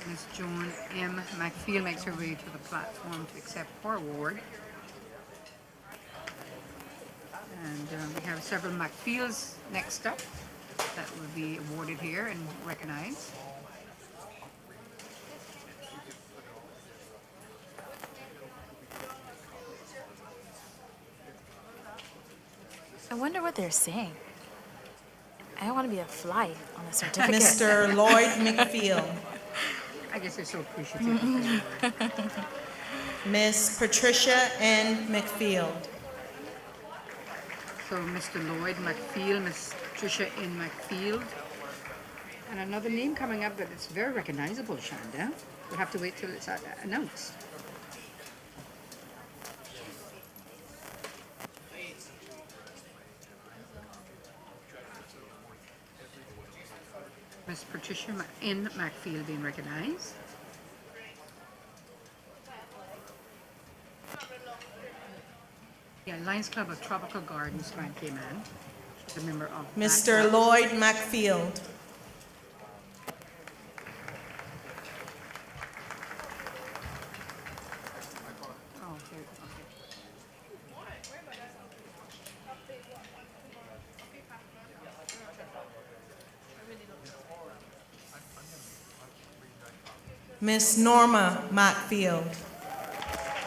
Miss Joan M. McField makes her way to the platform to accept her award. And we have several McFields next up that will be awarded here and recognized. I wonder what they're saying. I want to be a fly on a certificate. Mr. Lloyd McField. I guess they're so appreciative. Miss Patricia N. McField. So Mr. Lloyd McField, Miss Tricia N. McField. And another name coming up that it's very recognizable, Shanda. We'll have to wait till it's announced. Miss Patricia N. McField being recognized. Yeah, Lions Club of Tropical Gardens, Grand Cayman. She's a member of Mr. that club. Lloyd McField. Oh, okay, okay. Miss Norma McField.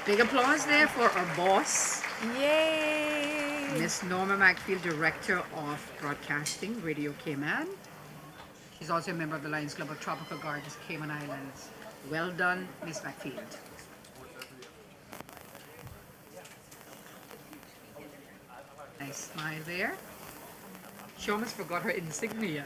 Big applause there for our boss, Yay! Miss Norma McField, Director of Broadcasting, Radio Cayman. She's also a member of the Lions Club of Tropical Gardens, Cayman Islands. Well done, Miss McField. Nice smile there. She almost forgot her insignia.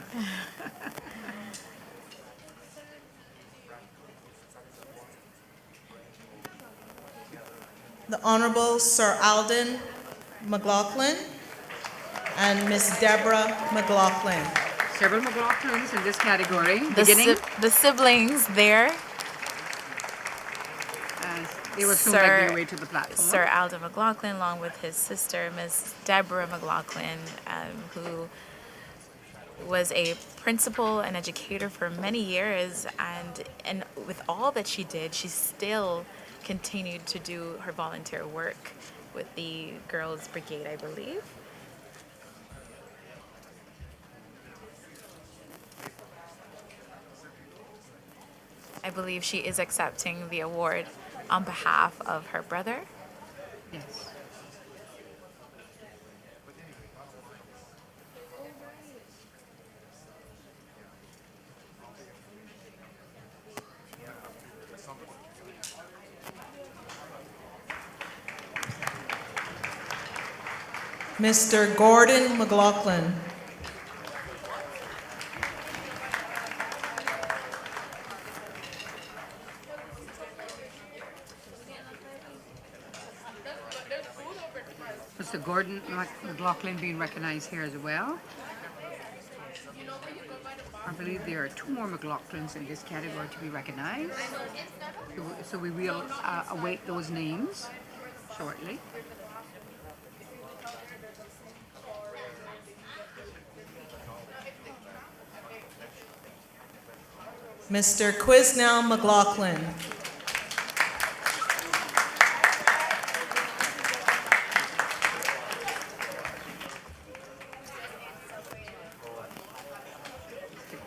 The Honorable Sir Alden McLaughlin and Miss Deborah McLaughlin. Several McLaughlins in this category. The siblings there. As they will soon make their way to the platform. Sir Alden McLaughlin, along with his sister, Miss Deborah McLaughlin, who was a principal and educator for many years, and with all that she did, she still continued to do her volunteer work with the Girls Brigade, I believe. I believe she is accepting the award on behalf of her brother. Yes. Mr. Gordon McLaughlin. Mr. Gordon McLaughlin being recognized here as well. I believe there are 2 more McLaughlins in this category to be recognized. So we will await those names shortly. Mr. Quisnell McLaughlin.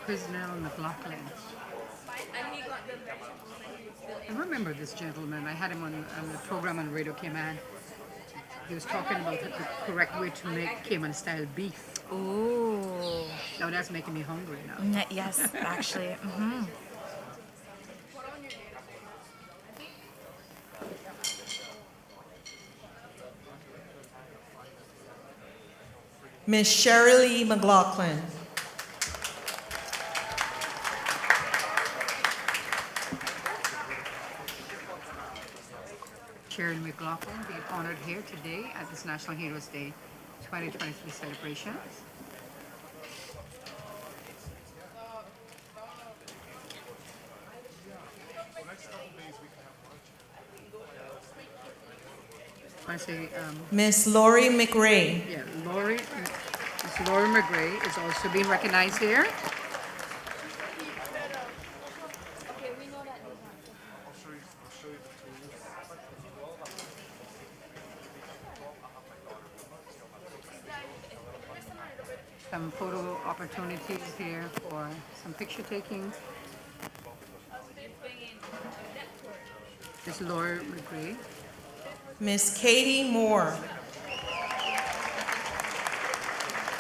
Quisnell McLaughlin. I remember this gentleman. I had him on the program on Radio Cayman. He was talking about the correct way to make Cayman-style beef. Ooh. Now that's making me hungry now. Yes, actually. Miss Shirley McLaughlin. Shirley McLaughlin being honored here today at this National Heroes Day 2023 celebrations. I say, Miss Lori McRae. yeah, Miss Lori McRae is also being recognized here. Some photo opportunities here for some picture taking. Miss Laura McRae. Miss Katie Moore.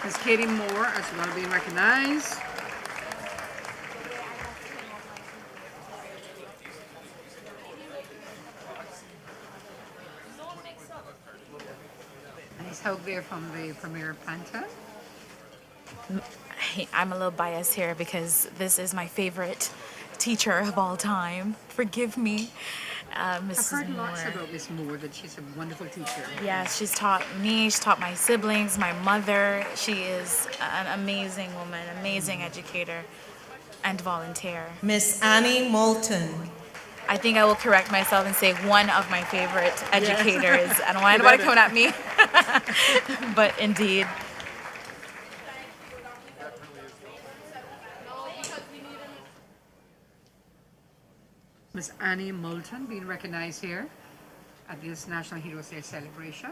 Miss Katie Moore as well being recognized. Nice hug there from the Premier Panther. I'm a little biased here because this is my favorite teacher of all time. Forgive me, I've Mrs. heard Moore. lots about Miss Moore, that she's a wonderful teacher. Yes, she's taught me, she's taught my siblings, my mother. She is an amazing woman, amazing educator and volunteer. Miss Annie Moulton. I think I will correct myself and say one of my favorite educators. I don't want anybody coming at me, but indeed. Miss Annie Moulton being recognized here at this National Heroes Day celebration.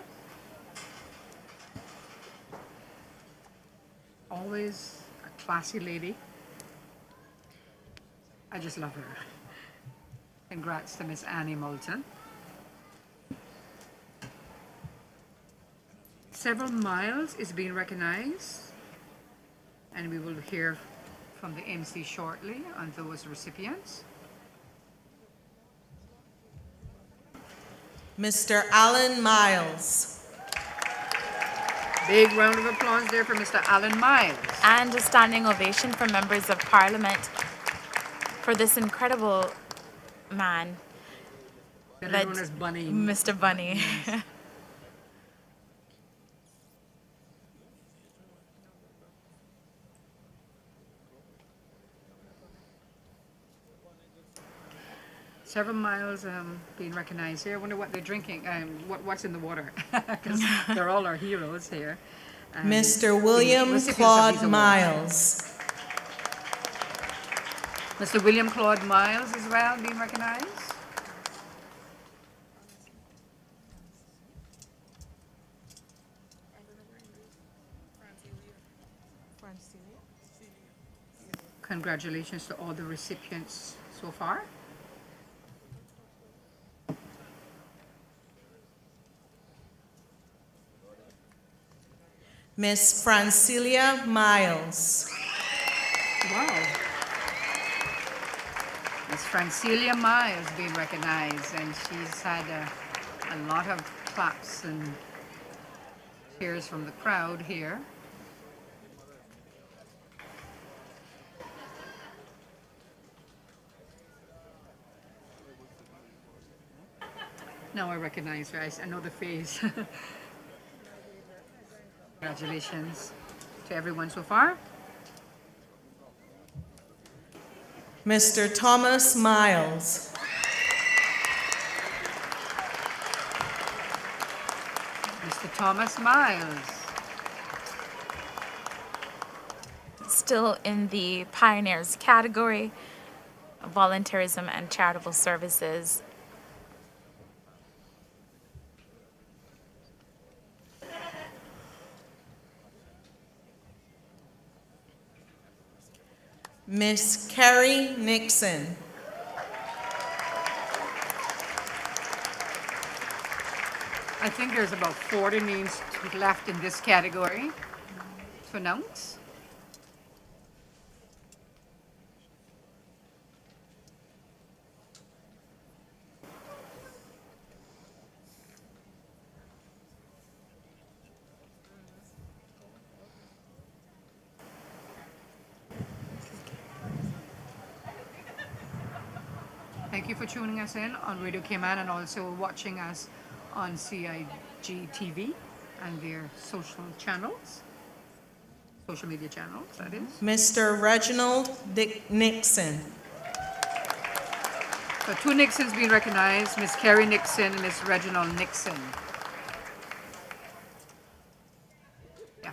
Always a classy lady. I just love her. Congrats to Miss Annie Moulton. Several Miles is being recognized, and we will hear from the MC shortly on those recipients. Mr. Alan Miles. Big round of applause there for Mr. Alan Miles. And a standing ovation for members of Parliament for this incredible man, Better known as Bunny. Mr. Bunny. Several Miles being recognized here. I wonder what they're drinking, what's in the water, because they're all our heroes here. Mr. William Claude Miles. Mr. William Claude Miles as well being recognized. Congratulations to all the recipients so far. Miss Francilia Miles. Wow. Miss Francilia Miles being recognized, and she's had a lot of claps and cheers from the crowd here. Now I recognize her. I know the face. Congratulations to everyone so far. Mr. Thomas Miles. Mr. Thomas Miles. Still in the Pioneers category, Volunteerism and Charitable Services. Miss Carrie Nixon. I think there's about 40 names left in this category to announce. Thank you for tuning us in on Radio Cayman and also watching us on CIG TV and their social channels, social media channels, that is. Mr. Reginald Dick Nixon. So 2 Nixons being recognized, Miss Carrie Nixon and Miss Reginald Nixon. Yeah.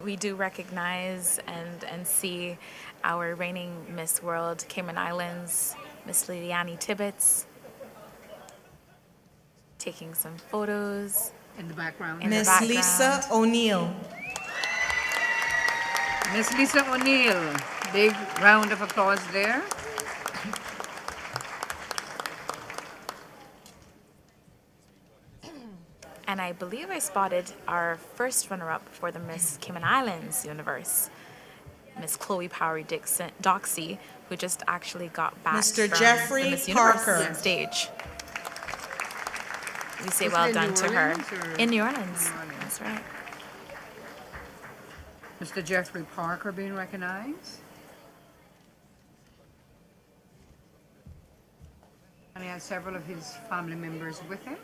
We do recognize and see our reigning Miss World Cayman Islands, Miss Liliani Tibbetts, taking some photos. In the background. In the Miss background. Lisa O'Neill. Miss Lisa O'Neill, big round of applause there. And I believe I spotted our first runner-up for the Miss Cayman Islands universe, Miss Chloe Powery Doxy, who just actually got back Mr. from Jeffrey the Miss Universe Parker. stage. We say Was it well in done New to her. Orleans or- In New Orleans. New Orleans. That's right. Mr. Jeffrey Parker being recognized. And he has several of his family members with him.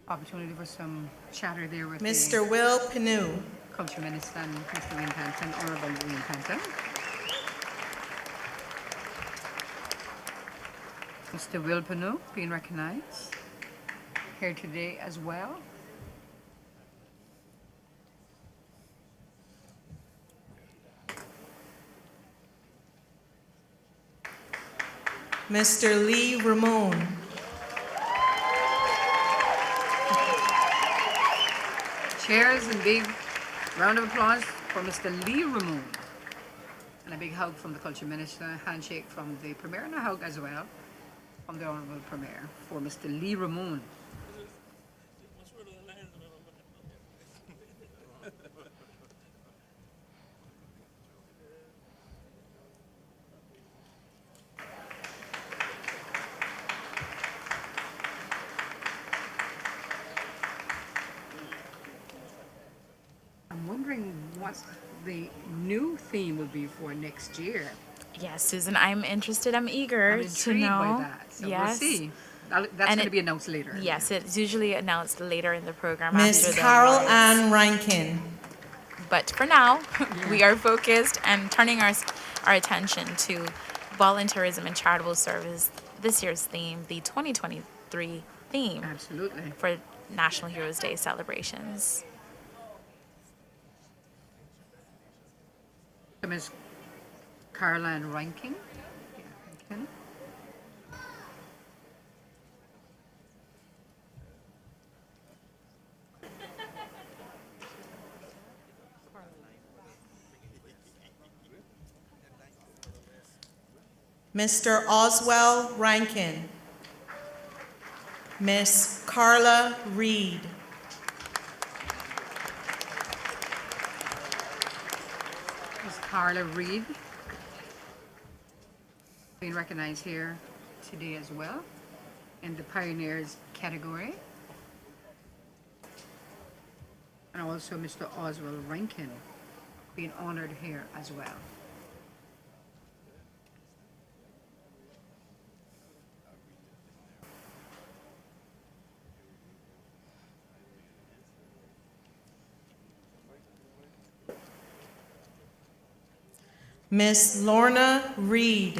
Opportunity for some chatter there with Mr. Will Pinu. the Culture Minister, and Mr. Wayne Panton, Honorable Wayne Panton. Mr. Will Panu being recognized here today as well. Mr. Lee Ramon. Cheers and big round of applause for Mr. Lee Ramon. And a big hug from the Culture Minister, handshake from the Premier, and a hug as well from the Honorable Premier for Mr. Lee Ramon. I'm wondering what the new theme will be for next year. Yes, Susan, I'm interested. I'm eager I'm to intrigued know. by that. So yes. we'll see. That's And going to it- be announced later. Yes, it's usually announced later in the program. Miss after the Carol awards. Ann Rankin. But for now, we are focused and turning our attention to volunteerism and charitable service. This year's theme, the 2023 theme Absolutely. for National Heroes Day celebrations. Ms. Caroline Rankin. Rankin. Mr. Oswell Rankin. Miss Carla Reed. Ms. Carla Reed, being recognized here today as well in the Pioneers category. And also Mr. Oswald Rankin being honored here as well. Miss Lorna Reed.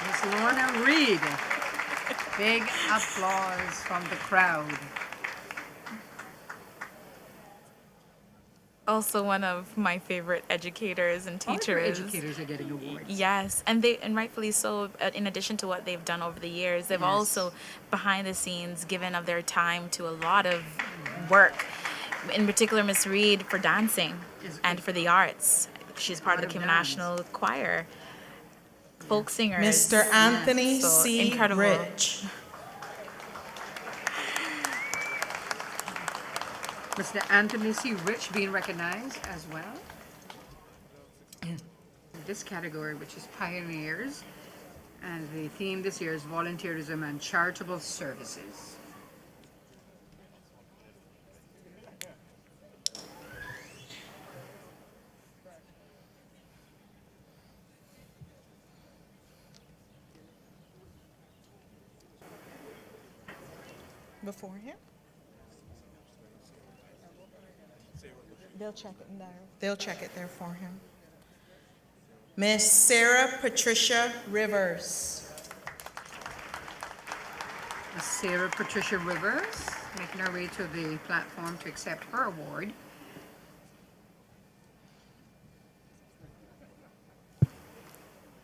Miss Lorna Reed. Big applause from the crowd. Also one of my favorite educators and All of your teachers. educators are getting awards. Yes, and rightfully so. In addition to what they've done over the years, they've Yes. also behind the scenes given of their time to a lot of work. In particular, Miss Reed for dancing and for the arts. She's part of the Cayman National Choir. Folk singers. Mr. Anthony So C. incredible. Rich. Mr. Anthony C. Rich being recognized as well. In this category, which is Pioneers, and the theme this year is Volunteerism and Charitable Services. Before him? They'll check it there. They'll check it there for him. Miss Sarah Patricia Rivers. Miss Sarah Patricia Rivers making her way to the platform to accept her award.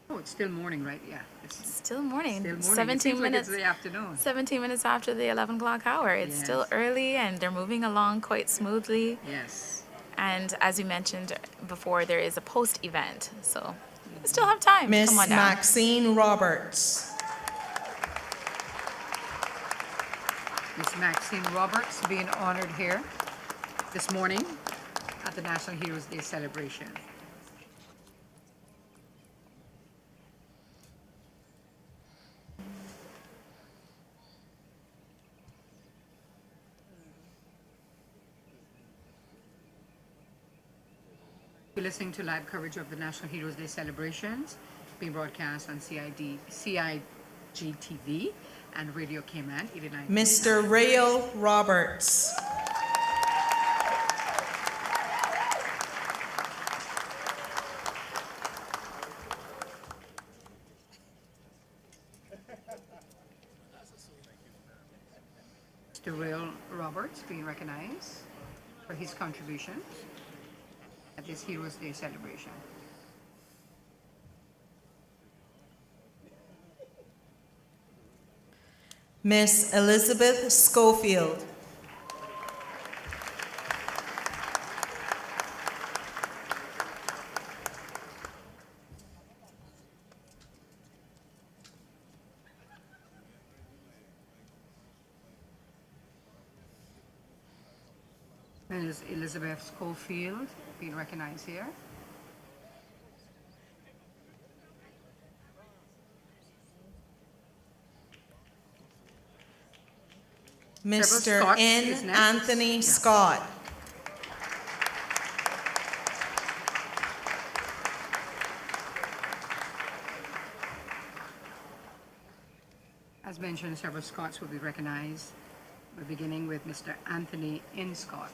Oh, it's still morning, right? Yeah. It's Still morning. still morning. It 17 seems like minutes. it's the afternoon. 17 minutes after the 11 o'clock hour. It's still Yes. early and they're moving along quite smoothly. Yes. And as we mentioned before, there is a post event. So we still have time. Miss Come on down. Maxine Roberts. Miss Maxine Roberts being honored here this morning at the National Heroes Day celebration. You're listening to live coverage of the National Heroes Day celebrations being broadcast on CIGTV and Radio Cayman 89. Mr. Rael Roberts. Mr. Rael Roberts being recognized for his contributions at this Heroes Day celebration. Miss Elizabeth Schofield. Ms. Elizabeth Schofield being recognized here. Mr. Scott N. is next. Anthony Yes. Scott. As mentioned, several Scots will be recognized. We're beginning with Mr. Anthony N. Scott.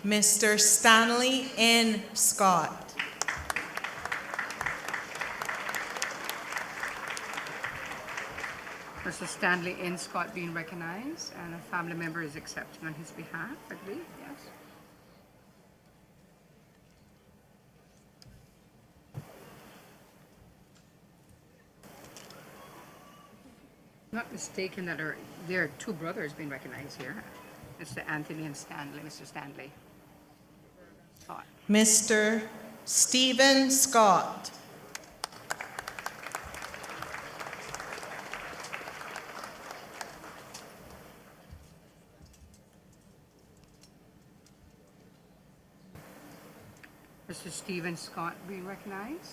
Mr. Stanley N. Scott. Mr. Stanley N. Scott being recognized, and a family member is accepting on his behalf, I believe, yes. Not mistaken that there are two brothers being recognized here. Mr. Anthony and Stanley, Mr. Stanley Scott. Mr. Stephen Scott. Mr. Stephen Scott being recognized.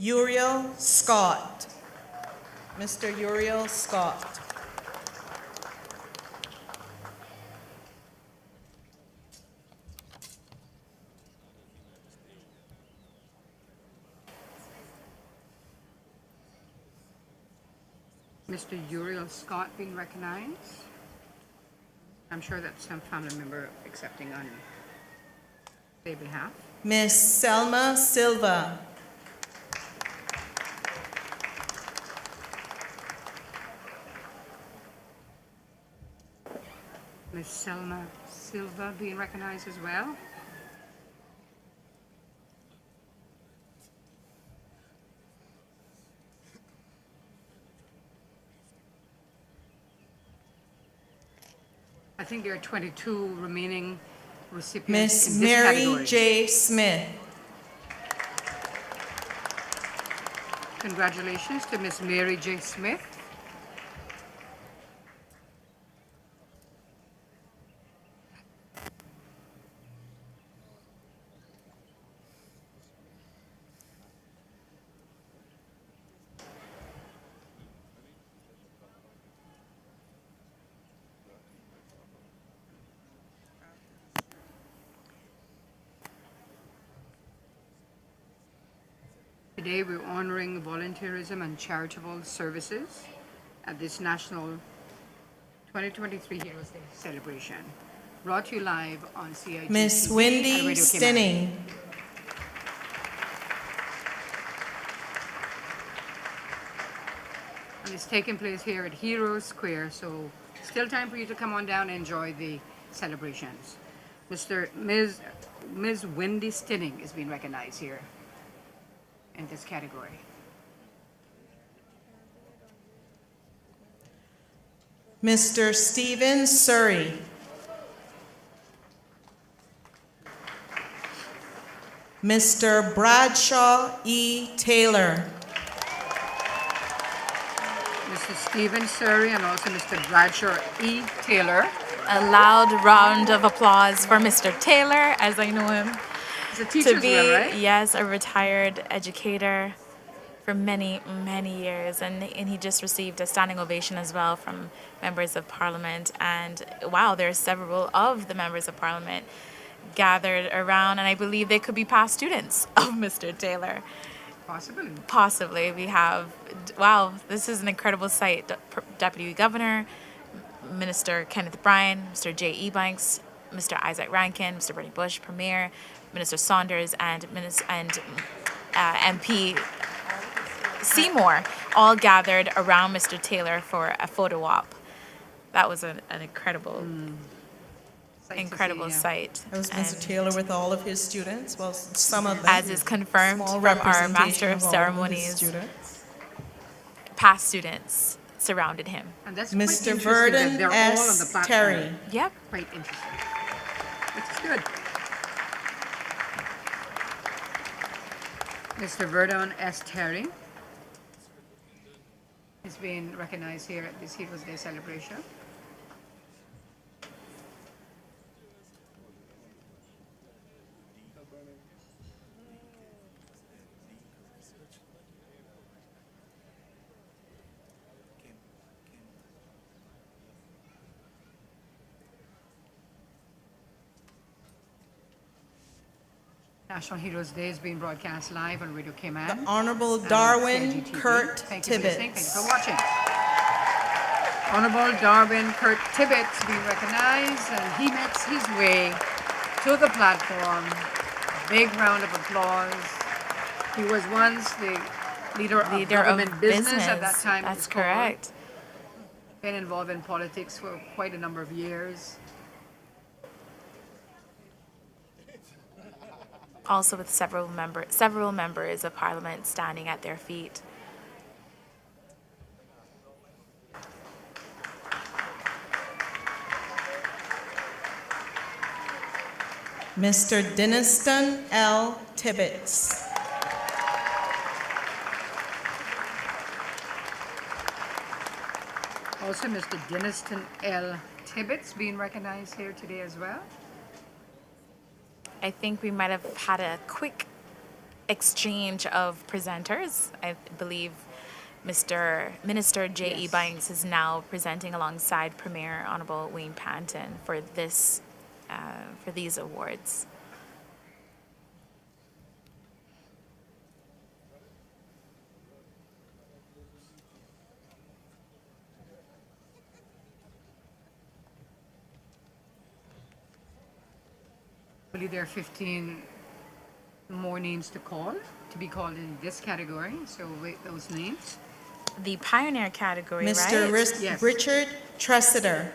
Uriel Scott. Mr. Uriel Scott. Mr. Uriel Scott being recognized. I'm sure that's some family member accepting on their behalf. Miss Selma Silva. Miss Selma Silva being recognized as well. I think there are 22 remaining recipients Miss in this Mary category. J. Smith. Congratulations to Miss Mary J. Smith. Today we're honoring volunteerism and charitable services at this National 2023 Heroes Day celebration. Brought to you live on CITV Miss and Wendy Radio Cayman. Stinning. And it's taking place here at Heroes Square, so still time for you to come on down and enjoy the celebrations. Ms. Wendy Stinning is being recognized here in this category. Mr. Stephen Surrey. Mr. Bradshaw E. Taylor. Mr. Stephen Surrey and also Mr. Bradshaw E. Taylor. A loud round of applause for Mr. Taylor, as I know him It's a teacher's to be, wear, right? yes, a retired educator for many, many years. And he just received a standing ovation as well from members of parliament. And wow, there are several of the members of parliament gathered around, and I believe they could be past students of Mr. Taylor. Possibly. Possibly. We have, wow, this is an incredible sight. Deputy Governor, Minister Kenneth Bryan, Mr. J.E. Banks, Mr. Isaac Rankin, Mr. Bernie Bush, Premier, Minister Saunders, and MP Seymour all gathered around Mr. Taylor for a photo op. That was an incredible, incredible sight. That was Mr. And Taylor with all of his students. Well, some of them. as is confirmed Small from our representation Master of of all his Ceremonies, students. past students surrounded him. And that's quite Mr. interesting Verdon that they're all on the S. platform. Terry. Yep. Quite interesting. Which is good. Mr. Verdon S. Terry is being recognized here at this Heroes Day celebration. National Heroes Day is being broadcast live on Radio Cayman. The Honorable and Darwin CIGTV. Kurt Thank you for listening. Thank you Tibbetts. for watching. Honorable Darwin Kurt Tibbetts being recognized, and he makes his way to the platform. Big round of applause. He was once the leader of government business at that time. That's correct. Been involved in politics for quite a number of years. Also with several members of Parliament standing at their feet. Mr. Denniston L. Tibbetts. Also, Mr. Denniston L. Tibbetts being recognized here today as well. I think we might have had a quick exchange of presenters. I believe Minister J.E. Yes. Banks is now presenting alongside Premier Honorable Wayne Panton for these awards. I believe there are 15 more names to be called in this category, so wait those names. The Pioneer category, Mr. right? Yes. Richard Tressiter.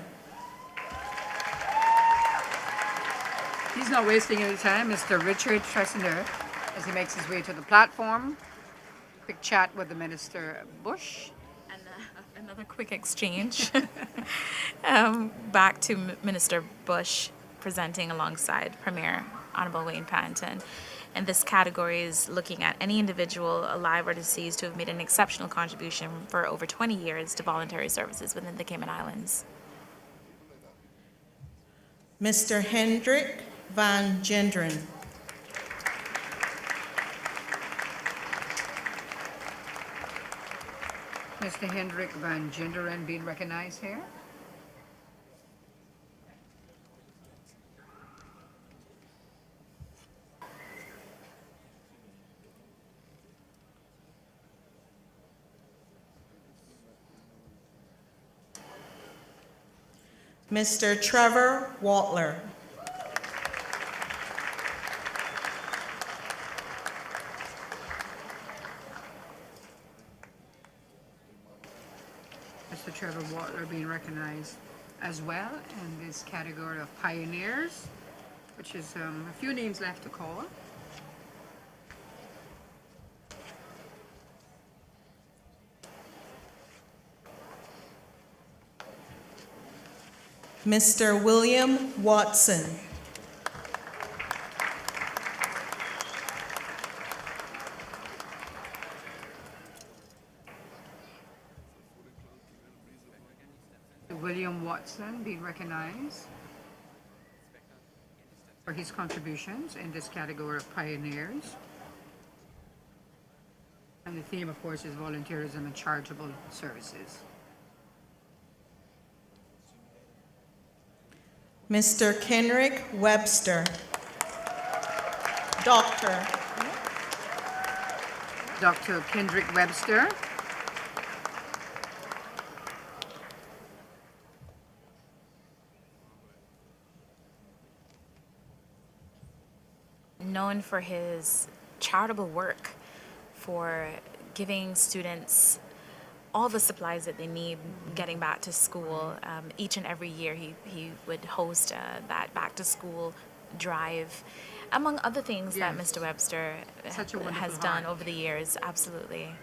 He's not wasting any time, Mr. Richard Tressiner, as he makes his way to the platform. Quick chat with the Minister Bush. And another quick exchange. Back to Minister Bush presenting alongside Premier Honorable Wayne Panton. And this category is looking at any individual, alive or deceased, who have made an exceptional contribution for over 20 years to voluntary services within the Cayman Islands. Mr. Hendrik van Genderen. Mr. Hendrik van Genderen being recognized here. Mr. Trevor Waltler. Mr. Trevor Waltler being recognized as well in this category of pioneers, which is a few names left to call. Mr. William Watson. William Watson being recognized for his contributions in this category of pioneers. And the theme, of course, is volunteerism and charitable services. Mr. Kenrick Webster. Doctor. Dr. Kendrick Webster. Known for his charitable work, for giving students all the supplies that they need getting back to school. Each and every year he would host that back to school drive, among other things that Yes. Mr. Webster Such a wonderful has done heart. over the years. Absolutely.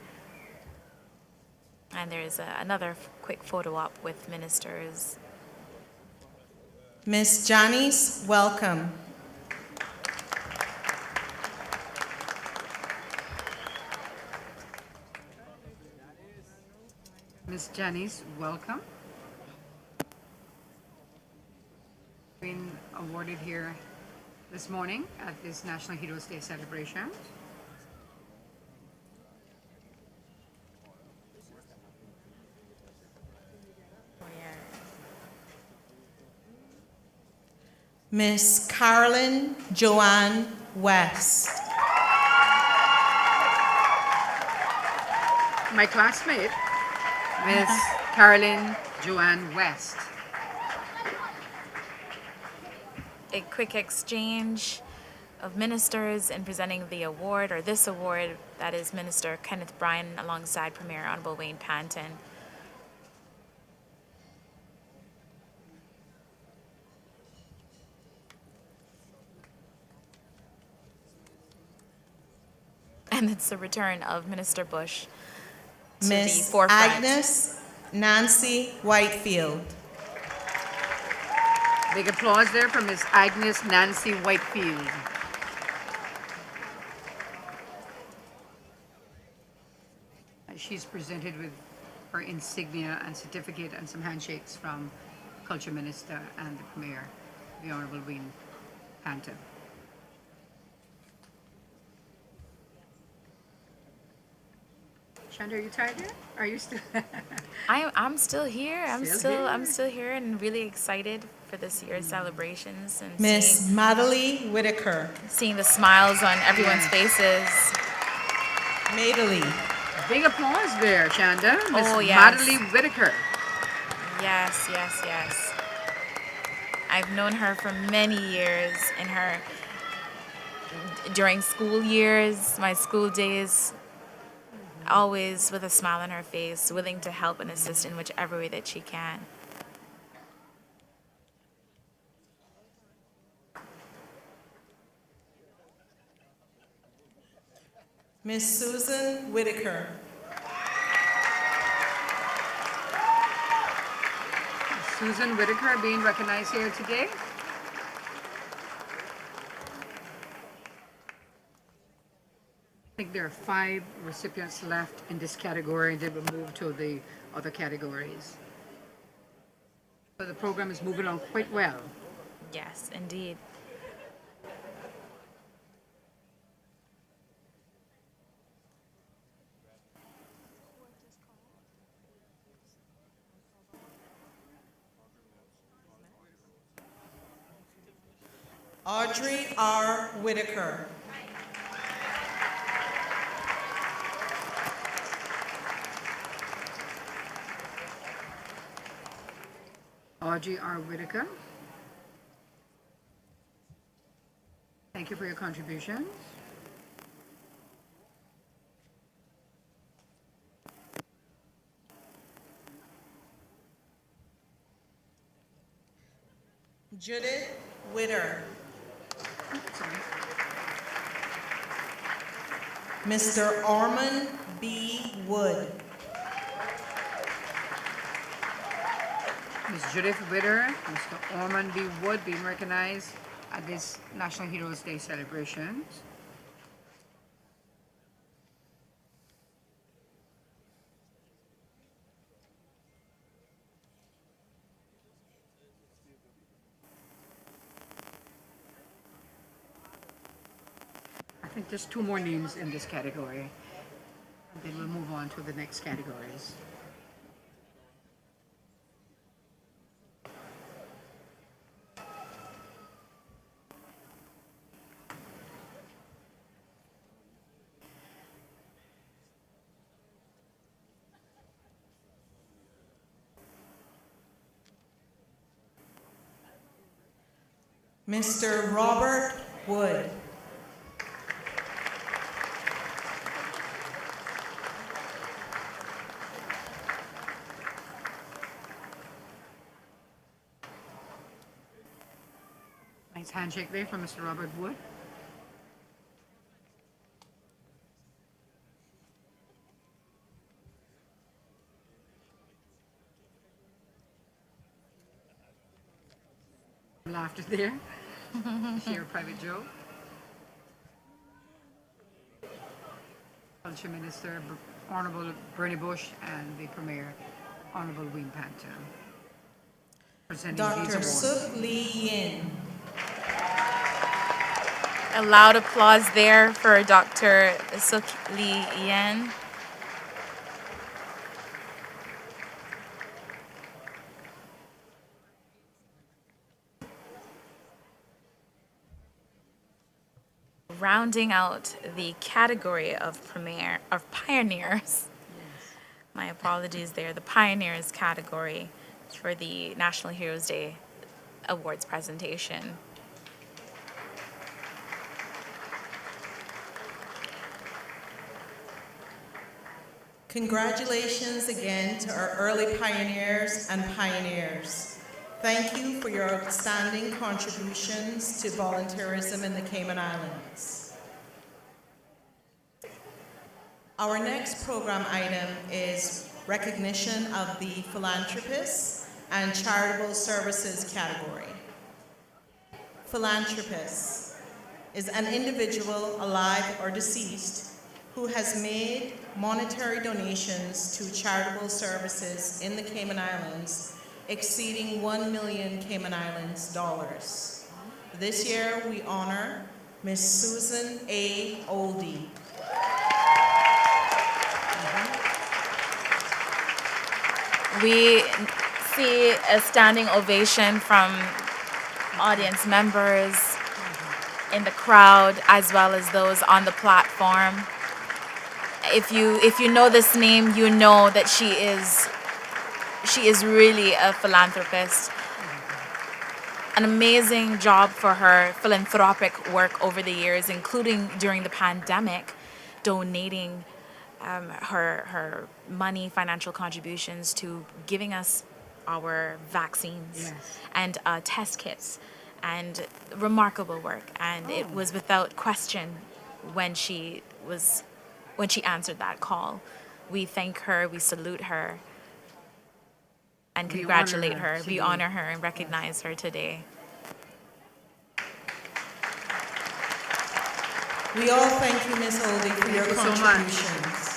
And there's another quick photo op with ministers. Miss Janice, welcome. Ms. Janice, welcome. Been awarded here this morning at this National Heroes Day celebration. Miss Carolyn Joanne West. My classmate, Miss Carolyn Joanne West. A quick exchange of ministers in presenting the award, or this award, that is Minister Kenneth Bryan alongside Premier Honorable Wayne Panton. And it's the return of Minister Bush to the Miss forefront. Agnes Nancy Whitefield. Big applause there for Miss Agnes Nancy Whitefield. She's presented with her insignia and certificate and some handshakes from Culture Minister and the Premier, the Honorable Wayne Panton. Shanda, are you tired yet? Are you still? I'm still here. I'm Still still here and really excited for this year's celebrations and Miss Madeline Whitaker. seeing the smiles on everyone's faces. Madeline. Big applause there, Shanda. Miss Oh, yes. Madeline Whitaker. Yes, yes, yes. I've known her for many years in her during school years, my school days, always with a smile on her face, willing to help and assist in whichever way that she can. Miss Susan Whitaker. Susan Whitaker being recognized here today. I think there are 5 recipients left in this category, and they will move to the other categories. So the program is moving on quite well. Yes, indeed. Audrey R. Whitaker. Audrey R. Whitaker. Thank you for your contributions. Judith Witter. Sorry. Mr. Orman B. Wood. Ms. Judith Witter, Mr. Orman B. Wood being recognized at this National Heroes Day celebrations. I think there's 2 more names in this category, and then we'll move on to the next categories. Mr. Robert Wood. Nice handshake there from Mr. Robert Wood. Laughter there. Share a private joke. Culture Minister Honorable Bernie Bush and the Premier Honorable Wayne Panton presenting these Dr. awards. Suk Lee Yin. A loud applause there for Dr. Suk Lee Yen. rounding out the category of pioneers. My apologies there. The pioneers category for the National Heroes Day Awards presentation. Congratulations again to our early pioneers and pioneers. Thank you for your outstanding contributions to volunteerism in the Cayman Islands. Our next program item is recognition of the Philanthropist and Charitable Services category. Philanthropist is an individual, alive or deceased, who has made monetary donations to charitable services in the Cayman Islands exceeding 1 million Cayman Islands dollars. This year we honor Ms. Susan A. Oldie. We see a standing ovation from audience members in the crowd as well as those on the platform. If you know this name, you know that she is really a philanthropist. An amazing job for her philanthropic work over the years, including during the pandemic, donating her money, financial contributions to giving us our vaccines and test kits, and remarkable work. And it was without question when she answered that call. We thank her, we salute her, and congratulate her. We honor her and recognize her today. We all thank you, Ms. Oldie, for your contributions.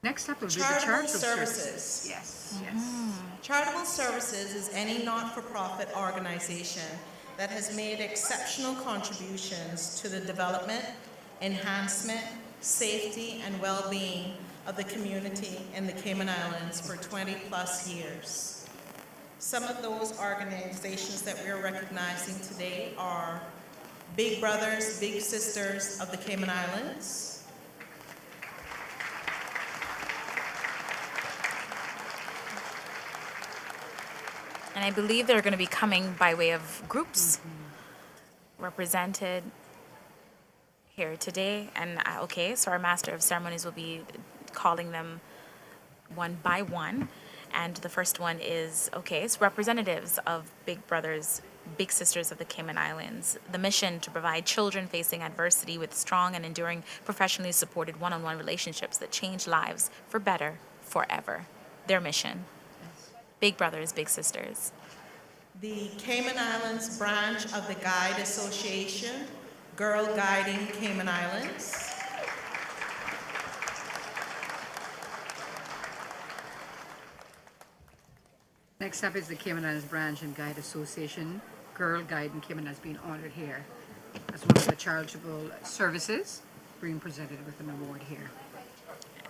Next up will be the Charitable charitable services. Yes. Charitable Services is any not-for-profit organization that has made exceptional contributions to the development, enhancement, safety, and well-being of the community in the Cayman Islands for 20-plus years. Some of those organizations that we are recognizing today are Big Brothers, Big Sisters of the Cayman Islands, And I believe they're going to be coming by way of groups represented here today. And okay, so our Master of Ceremonies will be calling them one by one. And the first one is, okay, it's representatives of Big Brothers, Big Sisters of the Cayman Islands. The mission to provide children facing adversity with strong and enduring, professionally supported one-on-one relationships that change lives for better forever. Their mission. Big Brothers, Big Sisters. the Cayman Islands branch of the Guide Association, Girl Guiding Cayman Islands. Next up is the Cayman Islands Branch and Guide Association. Girl Guiding Cayman has been honored here as one of the charitable services, being presented with an award here.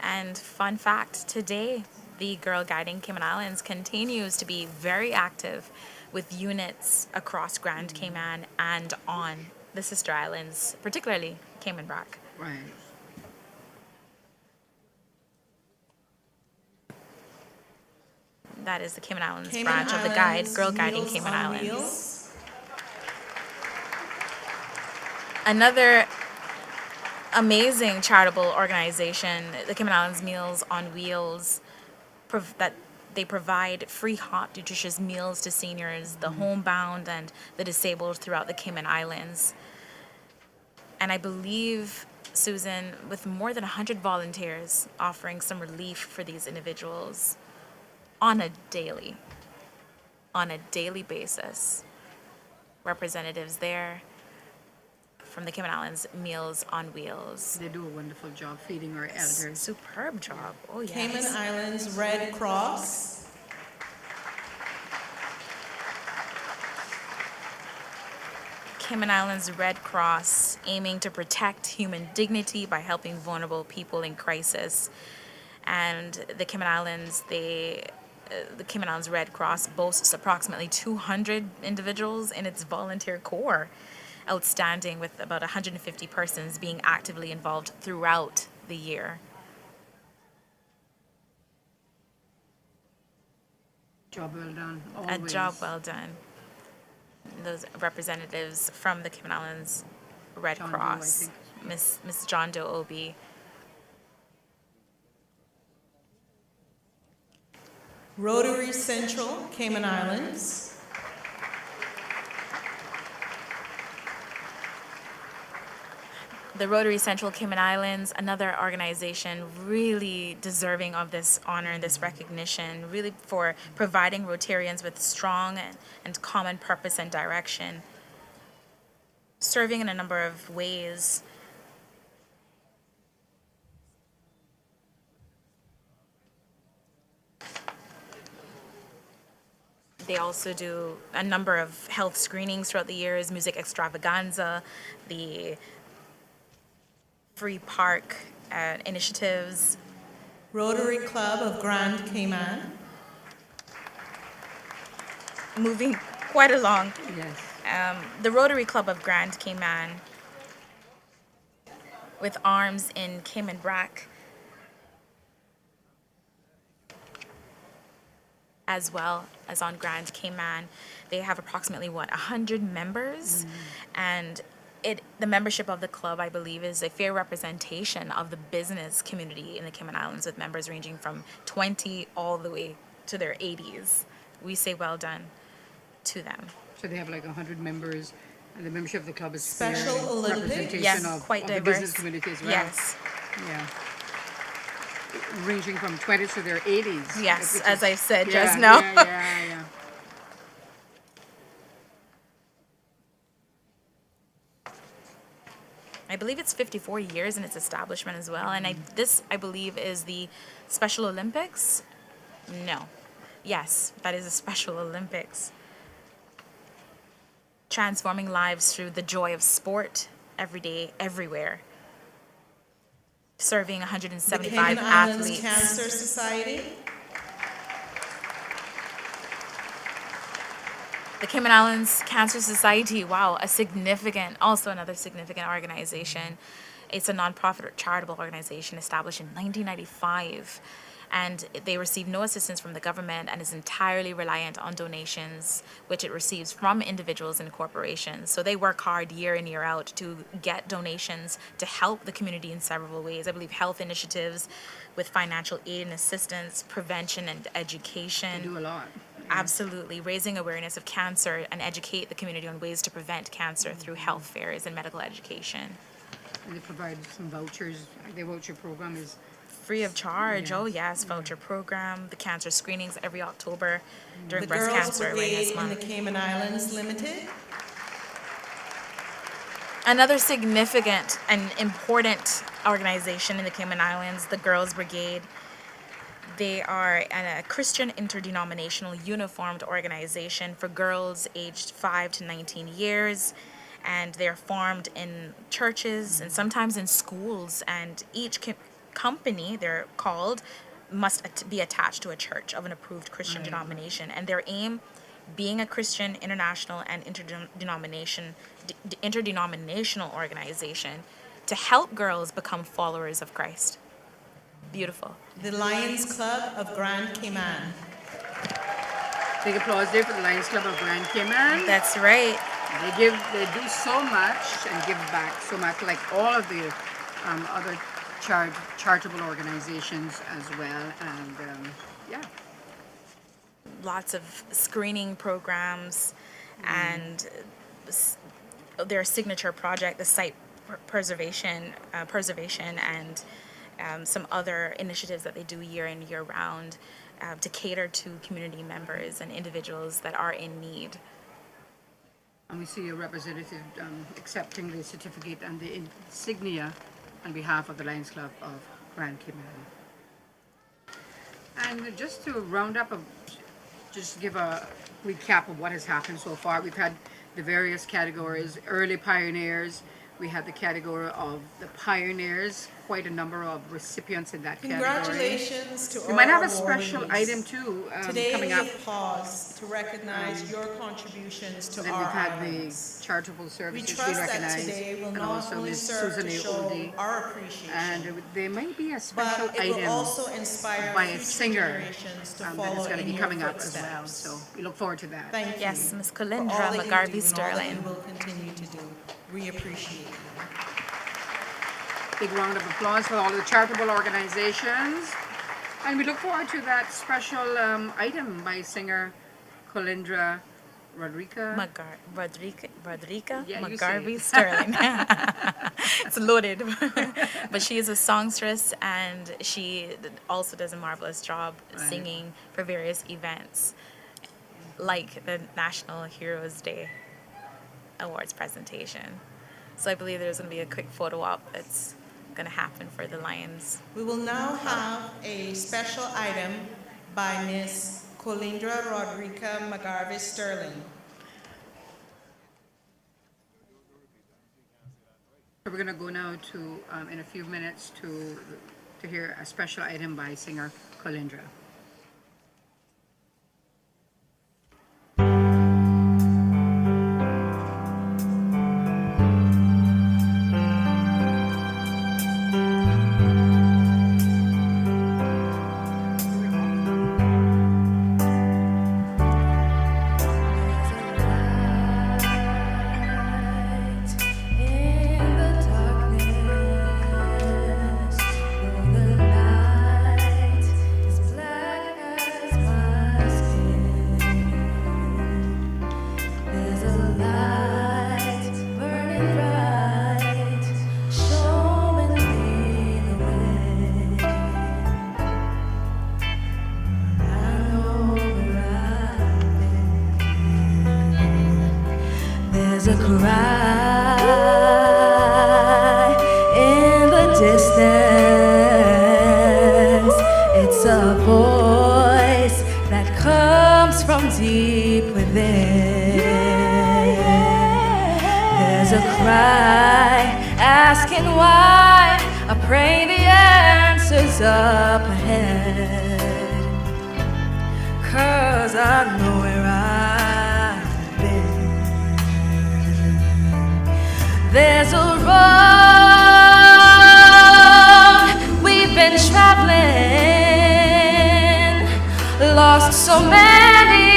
And fun fact, today, the Girl Guiding Cayman Islands continues to be very active with units across Grand Cayman and on the sister islands, particularly Cayman Brac. Right. That is the Cayman Islands Cayman branch of the Guide, Islands Girl Guiding Meals Cayman on Islands. Wheels. Another amazing charitable organization, the Cayman Islands Meals on Wheels, that they provide free hot, nutritious meals to seniors, the homebound and the disabled throughout the Cayman Islands. And I believe, Susan, with more than 100 volunteers offering some relief for these individuals on a daily basis. Representatives there from the Cayman Islands Meals on Wheels. They do a wonderful job feeding our elders. Superb job. Oh, yes. Cayman Islands Red Cross. Cayman Islands Red Cross, aiming to protect human dignity by helping vulnerable people in crisis. And the Cayman Islands, they the Cayman Islands Red Cross boasts approximately 200 individuals in its volunteer corps, outstanding, with about 150 persons being actively involved throughout the year. Job well done. A Always. job well done. Those representatives from the Cayman Islands Red John Doe, I Cross, think. Miss John Doe Obi. Rotary Central, Cayman Islands. The Rotary Central Cayman Islands, another organization really deserving of this honor and this recognition, really for providing Rotarians with strong and common purpose and direction, serving in a number of ways. They also do a number of health screenings throughout the years, music extravaganza, the free park initiatives. Rotary Club of Grand Cayman. Moving quite along, Yes. the Rotary Club of Grand Cayman, with arms in Cayman Brac, as well as on Grand Cayman. They have approximately 100 members, and the membership of the club, I believe, is a fair representation of the business community in the Cayman Islands, with members ranging from 20 all the way to their 80s. We say well done to them. So they have like 100 members, and the membership of the club is Special fair Olympics? representation Yes, of, quite of the diverse. business community as well. Yes, Yeah. Ranging from 20 to their 80s. yes, which as is- I said yeah, just now. Yeah. I believe it's 54 years in its establishment as well. And this, I believe, is the Special Olympics? No. Yes, that is a Special Olympics. Transforming lives through the joy of sport, every day, everywhere. Serving The 175 Cayman Islands athletes. Cancer Society. The Cayman Islands Cancer Society, wow, also another significant organization. It's a nonprofit or charitable organization established in 1995, and they receive no assistance from the government and is entirely reliant on donations, which it receives from individuals and corporations. So they work hard year in, year out to get donations to help the community in several ways. I believe health initiatives with financial aid and assistance, prevention and education. They do a lot. Absolutely, raising awareness of cancer and educate the community on ways to prevent cancer through health fairs and medical education. And they provide some vouchers. Their voucher program is Free of charge, Yes. oh yes, voucher program, the cancer screenings every October during The Breast Girls Cancer Awareness Brigade in the Month. Cayman Islands Limited. Another significant and important organization in the Cayman Islands, the Girls Brigade. They are a Christian interdenominational uniformed organization for girls aged 5 to 19 years. And they're formed in churches and sometimes in schools. And each company, they're called, must be attached to a church of an approved Christian denomination. And their aim, being a Christian, international, and interdenominational organization to help girls become followers of Christ. Beautiful. The Lions Club of Grand Cayman. big applause there for the Lions Club of Grand Cayman. That's right. They do so much and give back so much, like all of the other charitable organizations as well. And yeah. Lots of screening programs and their signature project, the site preservation and some other initiatives that they do year in, year round to cater to community members and individuals that are in need. And we see a representative accepting the certificate and the insignia on behalf of the Lions Club of Grand Cayman. And just to round up, just give a recap of what has happened so far. We've had the various categories: early pioneers, We had the category of the pioneers, quite a number of recipients in that category. Congratulations to all We might have a awardees. special item too Today coming we up. have paused to recognize your contributions to Then our we've had islands. the charitable We services trust that recognized, today will and not also only Ms. serve Susan to show Oldie. our appreciation, And there may be a special but it will item also inspire by a future singer generations to that follow is going to in be your coming up as well. footsteps. So we look forward to that. Thank you. Yes, Ms. for all Colindra that you do McGarvey and all that Sterling. you will continue to do. We appreciate you. Big round of applause for all the charitable organizations. And we look forward to that special item by singer Colindra Rodriguez. Rodriguez Yeah, you McGarvey say it. Sterling. It's loaded. But she is a songstress, and she also does a marvelous job singing for various events, like the National Heroes Day Awards presentation. So I believe there's going to be a quick photo op that's going to happen for the Lions. We will now have a special item by Ms. Colindra Rodriguez McGarvey Sterling. So we're going to go now to, in a few minutes, to hear a special item by singer Colindra. There's a cry in the distance. It's a voice that comes from deep within. There's a cry asking why. I pray the answer's up ahead. 'Cause I know where I've been. There's a road we've been traveling, lost so many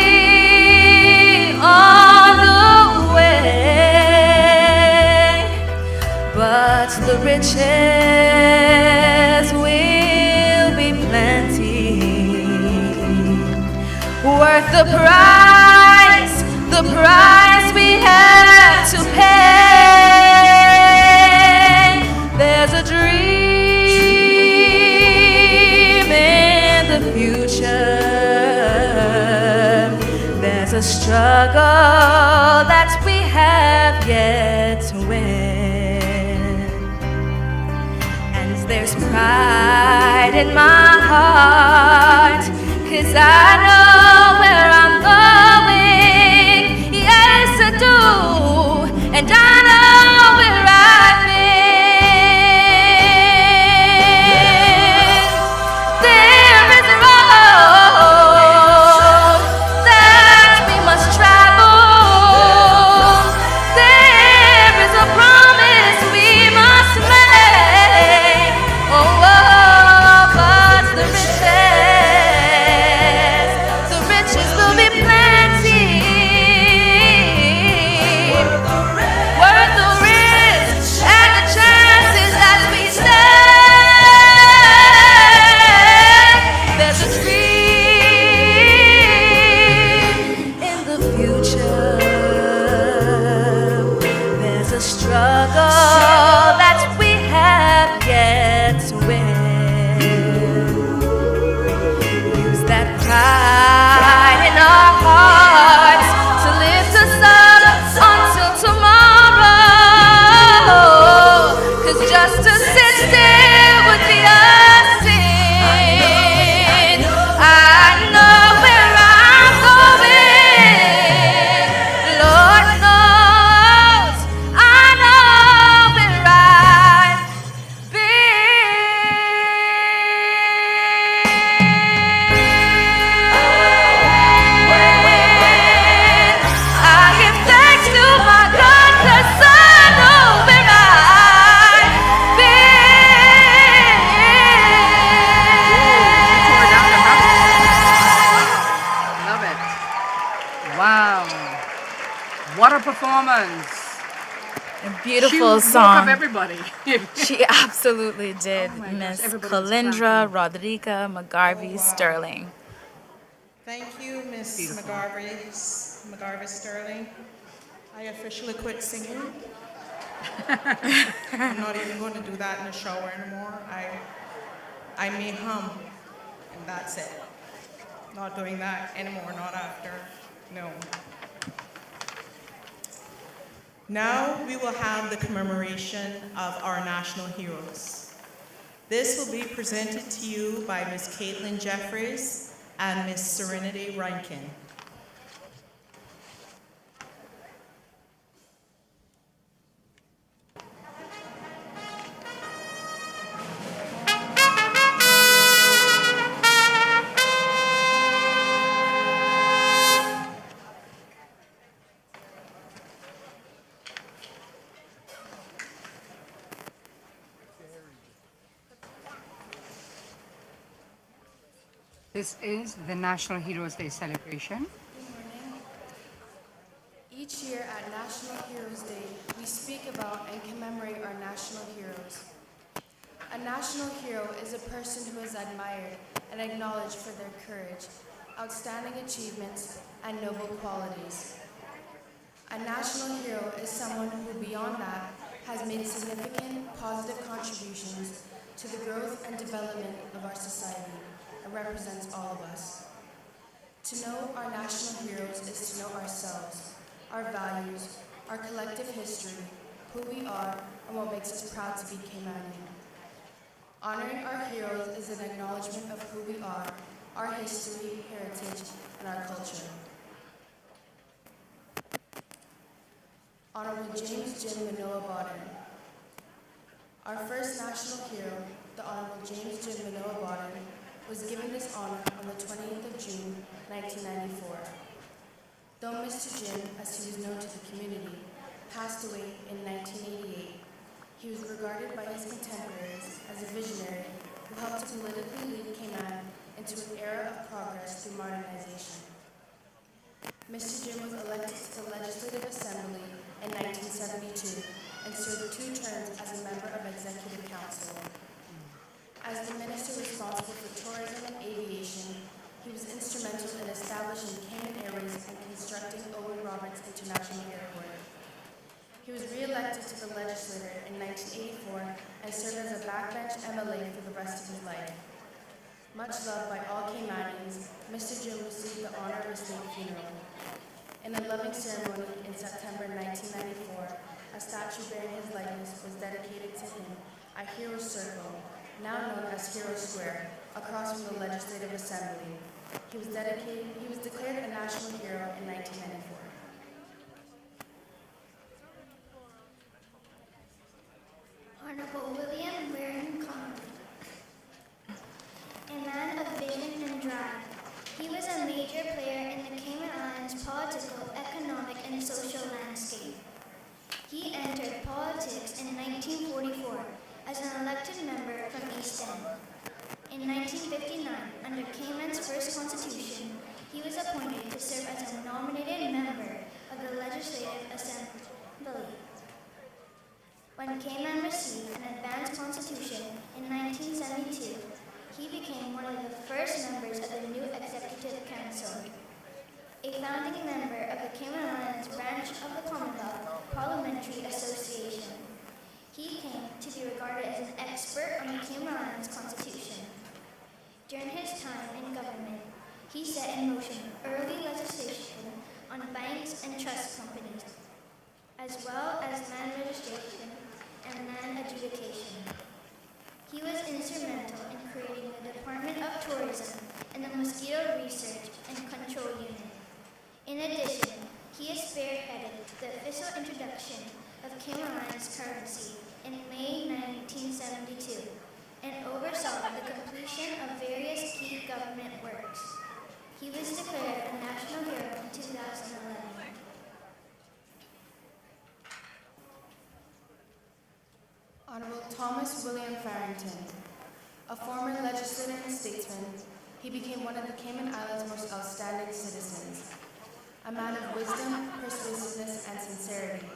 on the way, but the riches will be plenty, worth the price we had to pay. There's a dream in the future. There's a struggle that we have yet to win. And there's pride in my heart, 'cause I know where I'm going. Yes, I do. And I know where I've been. There is a road that we must travel. There is a promise we must make. Oh, but the riches her performance. A beautiful She woke song. up everybody. She absolutely did. Oh my gosh, Miss everybody was Kalindra Rodriguez McGarvey Sterling. Thank you, Ms. McGarvey Sterling. I officially quit singing. I'm not even going to do that in the shower anymore. I may hum, and that's it. Not doing that anymore, not after, no. Now we will have the commemoration of our national heroes. This will be presented to you by Ms. Caitlin Jeffries and Ms. Serenity Rankin. This is the National Heroes Day celebration. Each year at National Heroes Day, we speak about and commemorate our national heroes. A national hero is a person who is admired and acknowledged for their courage, outstanding achievements, and noble qualities. A national hero is someone who, beyond that, has made significant positive contributions to the growth and development of our society and represents all of us. To know our national heroes is to know ourselves, our values, our collective history, who we are, and what makes us proud to be Caymanian. Honoring our heroes is an acknowledgement of who we are, our history, heritage, and our culture. Honorable James Jim Manoa Bodden. Our first national hero, the Honorable James Jim Manoa Bodden, was given this honor on the 20th of June, 1994. Though Mr. Jim, as he was known to the community, passed away in 1988, he was regarded by his contemporaries as a visionary who helped to politically lead Cayman into an era of progress through modernization. Mr. Jim was elected to the Legislative Assembly in 1972 and served 2 terms as a member of Executive Council. As the minister responsible for tourism and aviation, he was instrumental in establishing Cayman Airways and constructing Owen Roberts International Airport. He was re-elected to the legislature in 1984 and served as a backbench MLA for the rest of his life. Much loved by all Caymanians, Mr. Jim received the honor of a state funeral. In a loving ceremony in September 1994, a statue bearing his likeness was dedicated to him at Hero Circle, now known as Hero Square, across from the Legislative Assembly. He was declared a national hero in 1994. Honorable William Warren Conley, a man of vision and drive. He was a major player in the Cayman Islands' political, economic, and social landscape. He entered politics in 1944 as an elected member from East End. In 1959, under Cayman's first constitution, he was appointed to serve as a nominated member of the Legislative Assembly. When Cayman received an advanced constitution in 1972, he became one of the first members of the new Executive Council. A founding member of the Cayman Islands branch of the Commonwealth Parliamentary Association. He came to be regarded as an expert on the Cayman Islands Constitution. During his time in government, he set in motion early legislation on banks and trust companies, as well as land registration and land adjudication. He was instrumental in creating the Department of Tourism and the Mosquito Research and Control Unit. In addition, he spearheaded the official introduction of Cayman Islands currency in May 1972 and oversaw the completion of various key government works. He was declared a national hero in 2011. Honorable Thomas William Farrington, a former legislator and statesman, he became one of the Cayman Islands' most outstanding citizens. A man of wisdom, persuasiveness, and sincerity,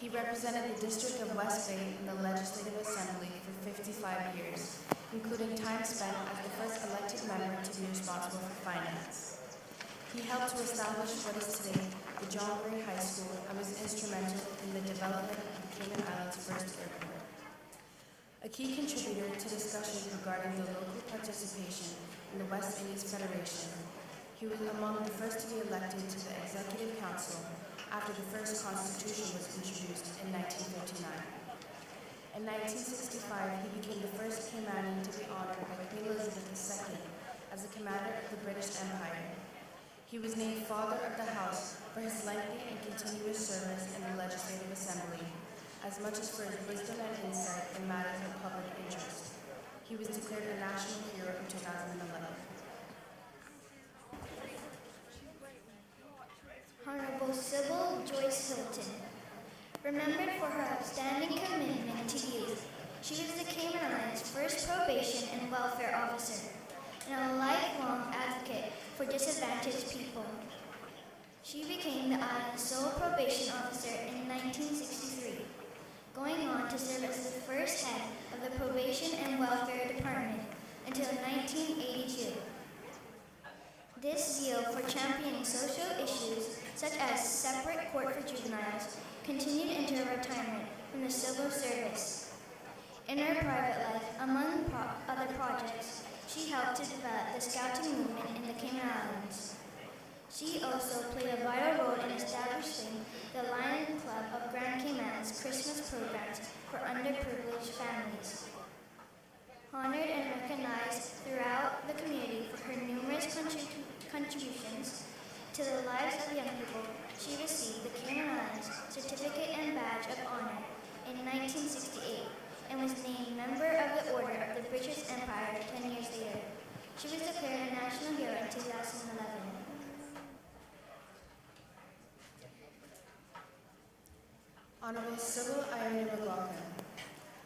he represented the District of West Bay in the Legislative Assembly for 55 years, including time spent as the first elected member to be responsible for finance. He helped to establish what is today the John Gray High School and was instrumental in the development of the Cayman Islands' first airport. A key contributor to discussions regarding the local participation in the West Indies Federation, he was among the first to be elected to the Executive Council after the first Constitution was introduced in 1959. In 1965, he became the first Caymanian to be honored by Queen Elizabeth II as the commander of the British Empire. He was named Father of the House for his lengthy and continuous service in the Legislative Assembly, as much as for his wisdom and insight in matters of public interest. He was declared a national hero in 2011. Honorable Sybil Joyce Hilton. Remembered for her outstanding commitment to youth, she was the Cayman Islands' first probation and welfare officer, and a lifelong advocate for disadvantaged people. She became the island's sole probation officer in 1963, going on to serve as the first head of the Probation and Welfare Department until 1982. This zeal for championing social issues, such as separate court for juveniles, continued into her retirement from the civil service. In her private life, among other projects, she helped to develop the scouting movement in the Cayman Islands. She also played a vital role in establishing the Lion Club of Grand Cayman's Christmas programs for underprivileged families. Honored and recognized throughout the community for her numerous contributions to the lives of young people, she received the Cayman Islands Certificate and Badge of Honor in 1968 and was named member of the Order of the British Empire 10 years later. She was declared a national hero in 2011. Honorable Sybil Irene McLaughlin,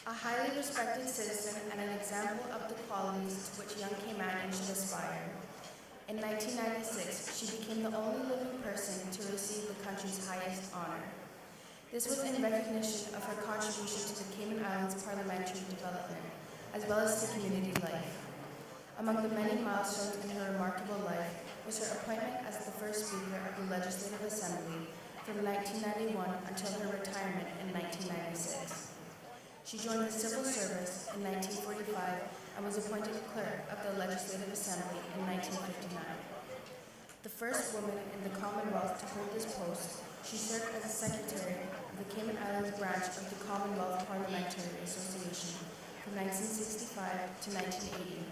a highly respected citizen and an example of the qualities to which young Caymanians should aspire. In 1996, she became the only living person to receive the country's highest honor. This was in recognition of her contribution to the Cayman Islands parliamentary development, as well as to community life. Among the many milestones in her remarkable life was her appointment as the first Speaker of the Legislative Assembly from 1991 until her retirement in 1996. She joined the civil service in 1945 and was appointed clerk of the Legislative Assembly in 1959. The first woman in the Commonwealth to hold this post, she served as a secretary of the Cayman Islands branch of the Commonwealth Parliamentary Association from 1965 to 1980.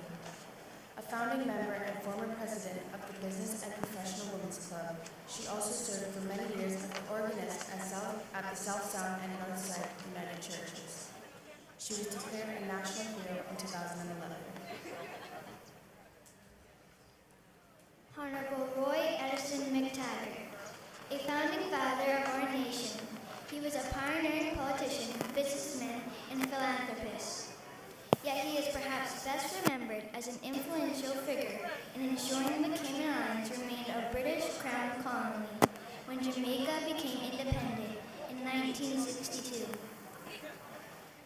A founding member and former president of the Business and Professional Women's Club, she also served for many years as the organist at the South Sound and North Side United Churches. She was declared a national hero in 2011. Honorable Roy Edison McTaggart, a founding father of our nation. He was a pioneering politician, businessman, and philanthropist. Yet he is perhaps best remembered as an influential figure in ensuring the Cayman Islands remained a British Crown colony when Jamaica became independent in 1962.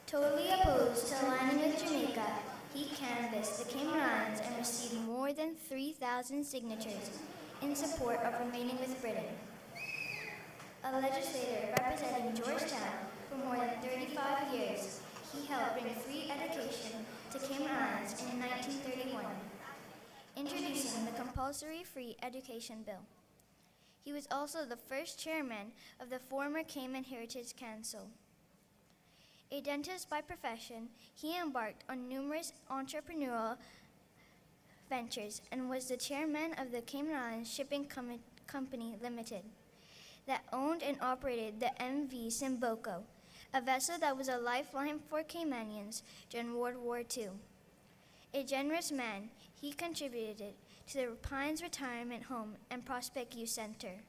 Totally opposed to aligning with Jamaica, he canvassed the Cayman Islands and received more than 3,000 signatures in support of remaining with Britain. A legislator representing Georgetown for more than 35 years, he helped bring free education to Cayman Islands in 1931, introducing the Compulsory Free Education Bill. He was also the first chairman of the former Cayman Heritage Council. A dentist by profession, he embarked on numerous entrepreneurial ventures and was the chairman of the Cayman Islands Shipping Company Limited that owned and operated the MV Simboco, a vessel that was a lifeline for Caymanians during World War II. A generous man, he contributed to the Pines Retirement Home and Prospect Youth Center.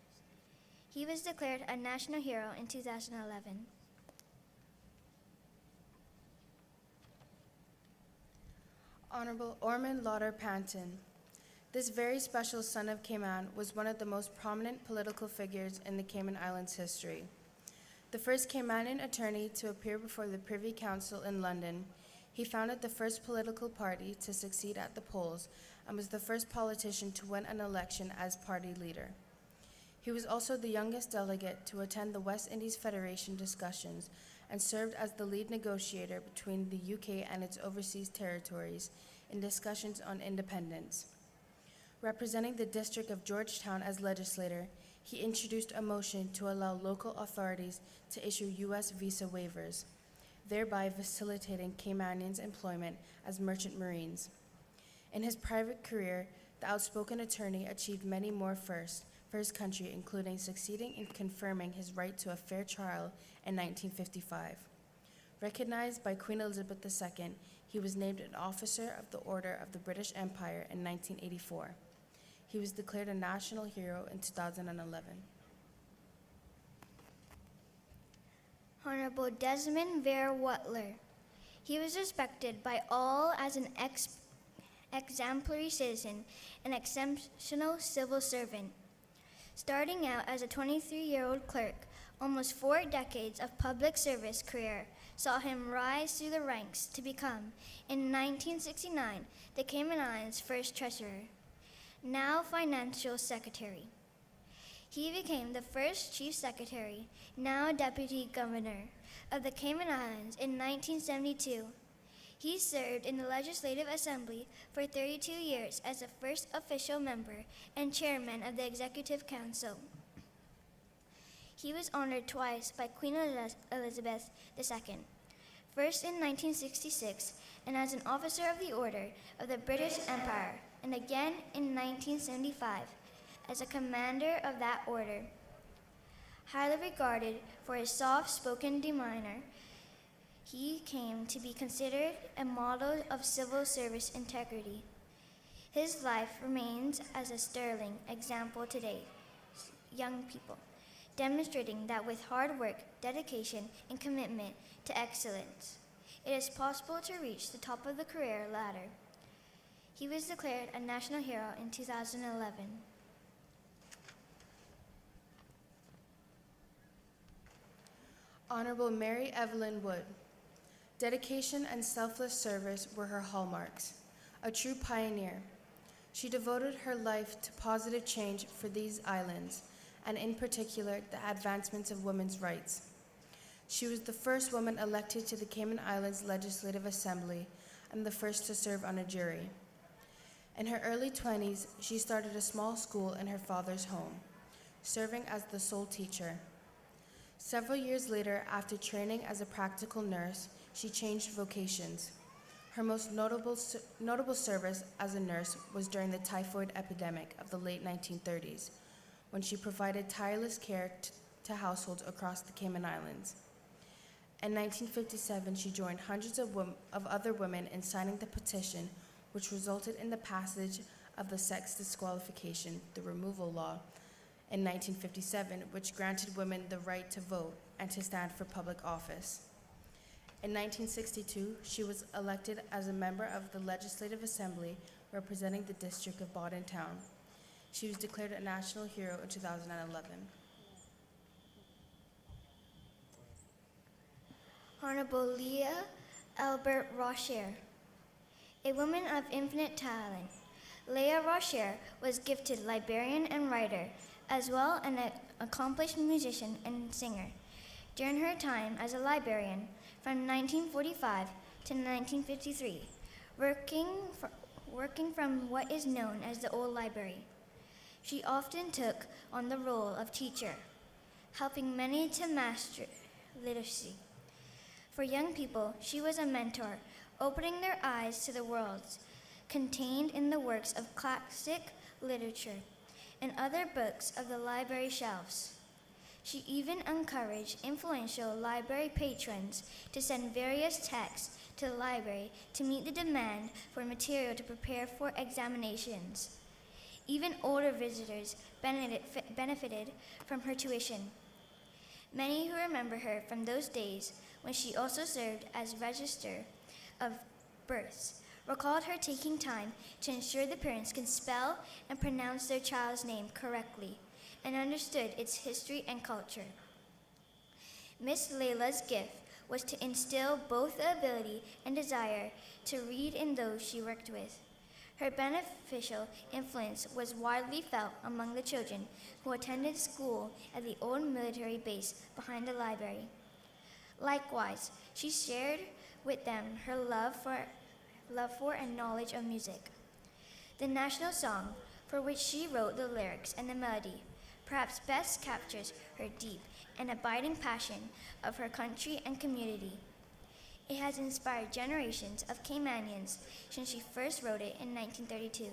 He was declared a national hero in 2011. Honorable Ormond Lauder Panton, This very special son of Cayman was one of the most prominent political figures in the Cayman Islands' history. The first Caymanian attorney to appear before the Privy Council in London, he founded the first political party to succeed at the polls and was the first politician to win an election as party leader. He was also the youngest delegate to attend the West Indies Federation discussions and served as the lead negotiator between the UK and its overseas territories in discussions on independence. Representing the District of Georgetown as legislator, he introduced a motion to allow local authorities to issue U.S. visa waivers, thereby facilitating Caymanians' employment as merchant marines. In his private career, the outspoken attorney achieved many more firsts for his country, including succeeding in confirming his right to a fair trial in 1955. Recognized by Queen Elizabeth II, he was named an Officer of the Order of the British Empire in 1984. He was declared a national hero in 2011. Honorable Desmond Vere Wutler. He was respected by all as an exemplary citizen and exceptional civil servant. Starting out as a 23-year-old clerk, almost 4 decades of public service career saw him rise through the ranks to become, in 1969, the Cayman Islands' first treasurer, now financial secretary. He became the first chief secretary, now deputy governor, of the Cayman Islands in 1972. He served in the Legislative Assembly for 32 years as the first official member and chairman of the Executive Council. He was honored twice by Queen Elizabeth II, first in 1966 and as an officer of the Order of the British Empire, and again in 1975 as a commander of that order. Highly regarded for his soft-spoken demeanor, he came to be considered a model of civil service integrity. His life remains as a sterling example today, young people, demonstrating that with hard work, dedication, and commitment to excellence, it is possible to reach the top of the career ladder. He was declared a national hero in 2011. Honorable Mary Evelyn Wood. Dedication and selfless service were her hallmarks. A true pioneer, she devoted her life to positive change for these islands, and in particular, the advancements of women's rights. She was the first woman elected to the Cayman Islands Legislative Assembly and the first to serve on a jury. In her early 20s, she started a small school in her father's home, serving as the sole teacher. Several years later, after training as a practical nurse, she changed vocations. Her most notable service as a nurse was during the typhoid epidemic of the late 1930s, when she provided tireless care to households across the Cayman Islands. In 1957, she joined hundreds of other women in signing the petition, which resulted in the passage of the sex disqualification, the removal law, in 1957, which granted women the right to vote and to stand for public office. In 1962, she was elected as a member of the Legislative Assembly representing the District of Bodden Town. She was declared a national hero in 2011. Honorable Leah Albert Rocher. A woman of infinite talent, Leah Rocher was gifted librarian and writer, as well as an accomplished musician and singer. During her time as a librarian, from 1945 to 1953, working from what is known as the Old Library, she often took on the role of teacher, helping many to master literacy. For young people, she was a mentor, opening their eyes to the worlds contained in the works of classic literature and other books of the library shelves. She even encouraged influential library patrons to send various texts to the library to meet the demand for material to prepare for examinations. Even older visitors benefited from her tuition. Many who remember her from those days when she also served as Register of Births recalled her taking time to ensure the parents can spell and pronounce their child's name correctly and understood its history and culture. Miss Layla's gift was to instill both the ability and desire to read in those she worked with. Her beneficial influence was widely felt among the children who attended school at the old military base behind the library. Likewise, she shared with them her love for and knowledge of music. The national song, for which she wrote the lyrics and the melody, perhaps best captures her deep and abiding passion of her country and community. It has inspired generations of Caymanians since she first wrote it in 1932.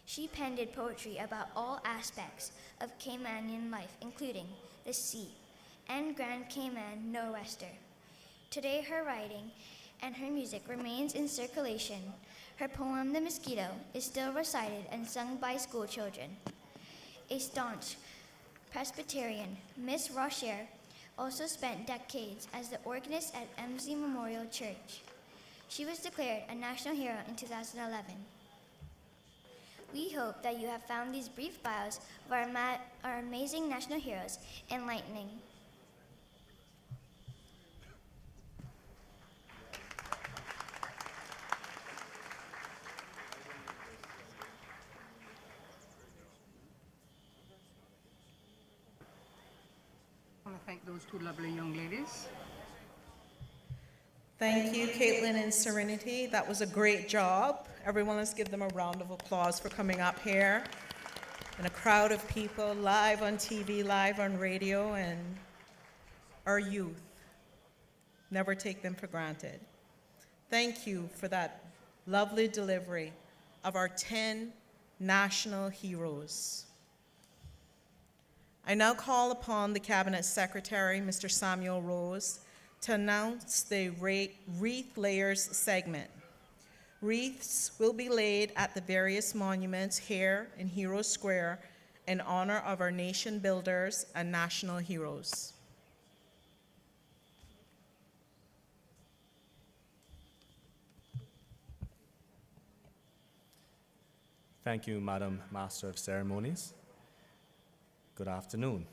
She penned poetry about all aspects of Caymanian life, including the sea and Grand Cayman Nor'wester. Today, her writing and her music remains in circulation. Her poem, The Mosquito, is still recited and sung by school children. A staunch Presbyterian, Miss Rocher also spent decades as the organist at MZ Memorial Church. She was declared a national hero in 2011. We hope that you have found these brief bios of our amazing national heroes enlightening. I want to thank those two lovely young ladies. Thank you, Caitlin and Serenity. That was a great job. Everyone, let's give them a round of applause for coming up here. And a crowd of people live on TV, live on radio, and our youth. Never take them for granted. Thank you for that lovely delivery of our 10 national heroes. I now call upon the Cabinet Secretary, Mr. Samuel Rose, to announce the Wreath Layers segment. Wreaths will be laid at the various monuments here in Hero Square in honor of our nation builders and national heroes. Thank you, Madam Master of Ceremonies. Good afternoon.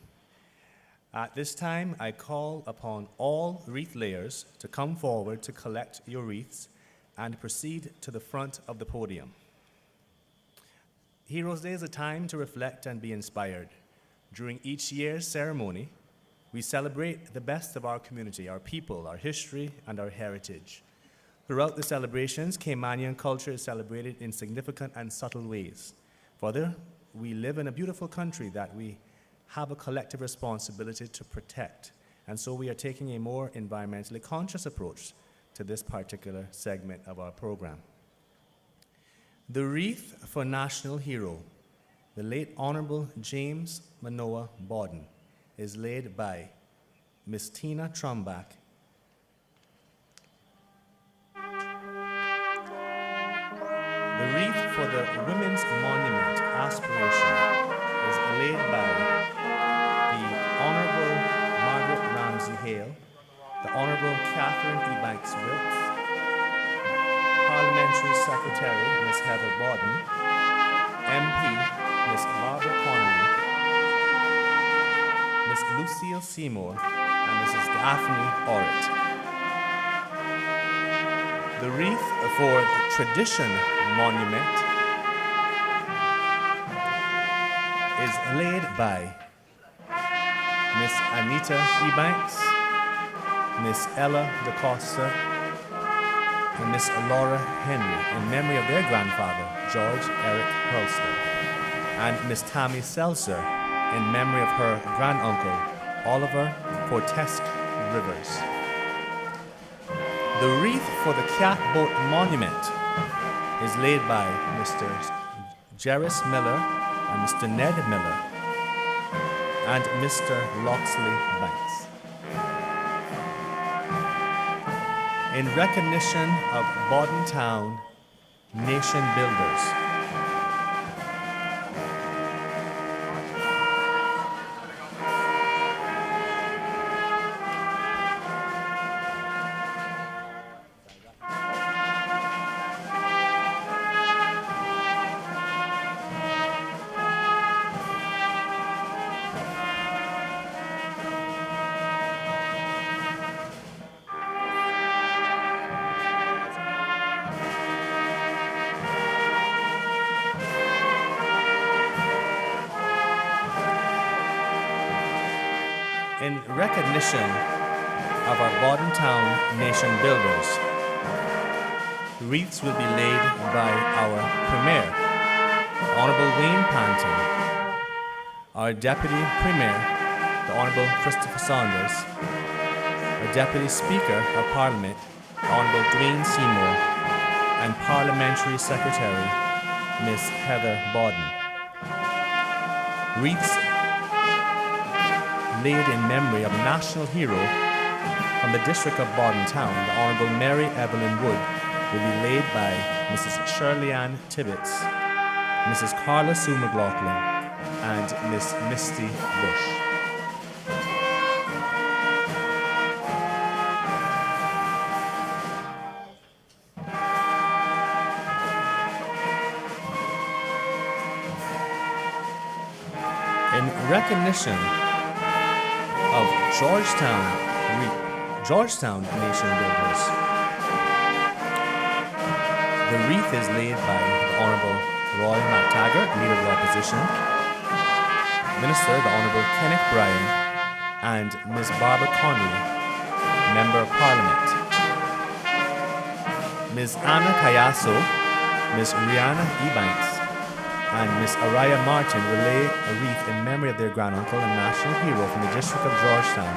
At this time, I call upon all wreath layers to come forward to collect your wreaths and proceed to the front of the podium. Heroes Day is a time to reflect and be inspired. During each year's ceremony, we celebrate the best of our community, our people, our history, and our heritage. Throughout the celebrations, Caymanian culture is celebrated in significant and subtle ways. Further, we live in a beautiful country that we have a collective responsibility to protect, and so we are taking a more environmentally conscious approach to this particular segment of our program. The wreath for National Hero, the late Honorable James Manoa Borden, is laid by Miss Tina Trumbach. The wreath for the Women's Monument Aspiration is laid by the Honorable Margaret Ramsey Hale, the Honorable Catherine E. Banks Wilkes, Parliamentary Secretary Ms. Heather Borden, MP Ms. Barbara Connolly, Ms. Lucille Seymour, and Mrs. Daphne Orritt. The wreath for the Tradition Monument is laid by Miss Anita Ebanks, Miss Ella DaCosta, and Miss Laura Henry in memory of their grandfather, George Eric Hurlster, and Miss Tammy Seltzer in memory of her granduncle, Oliver Fortesque Rivers. The wreath for the Catboat Monument is laid by Mr. Jerris Miller and Mr. Ned Miller and Mr. Loxley Banks. In recognition of Borden Town Nation Builders, In recognition of our Bordentown nation builders, wreaths will be laid by our Premier, the Honorable Wayne Panton, our Deputy Premier, the Honorable Christopher Saunders, our Deputy Speaker of Parliament, the Honorable Dwayne Seymour, and Parliamentary Secretary, Ms. Heather Bawden. Wreaths laid in memory of a national hero from the District of Bordentown, the Honorable Mary Evelyn Wood, will be laid by Mrs. Shirley Ann Tibbetts, Mrs. Carla Sue McLaughlin, and Miss Misty Bush. In recognition of Georgetown nation builders, the wreath is laid by the Honorable Roy MacTaggart, Leader of the Opposition, Minister the Honorable Kenneth Bryan, and Ms. Barbara Conley, Member of Parliament. Ms. Anna Cayasso, Ms. Rihanna Ebanks, and Ms. Araya Martin will lay a wreath in memory of their granduncle and national hero from the District of Georgetown,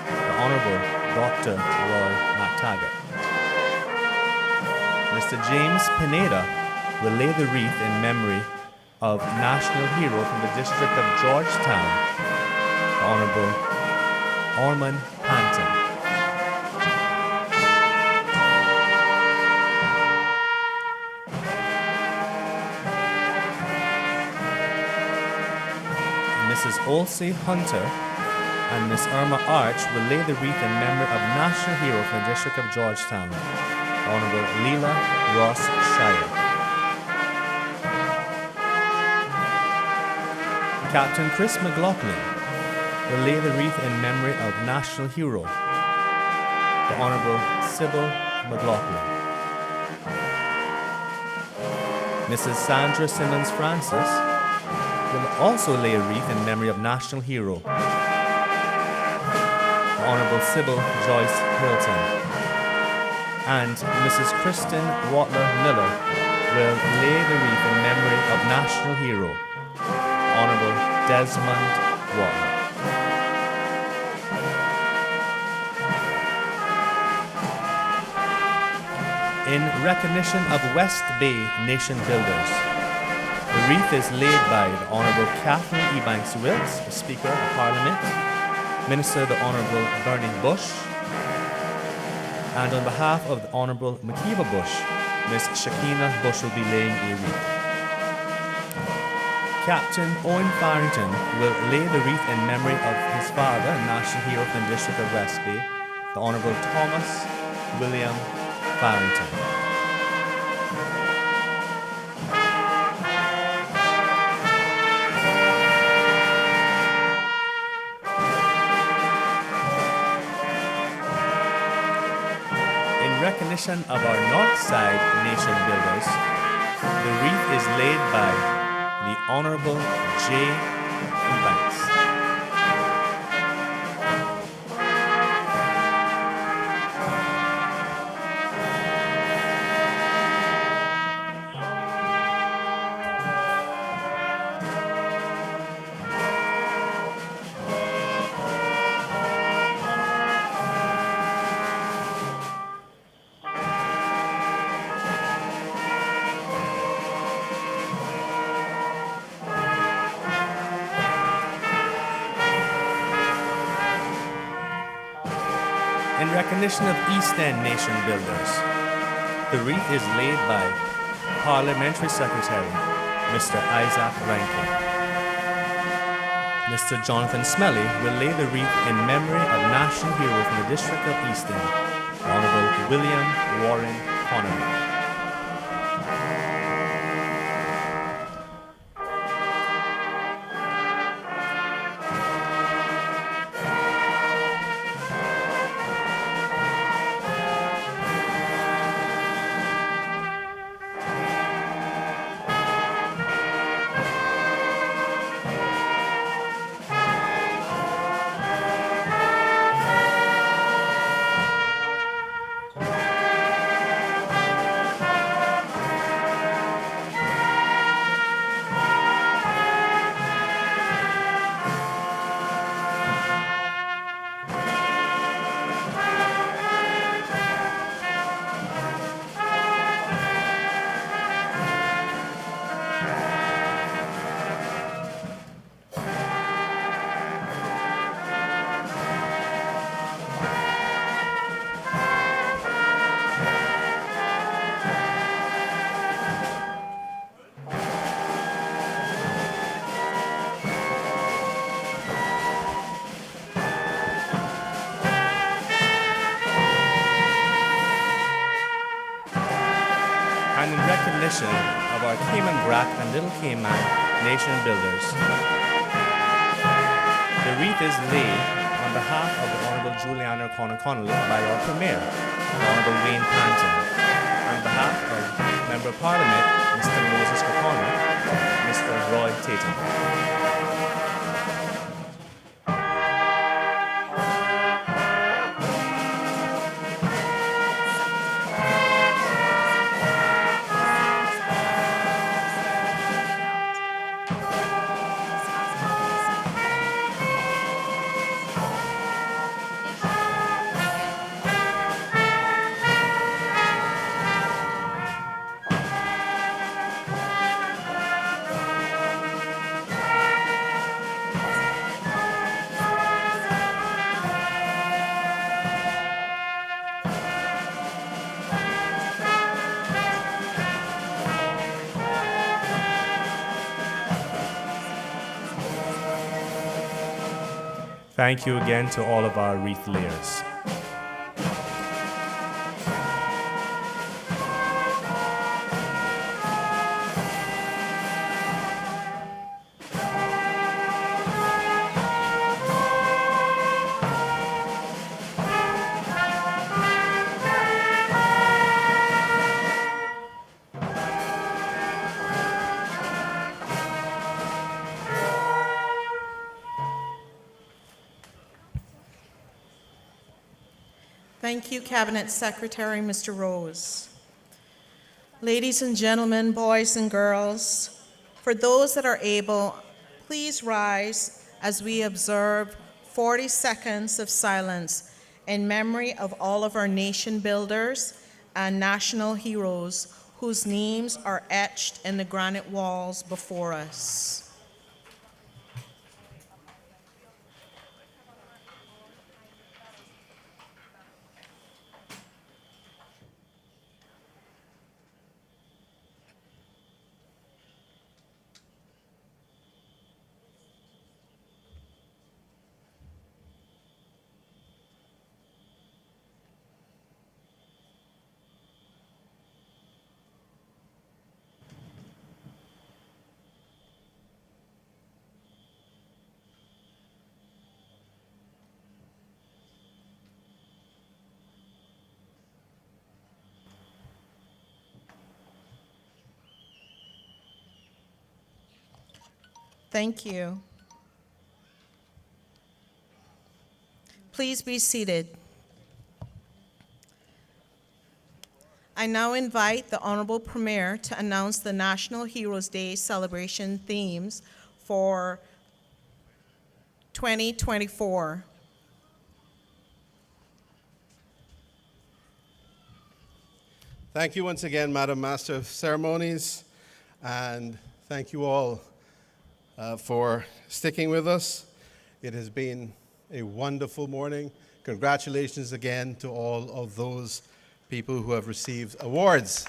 the Honorable Dr. Roy MacTaggart. Mr. James Pineda will lay the wreath in memory of national hero from the District of Georgetown, the Honorable Ormond Panton. Mrs. Olsey Hunter and Miss Irma Arch will lay the wreath in memory of national hero from the District of Georgetown, Honorable Leela Ross Shire. Captain Chris McLaughlin will lay the wreath in memory of national hero, the Honorable Sybil McLaughlin. Mrs. Sandra Simmons Francis will also lay a wreath in memory of national hero, the Honorable Sybil Joyce Hilton. And Mrs. Kristen Watler Miller will lay the wreath in memory of national hero, Honorable Desmond Watler. In recognition of West Bay nation builders, the wreath is laid by the Honorable Catherine Ebanks Wilkes, the Speaker of Parliament, Minister the Honorable Bernie Bush, and on behalf of the Honorable Makiba Bush, Miss Shakina Bush will be laying a wreath. Captain Owen Farrington will lay the wreath in memory of his father, national hero from the District of West Bay, the Honorable Thomas William Farrington. In recognition of our North Side nation builders, the wreath is laid by the Honorable J. Ebanks. In recognition of East End nation builders, the wreath is laid by Parliamentary Secretary, Mr. Isaac Rankin. Mr. Jonathan Smelly will lay the wreath in memory of national hero from the District of East End, Honorable William Warren Connery. celebration of our Cayman Brat and Little Cayman nation builders. The wreath is laid on behalf of the Honorable Juliana Connolly by our Premier, the Honorable Wayne Panton, on behalf of Member of Parliament, Mr. Moses O'Connor, Mr. Roy Tatum. Thank you again to all of our wreath layers. Thank you, Cabinet Secretary Mr. Rose. Ladies and gentlemen, boys and girls, for those that are able, please rise as we observe 40 seconds of silence in memory of all of our nation builders and national heroes whose names are etched in the granite walls before us. Thank you. Please be seated. I now invite the Honorable Premier to announce the National Heroes Day celebration themes for 2024. Thank you once again, Madam Master of Ceremonies, and thank you all for sticking with us. It has been a wonderful morning. Congratulations again to all of those people who have received awards.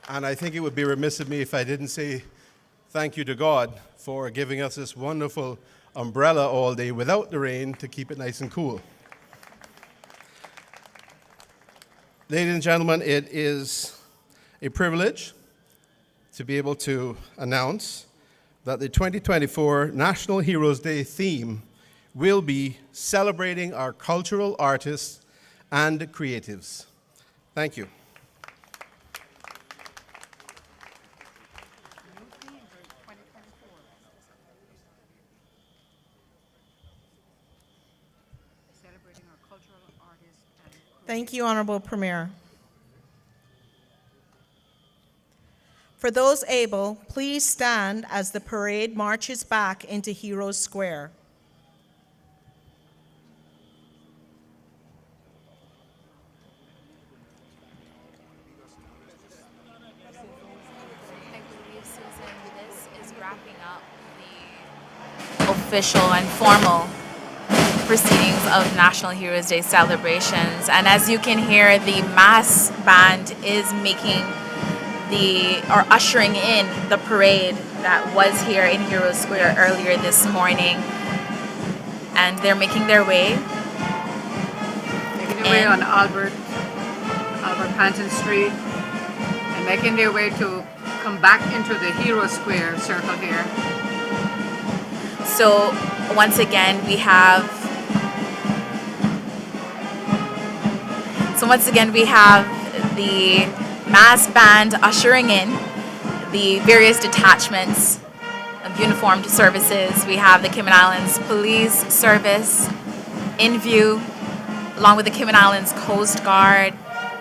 And I think it would be remiss of me if I didn't say thank you to God for giving us this wonderful umbrella all day without the rain to keep it nice and cool. Ladies and gentlemen, it is a privilege to be able to announce that the 2024 National Heroes Day theme will be celebrating our cultural artists and creatives. Thank you. Thank you, Honorable Premier. For those able, please stand as the parade marches back into Heroes Square. I believe, Susan, this is wrapping up the official and formal proceedings of National Heroes Day celebrations. And as you can hear, the mass band is ushering in the parade that was here in Heroes Square earlier this morning. And they're making their way. On Albert Panton Street, making their way to come back into the Hero Square circle here. So once again, we have the mass band ushering in the various detachments of uniformed services. We have the Cayman Islands Police Service in view, along with the Cayman Islands Coast Guard.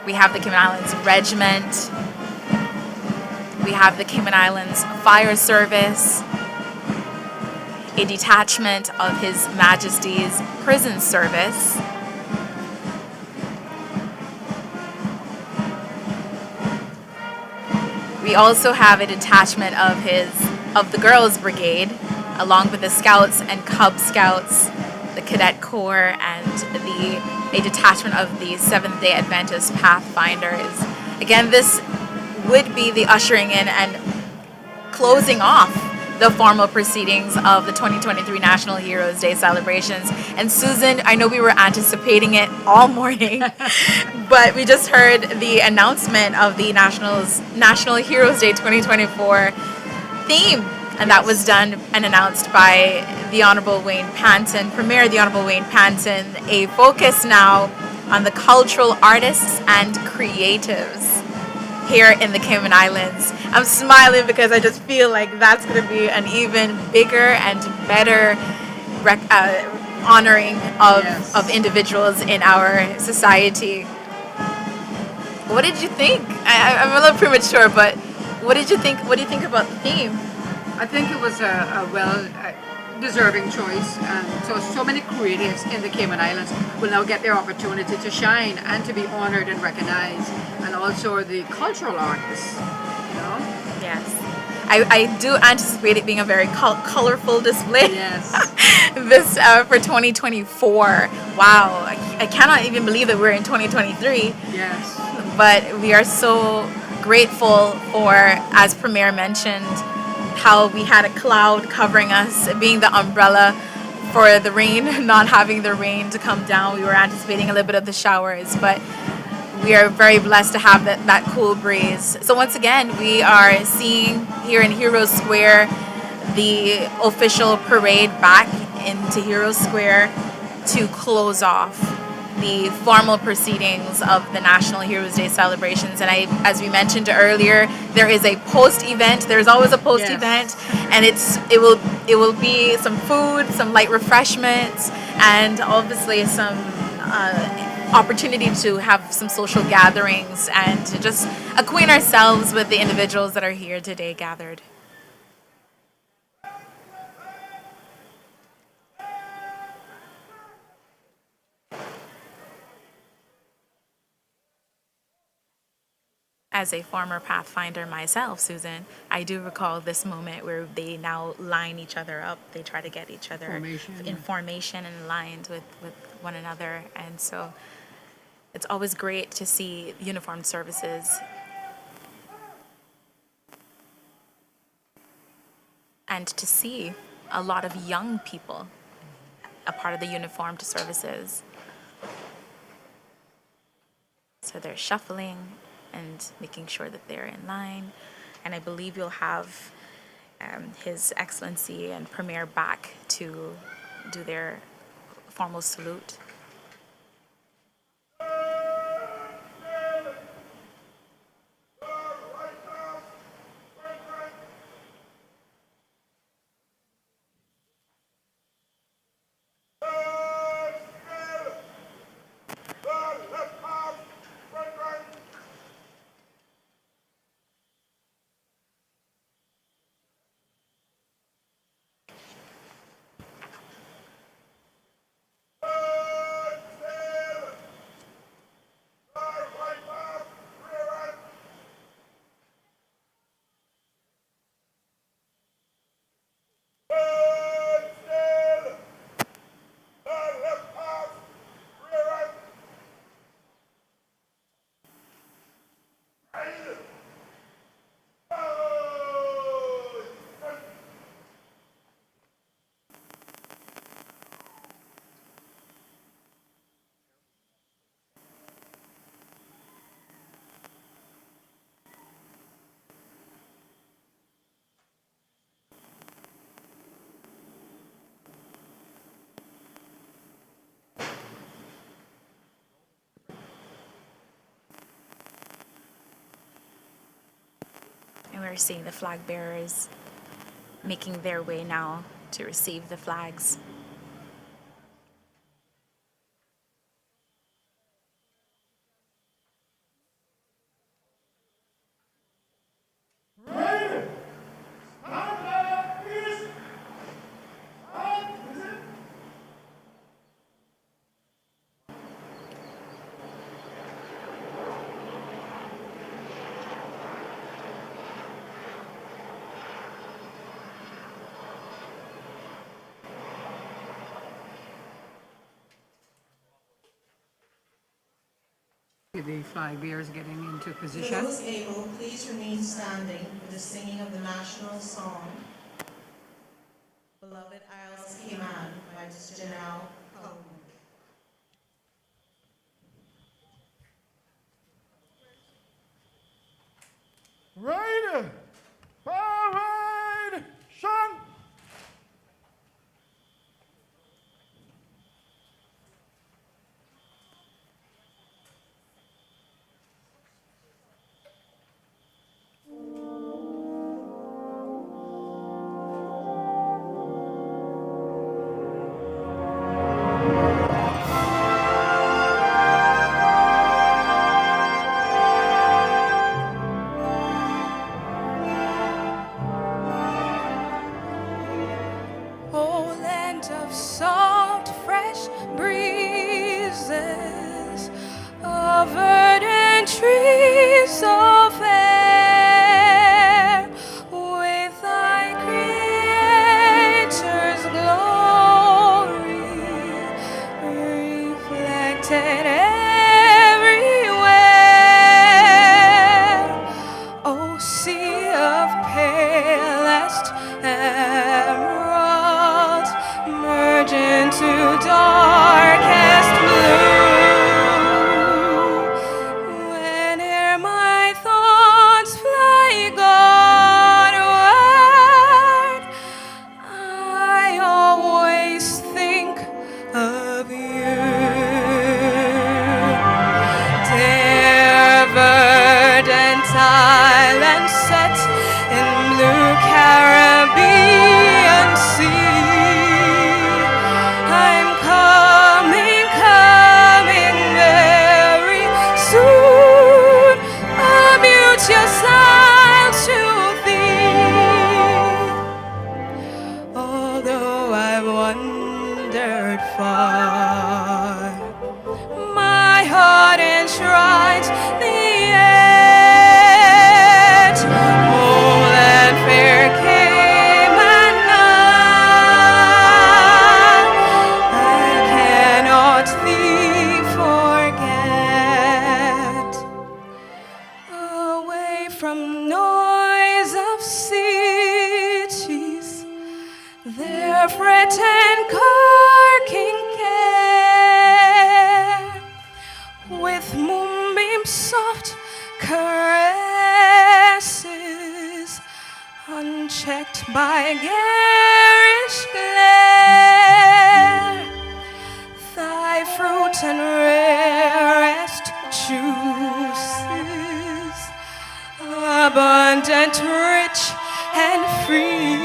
We have the Cayman Islands Regiment. We have the Cayman Islands Fire Service, a detachment of His Majesty's Prison Service. We also have a detachment of the Girls Brigade, along with the Scouts and Cub Scouts, the Cadet Corps, and a detachment of the Seventh-day Adventist Pathfinders. Again, this would be the ushering in and closing off the formal proceedings of the 2023 National Heroes Day celebrations. And Susan, I know we were anticipating it all morning, but we just heard the announcement of the National Heroes Day 2024 theme, and that was done and announced by the Honorable Wayne Panton, Premier the Honorable Wayne Panton, a focus now on the cultural artists and creatives here in the Cayman Islands. I'm smiling because I just feel like that's going to be an even bigger and better honoring of individuals in our society. What did you think? I'm a little premature, but what did you think? What do you think about the theme? I think it was a well-deserving choice. So many creatives in the Cayman Islands will now get their opportunity to shine and to be honored and recognized, and also the cultural artists, you know? Yes. I do anticipate it being a very colorful display. Yes. This for 2024. Wow. I cannot even believe that we're in 2023. Yes. But we are so grateful for, as Premier mentioned, how we had a cloud covering us, being the umbrella for the rain, not having the rain to come down. We were anticipating a little bit of the showers, but we are very blessed to have that cool breeze. So once again, we are seeing here in Hero Square the official parade back into Hero Square to close off the formal proceedings of the National Heroes Day celebrations. And as we mentioned earlier, there is a post-event. There's always a post-event, and it will be some food, some light refreshments, and obviously some opportunity to have some social gatherings and to just acquaint ourselves with the individuals that are here today gathered. As a former Pathfinder myself, Susan, I do recall this moment where they now line each other up. They try to get each other in formation and aligned with one another. And so it's always great to see uniformed services and to see a lot of young people a part of the uniformed services. So they're shuffling and making sure that they're in line. And I believe you'll have His Excellency and Premier back to do their formal salute. we're seeing the flag bearers making their way now to receive the flags. The flag bearers getting into For position. those able, please remain standing for the singing of the national song, Beloved Isles Cayman by Janelle Coleman. Right, parade, Sean. Oh, land of soft, fresh breezes, of verdant trees of air, with thy Creator's glory reflected everywhere. Oh, sea of palest emerald, merge into darkest blue. Whene'er my thoughts fly Godward, I always think of you. Dear verdant island set in blue Caribbean sea, I'm coming, coming very soon, a beauteous isle to thee. Although I've wandered far, my heart enshrines thee yet. Oh, that fair Cayman, I cannot thee forget. Away from noise of cities, their fret and carking care, with moonbeams soft caresses, unchecked by garish glare, thy fruit and rarest juices, abundant, rich, and free,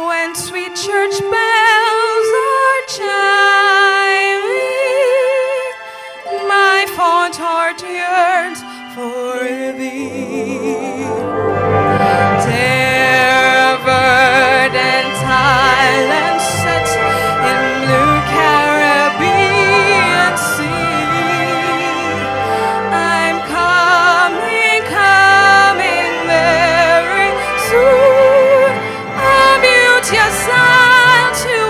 when sweet church bells are chiming, my fond heart yearns for thee. Dear verdant island set in blue Caribbean sea, I'm coming, coming very soon, a beauteous isle to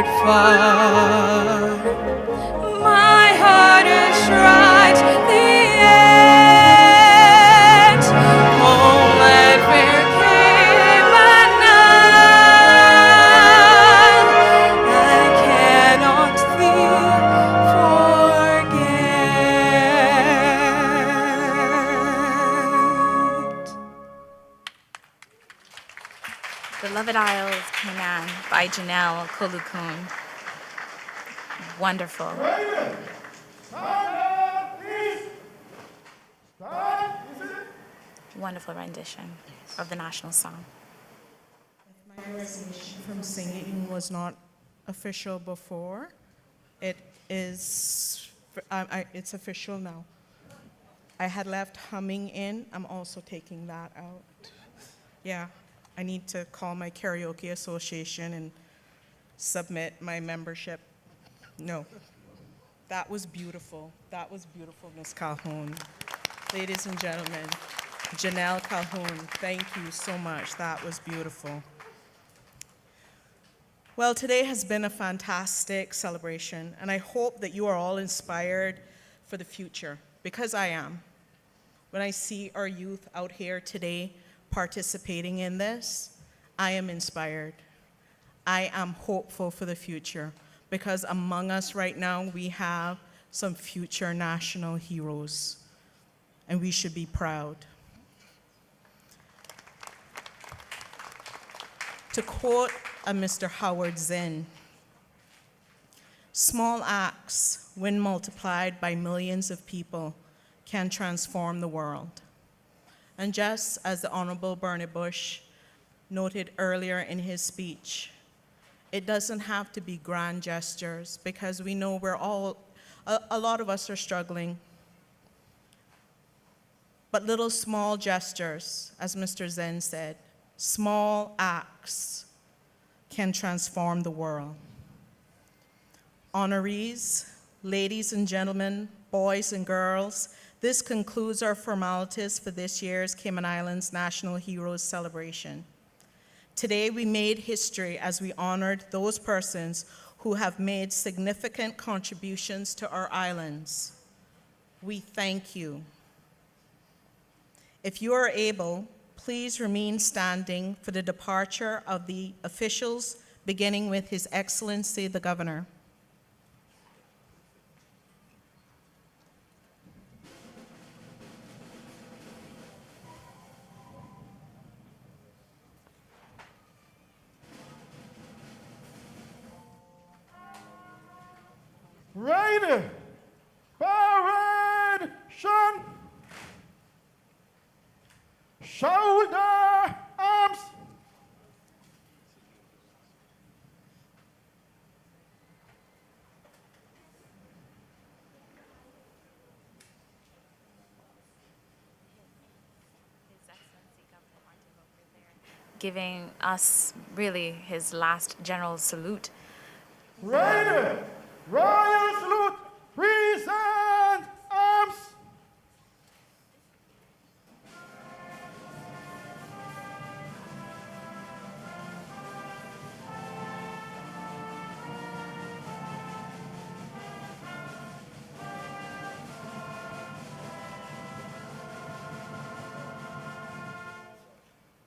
heart far. My heart is right the end. Homeland fair Cayman, I cannot thee forget. Beloved Isle of Cayman by Janelle Kolukun. Wonderful. Wonderful rendition of the national song. My resignation from singing was not official before. It is, it's official now. I had left humming in. I'm also taking that out. Yeah, I need to call my karaoke association and submit my membership. No, that was beautiful. That was beautiful, Ms. Calhoun. Ladies and gentlemen, Janelle Calhoun, thank you so much. That was beautiful. Well, today has been a fantastic celebration, and I hope that you are all inspired for the future, because I am. When I see our youth out here today participating in this, I am inspired. I am hopeful for the future, because among us right now, we have some future national heroes, and we should be proud. To quote Mr. Howard Zinn, small acts, when multiplied by millions of people, can transform the world. And just as the Honorable Bernie Bush noted earlier in his speech, it doesn't have to be grand gestures, because we know we're all, a lot of us are struggling. But little small gestures, as Mr. Zen said, small acts can transform the world. Honorees, ladies and gentlemen, boys and girls, this concludes our formalities for this year's Cayman Islands National Heroes Celebration. Today we made history as we honored those persons who have made significant contributions to our islands. We thank you. If you are able, please remain standing for the departure of the officials, beginning with His Excellency the Governor. Ready, parade, shoulder, arms. Giving us really his last general salute. Ready, royal salute, present arms.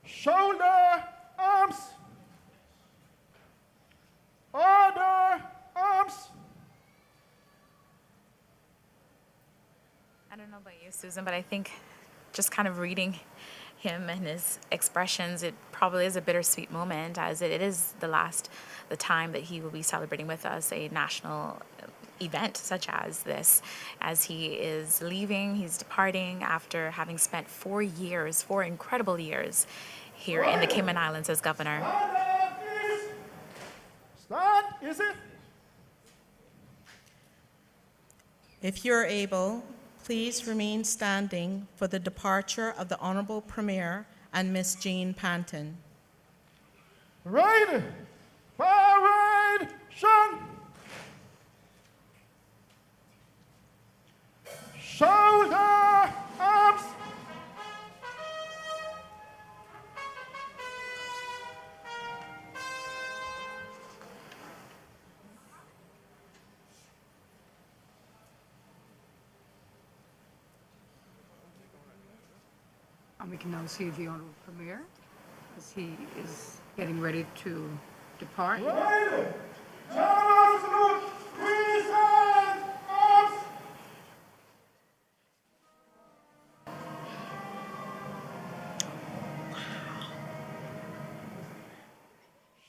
Shoulder, arms. Order, arms. I don't know about you, Susan, but I think just kind of reading him and his expressions, it probably is a bittersweet moment, as it is the time that he will be celebrating with us a national event such as this, as he is leaving, he's departing after having spent 4 years, 4 incredible years here in the Cayman Islands as governor. Stand, is it? If you're able, please remain standing for the departure of the Honorable Premier and Miss Jean Panton. Ready, parade, shoulder, arms. And we can now see the Honorable Premier as he is getting ready to depart. Right. General salute. Please stand. Arms.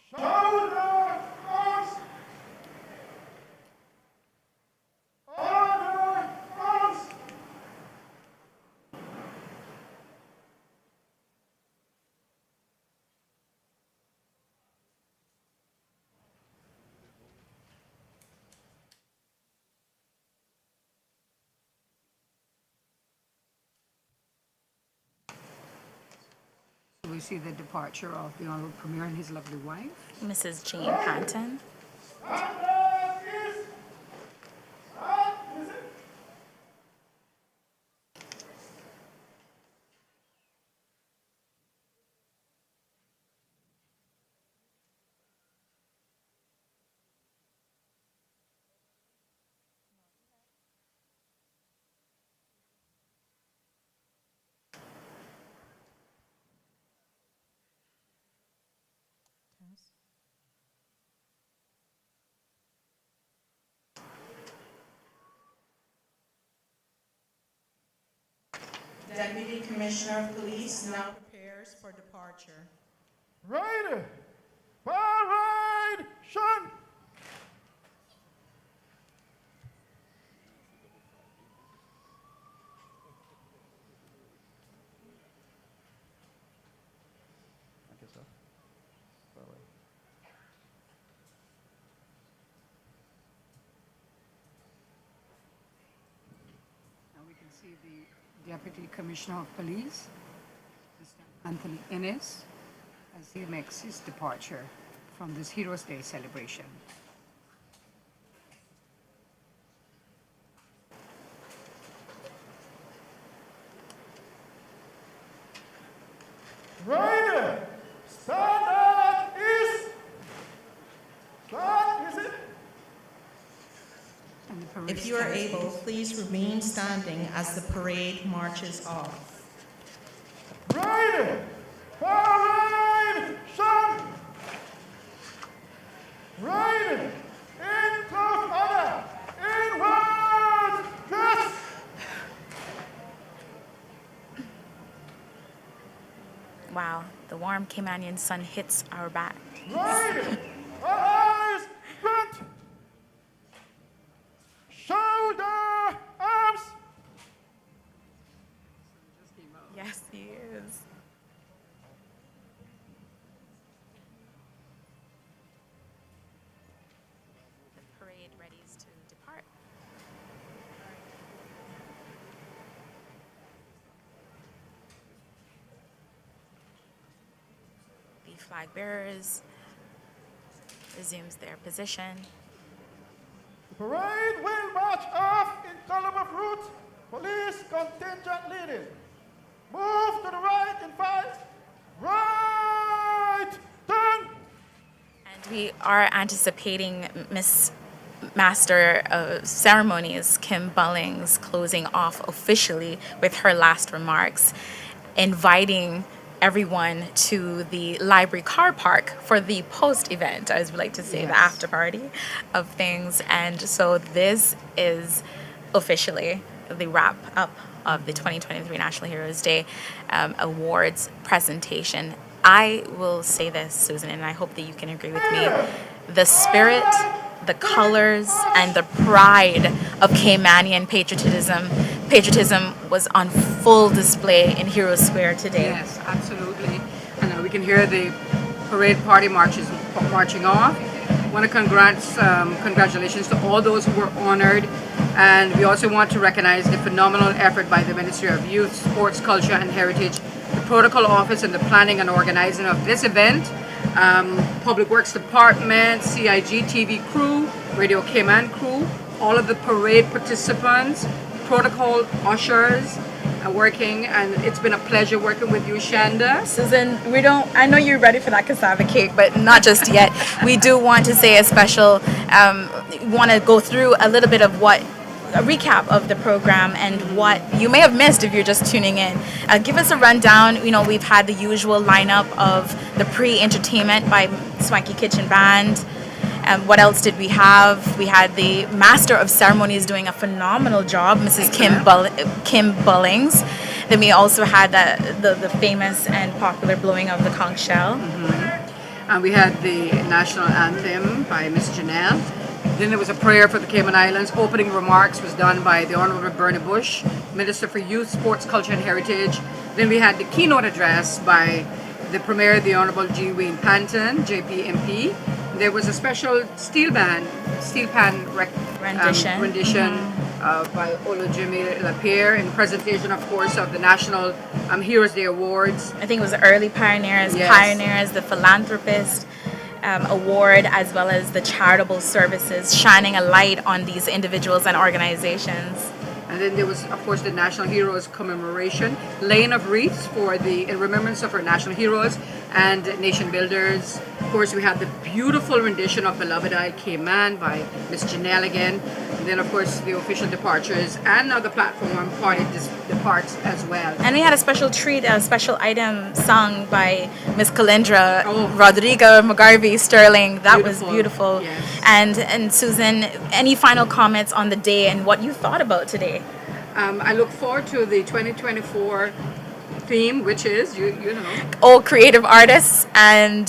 Shoulder. Arms. Order. Arms. So we see the departure of the Honorable Premier and his lovely wife. Mrs. Jane Panton. Deputy Commissioner of Police now prepares for departure. Right. Parade. Shun. Now we can see the Deputy Commissioner of Police, Mr. Anthony Innes, as he makes his departure from this Heroes Day celebration. Right. Stand at east. Stand. Is it? And the parade If you are starts. able, please remain standing as the parade marches off. Right. Parade. Shun. Right. In close order. Inward. Yes. Wow, the warm Caymanian sun hits our back. Right. Eyes. Front. Shoulder. Arms. Yes, he is. The parade readies to depart. The flag bearers resumes their position. The parade will march off in column of route. Police contingent leading. Move to the right in 5. Right. Turn. And we are anticipating Miss Master of Ceremonies Kim Bullings closing off officially with her last remarks, inviting everyone to the library car park for the post event, as we like to say, the after party of things. And so this is officially the wrap up of the 2023 National Heroes Day awards presentation. I will say this, Susan, and I hope that you can agree with me. The spirit, the colors, and the pride of Caymanian patriotism was on full display in Hero Square today. Yes, absolutely. And we can hear the parade party marching off. I want to congratulations to all those who were honored. And we also want to recognize the phenomenal effort by the Ministry of Youth, Sports, Culture and Heritage, the Protocol Office and the planning and organizing of this event, Public Works Department, CIG TV crew, Radio Cayman crew, all of the parade participants, protocol ushers working, and it's been a pleasure working with you, Shanda. Susan, I know you're ready for that cassava cake, but not just yet. We do want to say a special, want to go through a little bit of what a recap of the program and what you may have missed if you're just tuning in. Give us a rundown. You know, we've had the usual lineup of the pre-entertainment by Swanky Kitchen Band. What else did we have? We had the Master of Ceremonies doing a phenomenal job, Mrs. Kim Bullings. Then we also had the famous and popular blowing of the conch shell. And we had the national anthem by Miss Janelle. Then there was a prayer for the Cayman Islands. Opening remarks was done by the Honorable Bernie Bush, Minister for Youth, Sports, Culture and Heritage. Then we had the keynote address by the Premier, the Honorable G. Wayne Panton, JP-MP. There was a special steel pan rendition by Olujimi Lapierre in presentation, of course, of the National Heroes Day Awards. I think it was the Early Pioneers, Yes. the Philanthropist Award, as well as the Charitable Services, shining a light on these individuals and organizations. And then there was, of course, the National Heroes commemoration, laying of wreaths in remembrance of our national heroes and nation builders. Of course, we had the beautiful rendition of Beloved Isle Cayman by Miss Janelle again. And then, of course, the official departures and now the platform party departs as well. And we had a special treat, a special item sung by Miss Kalindra Rodrigo McGarvey Sterling. That was beautiful. Yes. And Susan, any final comments on the day and what you thought about today? I look forward to the 2024 theme, which is, you know, All creative artists and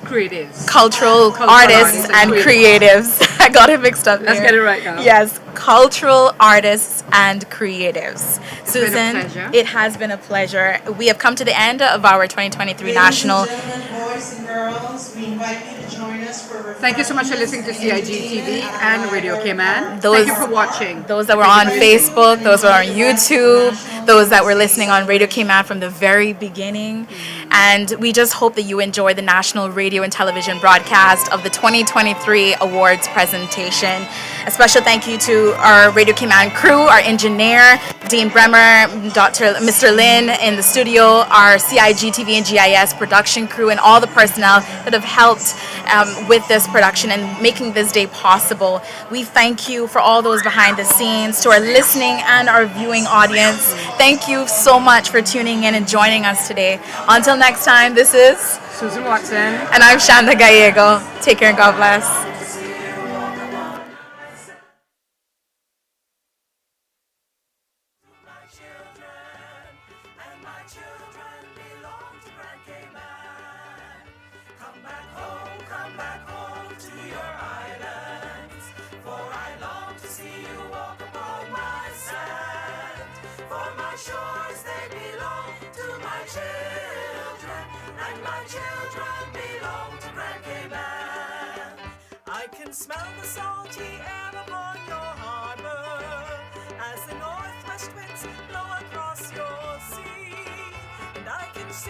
creatives. Cultural artists and creatives. I got it mixed up. Let's get it right now. Yes, cultural artists and creatives. Susan, it has been a pleasure. We have come to the end of our 2023 national. Ladies and gentlemen, boys and girls, we invite you to join us for. Thank you so much for listening to CIG TV and Radio Cayman. Thank you for watching. Those that were on Facebook, those that were on YouTube, those that were listening on Radio Cayman from the very beginning. And we just hope that you enjoy the national radio and television broadcast of the 2023 awards presentation. A special thank you to our Radio Cayman crew, our engineer, Dean Bremer, Mr. Lin in the studio, our CIG TV and GIS production crew, and all the personnel that have helped with this production and making this day possible. We thank you for all those behind the scenes, to our listening and our viewing audience. Thank you so much for tuning in and joining us today. Until next time, this is Susan Watson. And I'm Shanda Gallego. Take care and God bless. Shores, they belong to my children, and my children belong to Grand Cayman. I can smell the salty air upon your